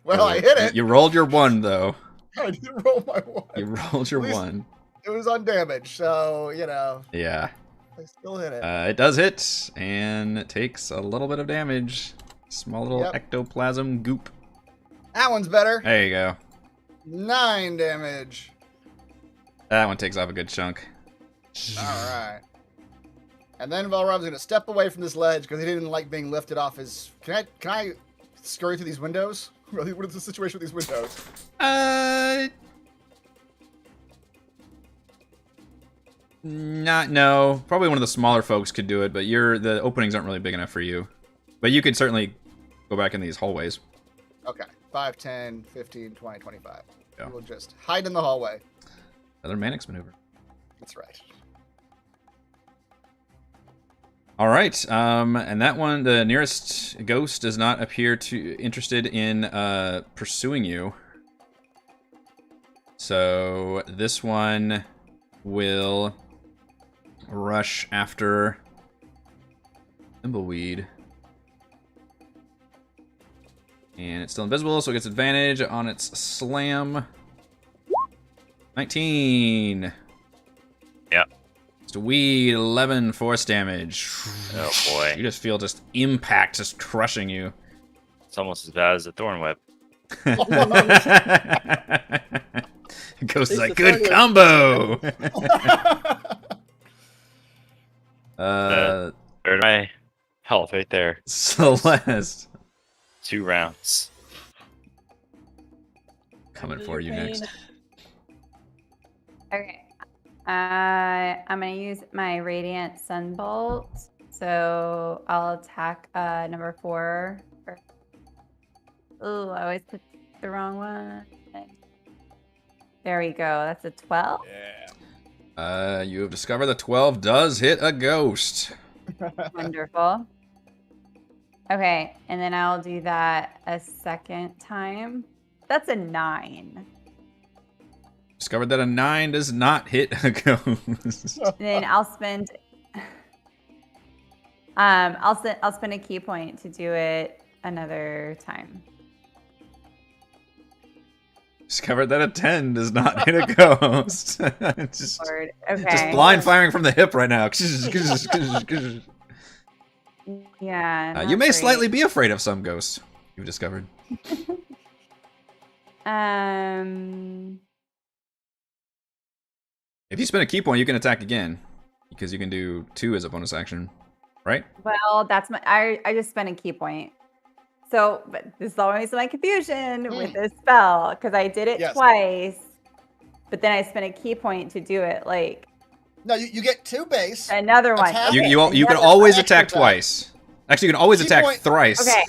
Well, I hit it. You rolled your 1 though. I did roll my 1. You rolled your At least- 1. It was on damage, so, you know, Yeah. I still hit it. It does hit, and it takes a little bit of damage. Small little Yep. ectoplasm goop. That one's better. There you go. 9 damage. That one takes off a good chunk. All right. And then Valrom's gonna step away from this ledge because he didn't like being lifted off his. Can I scurry through these windows? What is the situation with these windows? No. Probably one of the smaller folks could do it, but the openings aren't really big enough for you. But you could certainly go back in these hallways. Okay. 5, 10, 15, 20, 25. Yeah. We'll just hide in the hallway. Another Mannix maneuver. That's right. All right, and that one, the nearest ghost does not appear interested in pursuing you. So this one will rush after Thimbleweed. And it's still invisible, so it gets advantage on its slam. 19. Yep. It's a weed, 11 force damage. Oh boy. You just feel just impact just crushing you. It's almost as bad as the Thorn Whip. Ghost is like, the good Thorn Whip. combo! Third my health right there. Celeste. 2 rounds. Coming for you next. Okay. I'm gonna use my Radiant Sunbolt. So I'll attack number 4. Ooh, I always put the wrong one. There we go. That's a 12. Yeah. You have discovered the 12 does hit a ghost. Wonderful. Okay, and then I'll do that a second time. That's a 9. Discovered that a 9 does not hit a ghost. And then I'll spend I'll spend a key point to do it another time. Discovered that a 10 does not hit a ghost. just Lord. Okay. blind firing from the hip right now. Yeah. You not may great. slightly be afraid of some ghosts you've discovered. If you spend a key point, you can attack again. Because you can do 2 as a bonus action. Right? Well, that's my I just spent a key point. So, but this is always my confusion with this spell because I did it Yes. twice, but then I spent a key point to do it like No, you get 2 base. another one. Attack. Okay, You can another always one. attack Extra twice. Actually, you can always Key attack point. thrice. Okay.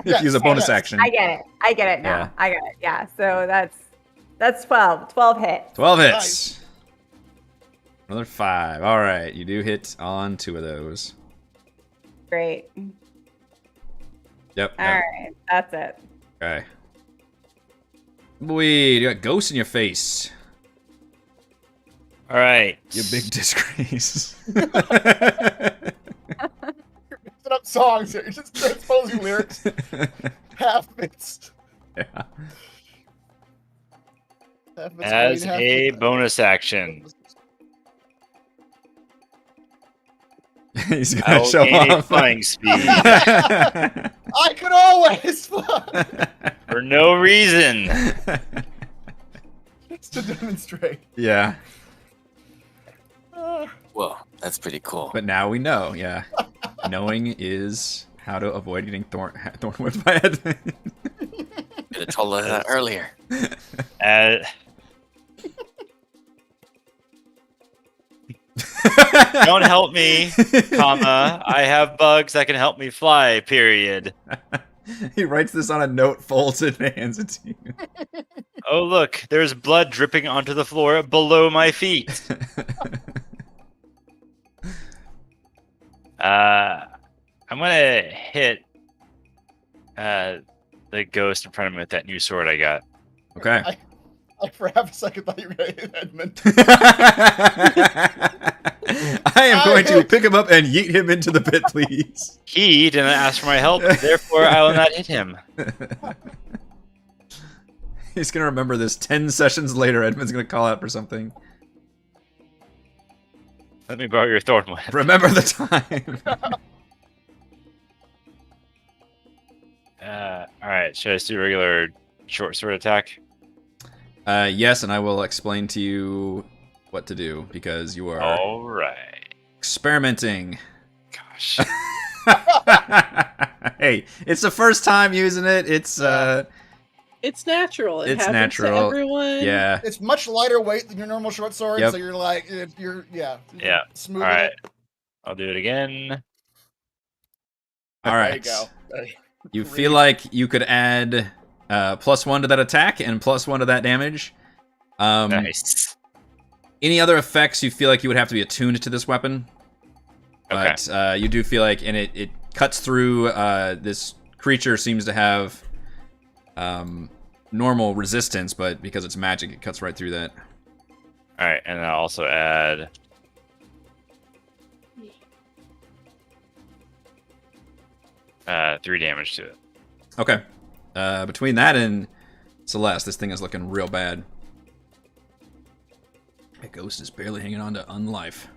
if you use a Yes, bonus yes. action. I get it. I get it now. Yeah. I get it. Yeah. So that's 12. 12 hits. 12 hits. Nice. Another 5. All right, you do hit on 2 of those. Great. Yep. All right. That's it. Okay. Weed, you got ghosts in your face. All right. You big disgrace. Mixing up songs here. You're just transposing lyrics. Half mixed. Yeah. Half mixed As green, half a mixed- bonus action, He's I gonna will show gain a off. flying speed I could always fly. for no reason. Just to demonstrate. Yeah, Whoa, that's pretty cool. but now we know. Yeah, knowing is how to avoid getting thorn whipped by Edmund. Could have told her that earlier. Don't help me, comma. I have bugs that can help me fly. Period. He writes this on a note, folds it, and hands it to you. Oh look, there's blood dripping onto the floor below my feet. I'm gonna hit the ghost in front of me with that new sword I got. Okay. I for half a second thought you were going to hit Edmund. I am going to pick him up and yeet him into the pit, please. He didn't ask for my help, therefore I will not hit him. He's gonna remember this 10 sessions later. Edmund's gonna call out for something. Let me borrow your thorn whip. Remember the time. Alright, should I just do regular short sword attack? Yes, and I will explain to you what to do because you are All right. experimenting. Gosh. Hey, it's the first time using it. It's It's natural. It It's happens natural. to everyone. yeah. It's much lighter weight than your normal short sword, Yep. so you're like, you're Yeah. smoothing All right. it. I'll do it again. All There right. you go. You Grief. feel like you could add +1 to that attack and +1 to that damage. Nice. Any other effects you feel like you would have to be attuned to this weapon? Okay. But you do feel like, and it cuts through. This creature seems to have normal resistance, but because it's magic, it cuts right through that. All right, and I'll also add. Three damage to it. Okay. Between that and Celeste, this thing is looking real bad. That ghost is barely hanging on to unlife.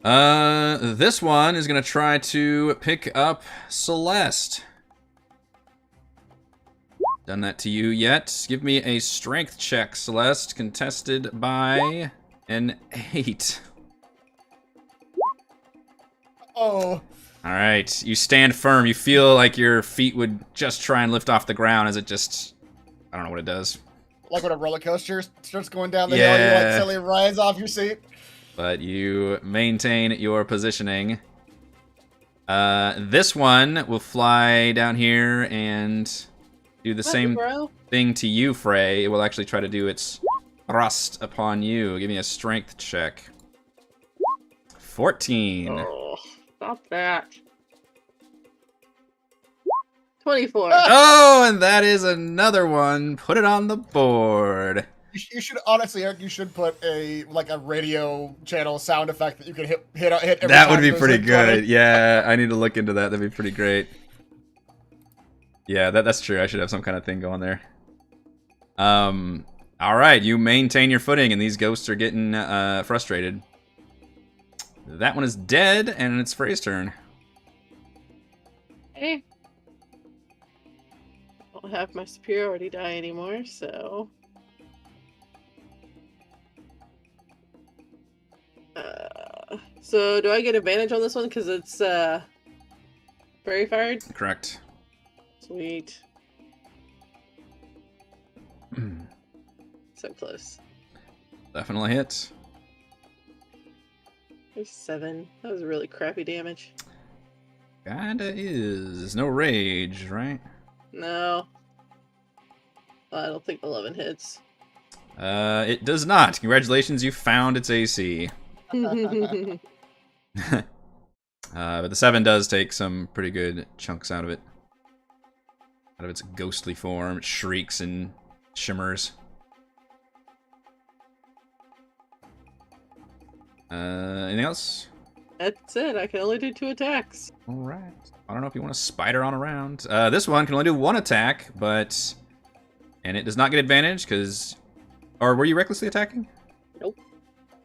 This one is gonna try to pick up Celeste. Done that to you yet? Give me a strength check, Celeste, contested by an 8. Oh, All right, you stand firm. You feel like your feet would just try and lift off the ground as it just, I don't know what it does. like when a roller coaster starts going down the hill, you Yeah. like silly rise off your seat. But you maintain your positioning. This one will fly down here and do the same bro. thing to you, Frey. It will actually try to do its thrust upon you. Give me a strength check. 14. Oh, stop that. 24. Oh, and that is another one. Put it on the board. You should honestly, Eric. You should put a radio channel sound effect that you can hit every That time would be goes pretty in 20. good. Yeah, I need to look into that. That'd be pretty great. Yeah, that's true. I should have some kind of thing going there. All right, you maintain your footing, and these ghosts are getting frustrated. That one is dead, and it's Frey's turn. Hey. I don't have my superiority die anymore, so. So do I get advantage on this one because it's fairy fired? Correct. Sweet. So close. Definitely hit. There's 7. That was really crappy damage. Kinda is. No rage, right? No. I don't think 11 hits. It does not. Congratulations, you found its AC. But the 7 does take some pretty good chunks out of it. Out of its ghostly form. It shrieks and shimmers. Anything else? That's it. I can only do 2 attacks. Alright. I don't know if you want to spider on around. This one can only do 1 attack, but... And it does not get advantage, because... Or were you recklessly attacking? Nope.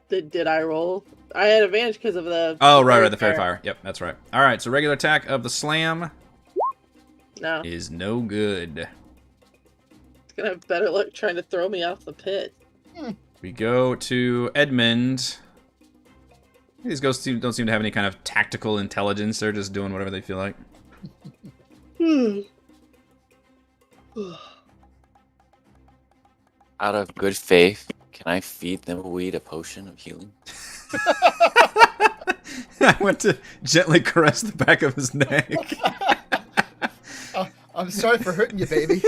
Did I roll? I had advantage because of the... Oh, right, the fairy fire. Yep, that's right. Alright, so regular attack of the slam No. is no good. It's gonna have better luck trying to throw me off the pit. We go to Edmund. These ghosts don't seem to have any kind of tactical intelligence. They're just doing whatever they feel like. Out of good faith, can I feed Thimbleweed a potion of healing? I went to gently caress the back of his neck. I'm sorry for hurting you, baby.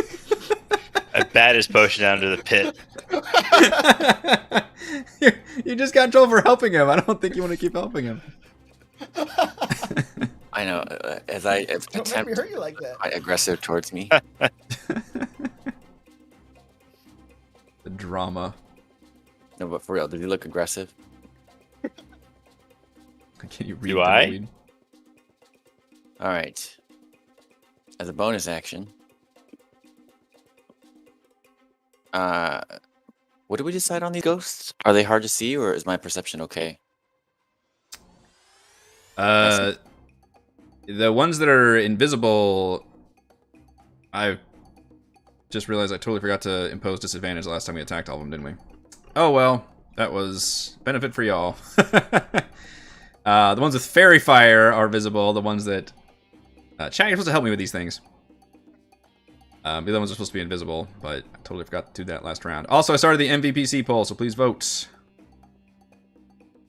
I bat his potion down to the pit. You just got in trouble for helping him. I don't think you want to keep helping him. I know. As I Don't make me attempt hurt you like that. quite aggressive towards me. The drama. No, but for real, did he look aggressive? Can you read Do I? Tumbleweed? All right. As a bonus action, what did we decide on these ghosts? Are they hard to see, or is my perception okay? The ones that are invisible, Just realized I totally forgot to impose disadvantage last time we attacked all of them, didn't we? Oh well, that was benefit for y'all. The ones with fairy fire are visible. The ones that... chat, you're supposed to help me with these things. The other ones are supposed to be invisible, but I totally forgot to do that last round. Also, I started the MVPC poll, so please vote.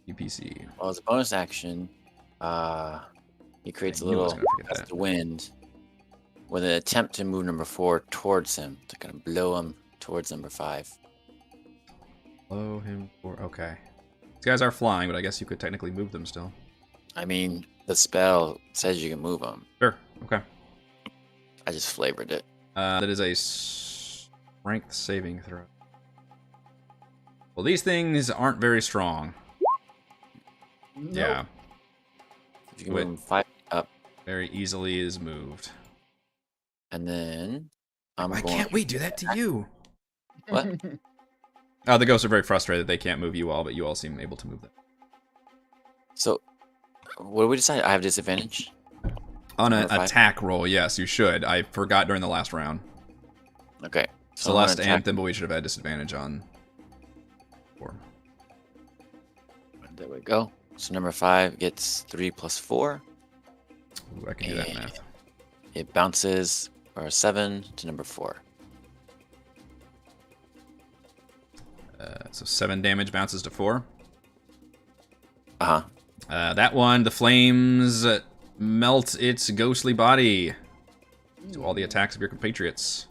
VPC. Well, as a bonus action, he creates I a knew I was little gonna forget gust that. of wind with an attempt to move number 4 towards him to kind of blow him towards number 5. Blow him for... Okay. These guys are flying, but I guess you could technically move them still. I mean, the spell says you can move him. Sure. Okay. I just flavored it. That is a strength saving throw. Well, these things aren't very strong. Nope. Yeah. If you can Wait. move him 5 up, Very easily is moved. and then Why can't we do that to you? What? The ghosts are very frustrated they can't move you all, but you all seem able to move them. So, what did we decide? I have disadvantage? On an Number 5? attack roll, yes, you should. I forgot during the last round. Okay. So I'm gonna Celeste and attack- Thimbleweed should have had disadvantage on 4. There we go. So number 5 gets 3 plus 4. Ooh, I can do that And math. it bounces for a 7 to number 4. So 7 damage bounces to 4. Uh-huh. That one, the flames melt its ghostly body to all the attacks of your compatriots.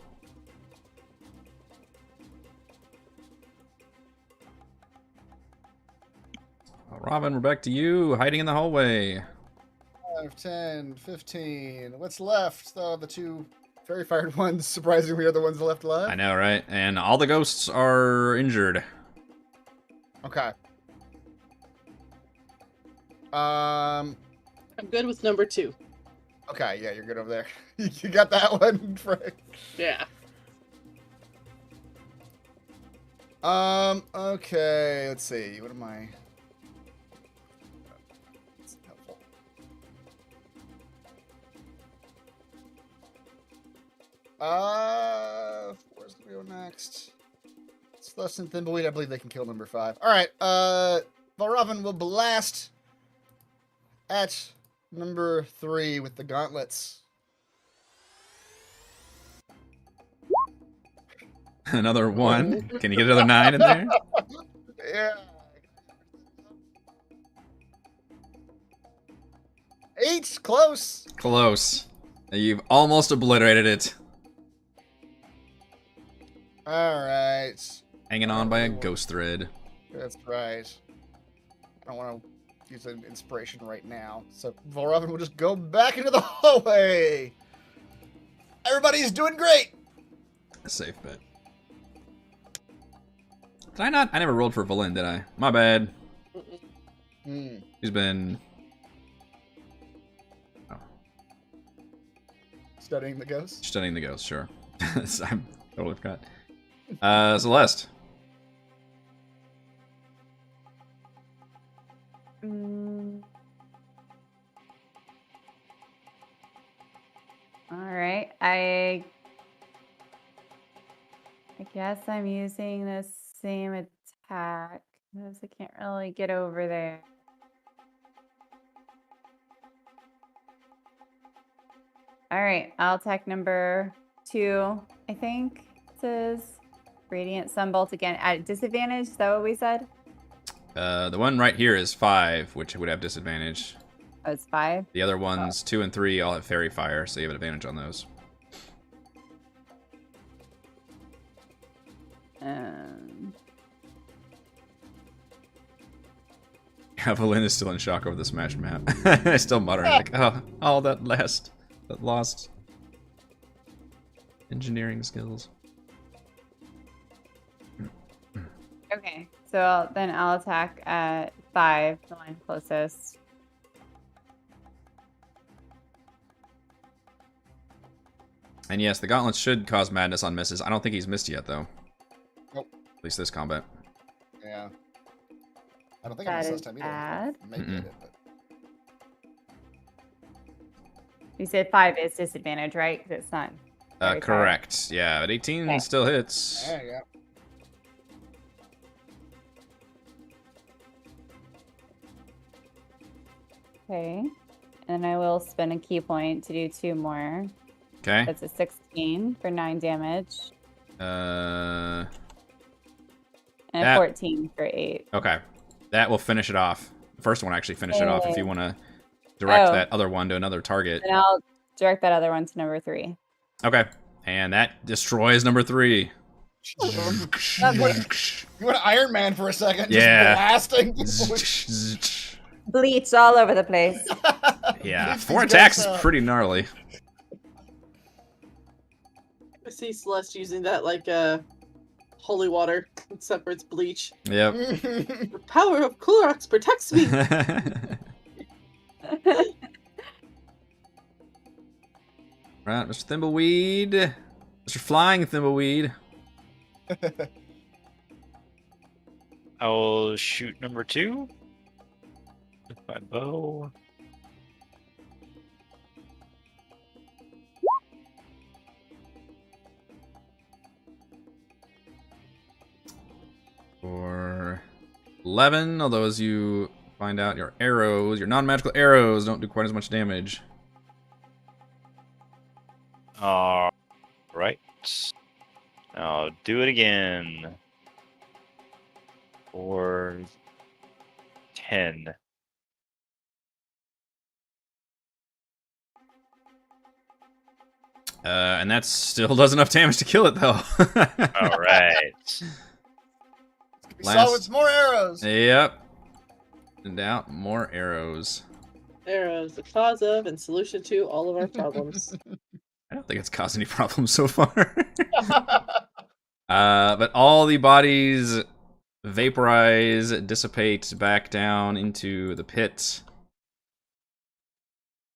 Robin, we're back to you, hiding in the hallway. 5, 10, 15. What's left? The 2 fairy fired ones, surprisingly, are the ones left alive. I know, right? And all the ghosts are injured. Okay. I'm good with number 2. Okay, yeah, you're good over there. You got that one, Frank. Yeah. Okay, let's see. What am I? That's helpful. Where's the go next? It's less than Thimbleweed. I believe they can kill number 5. All right. Valravn will blast at number 3 with the gauntlets. Another 1. Can you get another 9 in there? Yeah. 8, close. Close. You've almost obliterated it. All right. Hanging on by a ghost thread. That's right. I don't want to use an inspiration right now, so Valravn will just go back into the hallway. Everybody's doing great. Safe bet. Did I not? I never rolled for Valen, did I? My bad. Mm-mm. He's been... Studying the ghost. studying the ghost, sure. I totally forgot. Celeste. All right. I guess I'm using the same attack because I can't really get over there. All right, I'll attack number 2, I think it says. Radiant Sunbolt again at disadvantage. Is that what we said? The one right here is 5, which would have disadvantage. Oh, it's 5. The other ones, 2 and 3, all have fairy fire, so you have an advantage on those. Evelyn is still in shock over the Smash map. Still muttering like, oh, that lost engineering skills. Okay, so then I'll attack at 5, the one closest. And yes, the gauntlets should cause madness on misses. I don't think he's missed yet, though. Nope. At least this combat. Yeah. I don't think I That missed is this time bad. either. Maybe I Mm-mm. did, but... You said 5 is disadvantage, right? 'Cause it's not Very Correct. Yeah, but 18 Okay. still hits. There you go. Okay. And I will spend a key point to do 2 more. Okay. That's a 16 for 9 damage. Uh. And a That- 14 for 8. Okay. That will finish it off. The first one actually finish it off if you want to direct Oh. that other one to another target. And I'll direct that other one to number 3. Okay. And that destroys number 3. You want Iron Man for a second? Yeah. Just blasting. Bleach all over the place. Yeah, These 4 guys attacks is suck. pretty gnarly. I see Celeste using that like holy water, except for it's bleach. Yep. The power of Clorox protects me. Right, Mr. Thimbleweed. Mr. Flying Thimbleweed. I'll shoot number 2 with my bow. For 11, although as you find out, your arrows, your non-magical arrows, don't do quite as much damage. All right. I'll do it again. For 10. And that still does enough damage to kill it, though. All right. We saw with more arrows. Yep. In doubt, more arrows. Arrows, the cause of and solution to all of our problems. I don't think it's caused any problems so far. But all the bodies vaporize, dissipate back down into the pit.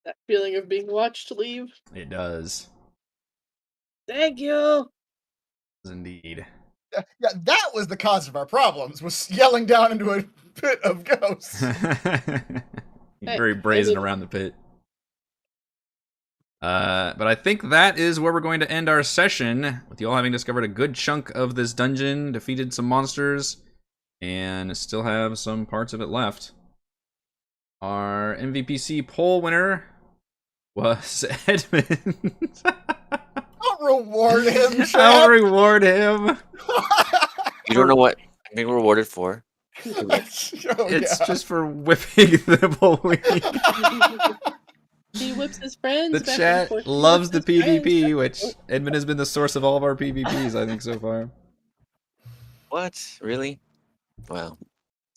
That feeling of being watched leave. It does. Thank you. Indeed. Yeah, that was the cause of our problems, was yelling down into a pit of ghosts. Very brazen around the pit. But I think that is where we're going to end our session, with you all having discovered a good chunk of this dungeon, defeated some monsters, and still have some parts of it left. Our MVPC poll winner was Edmund. Don't reward him, I'll Chad. reward him. You don't know what I'm being rewarded for. It's just for whipping Thimbleweed. He whips his friends. The back and chat forth. He loves the whips his friends PvP, back which and forth. Edmund has been the source of all of our PvPs, I think, so far. What? Really? Well,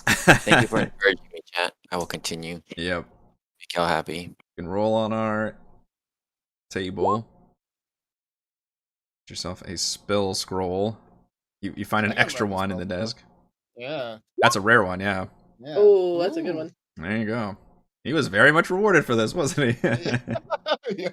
thank you for encouraging me, chat. I will continue. Yep. Make y'all happy. You can roll on our table. Get yourself a spell scroll. You find an I got extra my one in the spell desk. Yeah. That's a rare one, yeah. Yeah. Oh, that's a good Ooh. one. There you go. He was very much rewarded for this, wasn't he? Yeah.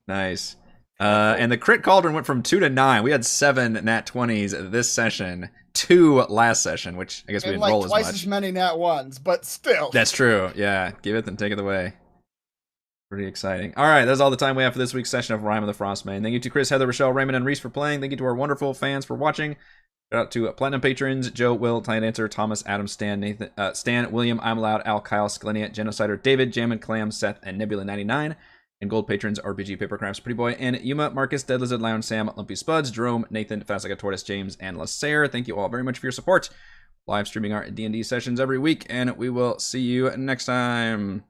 Nice. And the crit cauldron went from 2 to 9. We had 7 nat 20s this session, 2 last session, which I guess we And didn't like roll as twice much. as many nat ones, but still. That's true. Yeah. Give it, then take it away. Pretty exciting. All right. That's all the time we have for this week's session of Rime of the Frostmaiden. Thank you to Chris, Heather, Rochelle, Raymond, and Reese for playing. Thank you to our wonderful fans for watching. Shout out to Platinum patrons, Joe, Will, Tiny Dancer, Thomas, Adam, Stan, Nathan, Stan, William, I'm Loud, Al, Kyle, Skalenia, Genocider, David, Jammin, Clam, Seth, and Nebula99. And gold patrons, RBG, Papercrafts, Pretty Boy, and Yuma, Marcus, Dead Lizard, Lounge, Sam, Lumpy Spuds, Jerome, Nathan, Fast Like a Tortoise, James, and Lasser. Thank you all very much for your support. Live streaming our D&D sessions every week, and we will see you next time.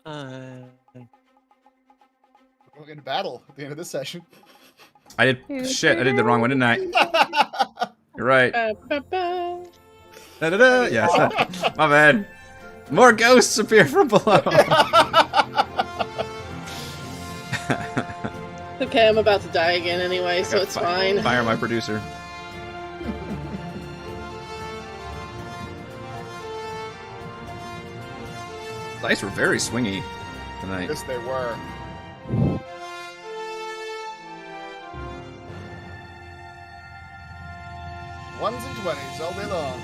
We're going to battle at the end of this session. I did the wrong one, didn't I? You're right. Ba-ba-ba. Da-da-da. Yes. My bad. More ghosts appear from below. Okay, I'm about to die again anyway, so it's fine. Fire my producer. The dice were very swingy tonight. Yes, they were. Ones and 20s all day long.